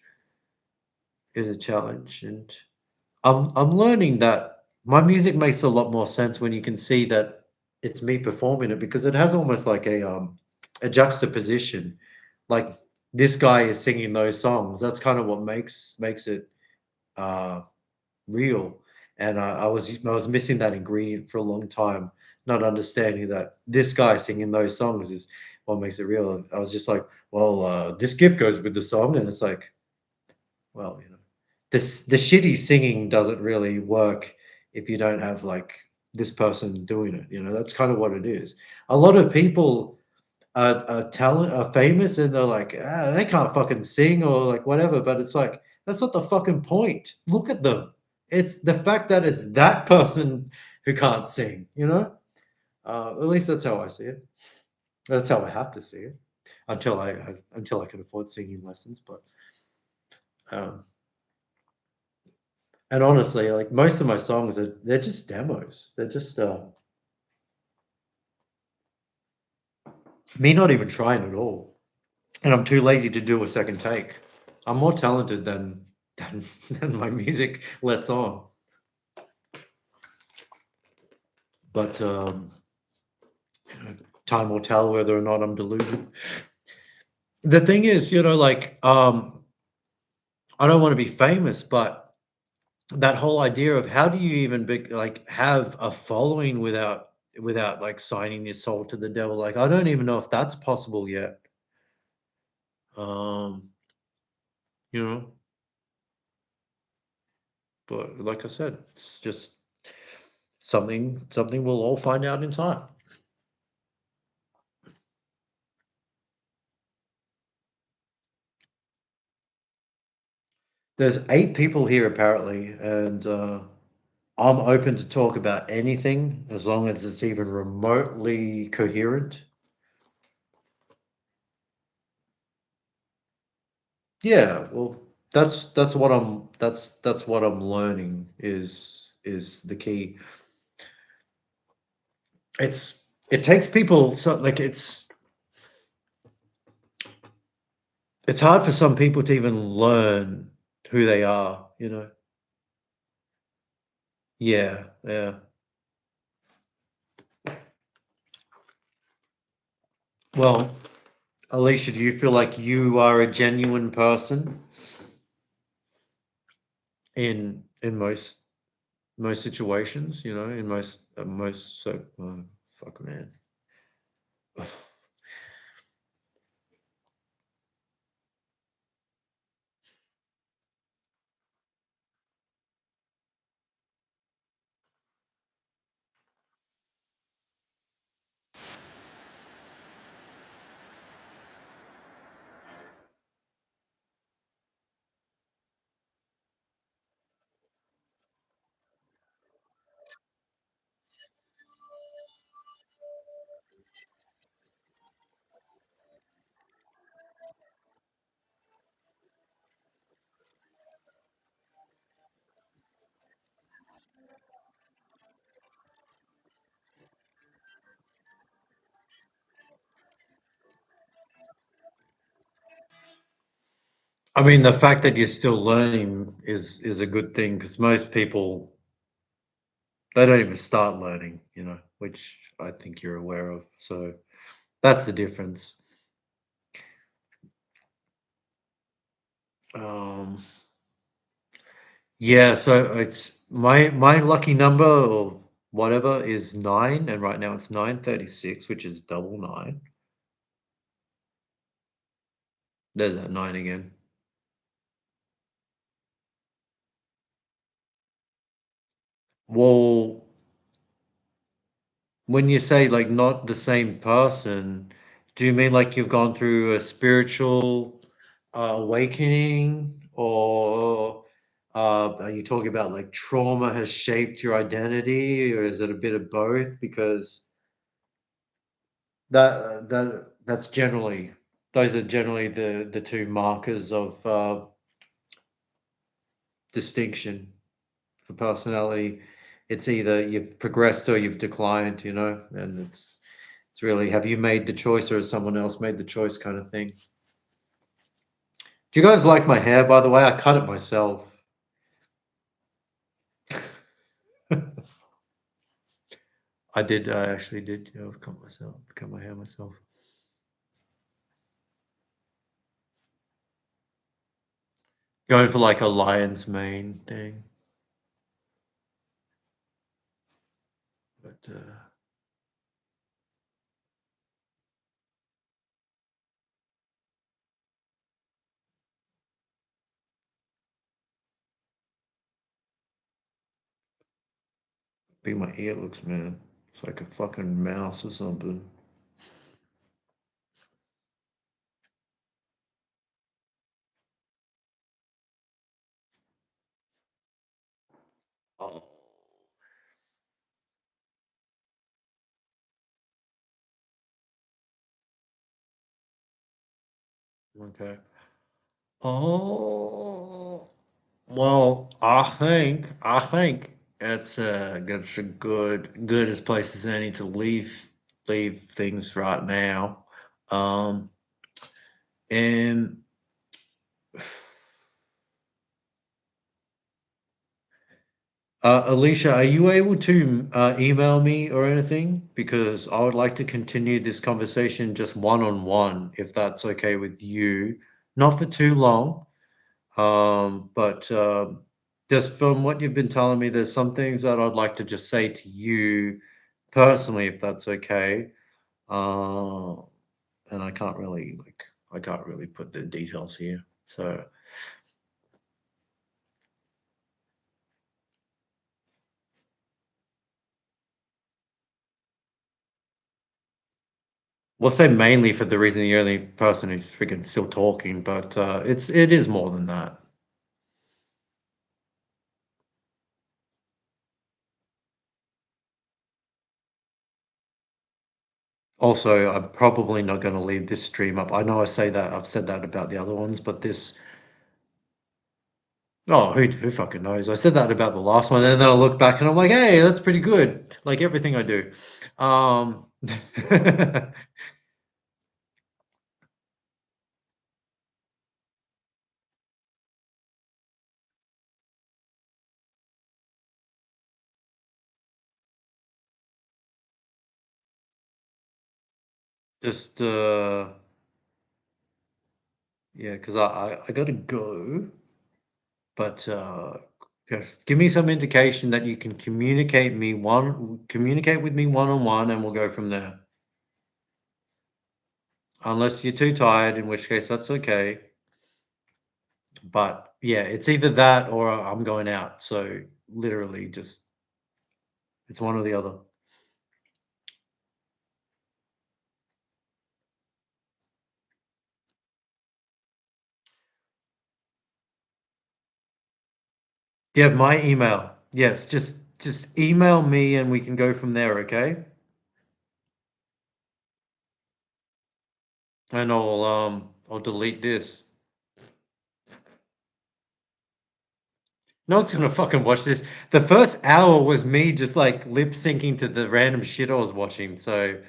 is a challenge. And I'm learning that my music makes a lot more sense when you can see that it's me performing it because it has almost like a juxtaposition. Like this guy is singing those songs. That's kind of what makes it uh real. And I was missing that ingredient for a long time, not understanding that this guy singing those songs is what makes it real. I was just like, well, this gift goes with the song, and it's like, well, this the shitty singing doesn't really work if you don't have like this person doing it. That's kind of what it is. A lot of people are famous and they're like, they can't fucking sing or like whatever, but it's like that's not the fucking point. Look at them. It's the fact that it's that person who can't sing. At least that's how I see it. That's how I have to see it until I can afford singing lessons. But um, and honestly, like most of my songs they're just demos. They're just me not even trying at all. And I'm too lazy to do a second take. I'm more talented than my music lets on. But time will tell whether or not I'm deluded. The thing is, like I don't want to be famous, but that whole idea of how do you even like have a following without like signing your soul to the devil? Like I don't even know if that's possible yet. Um, you know, but like I said, it's just something we'll all find out in time. There's 8 people here apparently, and I'm open to talk about anything as long as it's even remotely coherent. Yeah, well, that's what I'm learning is the key. It takes people so like it's hard for some people to even learn who they are. Yeah, yeah. Well, Alicia, do you feel like you are a genuine person in most situations, in most so fuck man. I mean, the fact that you're still learning is a good thing because most people they don't even start learning, which I think you're aware of. So that's the difference. Um, yeah, so it's my lucky number or whatever is 9, and right now it's 9:36, which is double nine. There's that 9 again. Well, when you say like not the same person, do you mean like you've gone through a spiritual awakening, or are you talking about like trauma has shaped your identity, or is it a bit of both? Because that's generally those are generally the two markers of distinction for personality. It's either you've progressed or you've declined, and it's really have you made the choice or has someone else made the choice kind of thing. Do you guys like my hair, by the way? I cut it myself. I actually did, cut my hair myself. Going for like a lion's mane thing. Be my ear looks, man. It's like a fucking mouse or something. Oh. Okay. Oh. Well, I think it's a good as place as any to leave things right now. And Alicia, are you able to email me or anything? Because I would like to continue this conversation just one-on-one, if that's okay with you. Not for too long, but just from what you've been telling me, there's some things that I'd like to just say to you personally, if that's okay. Uh, and I can't really put the details here. So. We'll say mainly for the reason you're the only person who's freaking still talking, but it is more than that. Also, I'm probably not going to leave this stream up. I know I've said that about the other ones, but this. Oh, who fucking knows? I said that about the last one, and then I look back and I'm like, hey, that's pretty good. Like everything I do. Just yeah, because I gotta go. But just give me some indication that you can communicate with me one-on-one, and we'll go from there. Unless you're too tired, in which case that's okay. But yeah, it's either that or I'm going out. So literally just it's one or the other. You have my email. Yes, just email me and we can go from there, okay? And I'll delete this. No one's gonna fucking watch this. The first hour was me just like lip syncing to the random shit I was watching. So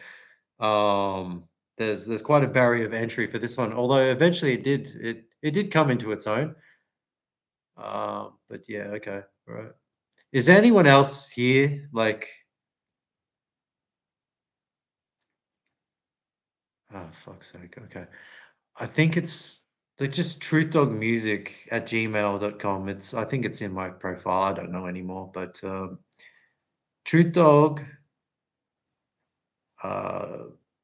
there's quite a barrier of entry for this one. Although eventually it did come into its own. But yeah, okay, all right. Is there anyone else here? Like, oh fuck's sake. Okay. I think it's just truthdogmusic@gmail.com. I think it's in my profile. I don't know anymore, but truthdog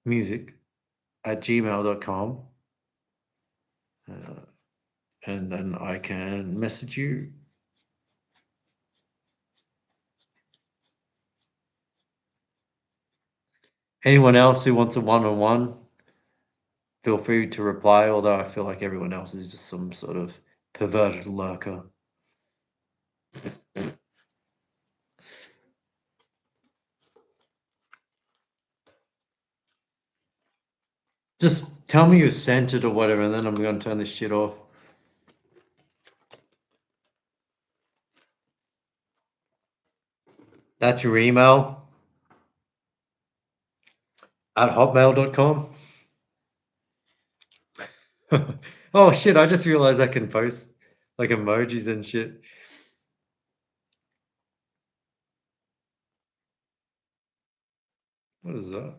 music@gmail.com. And then I can message you. Anyone else who wants a one-on-one, feel free to reply, although I feel like everyone else is just some sort of perverted lurker. Just tell me you sent it or whatever, and then I'm going to turn this shit off. That's your email at hotmail.com. Oh shit, I just realized I can post like emojis and shit. What is that?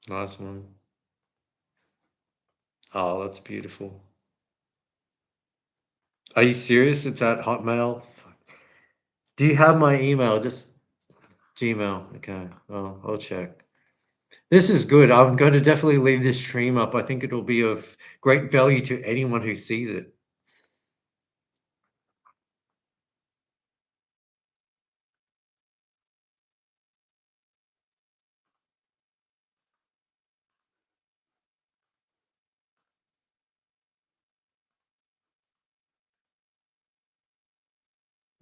Nice one. Oh, that's beautiful. Are you serious? It's at Hotmail? Do you have my email? Just Gmail. Okay. Oh, I'll check. This is good. I'm going to definitely leave this stream up. I think it'll be of great value to anyone who sees it.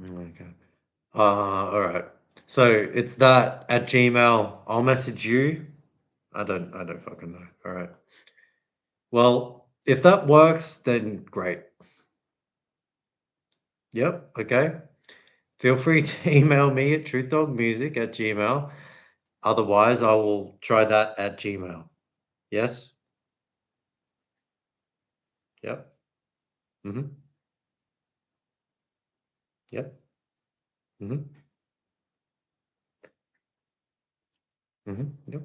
Okay. All right. So it's that at Gmail. I'll message you. I don't fucking know. All right. Well, if that works, then great. Yep. Okay. Feel free to email me at truthdogmusic@gmail. Otherwise, I will try that at Gmail. Yes? Yep. Mm-hmm. Yep. Mm-hmm. Mm-hmm. Yep.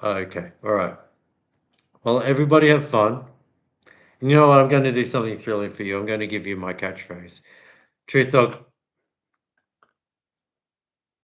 Okay. All right. Well, everybody have fun. And you know what? I'm going to do something thrilling for you. I'm going to give you my catchphrase. Truth Dog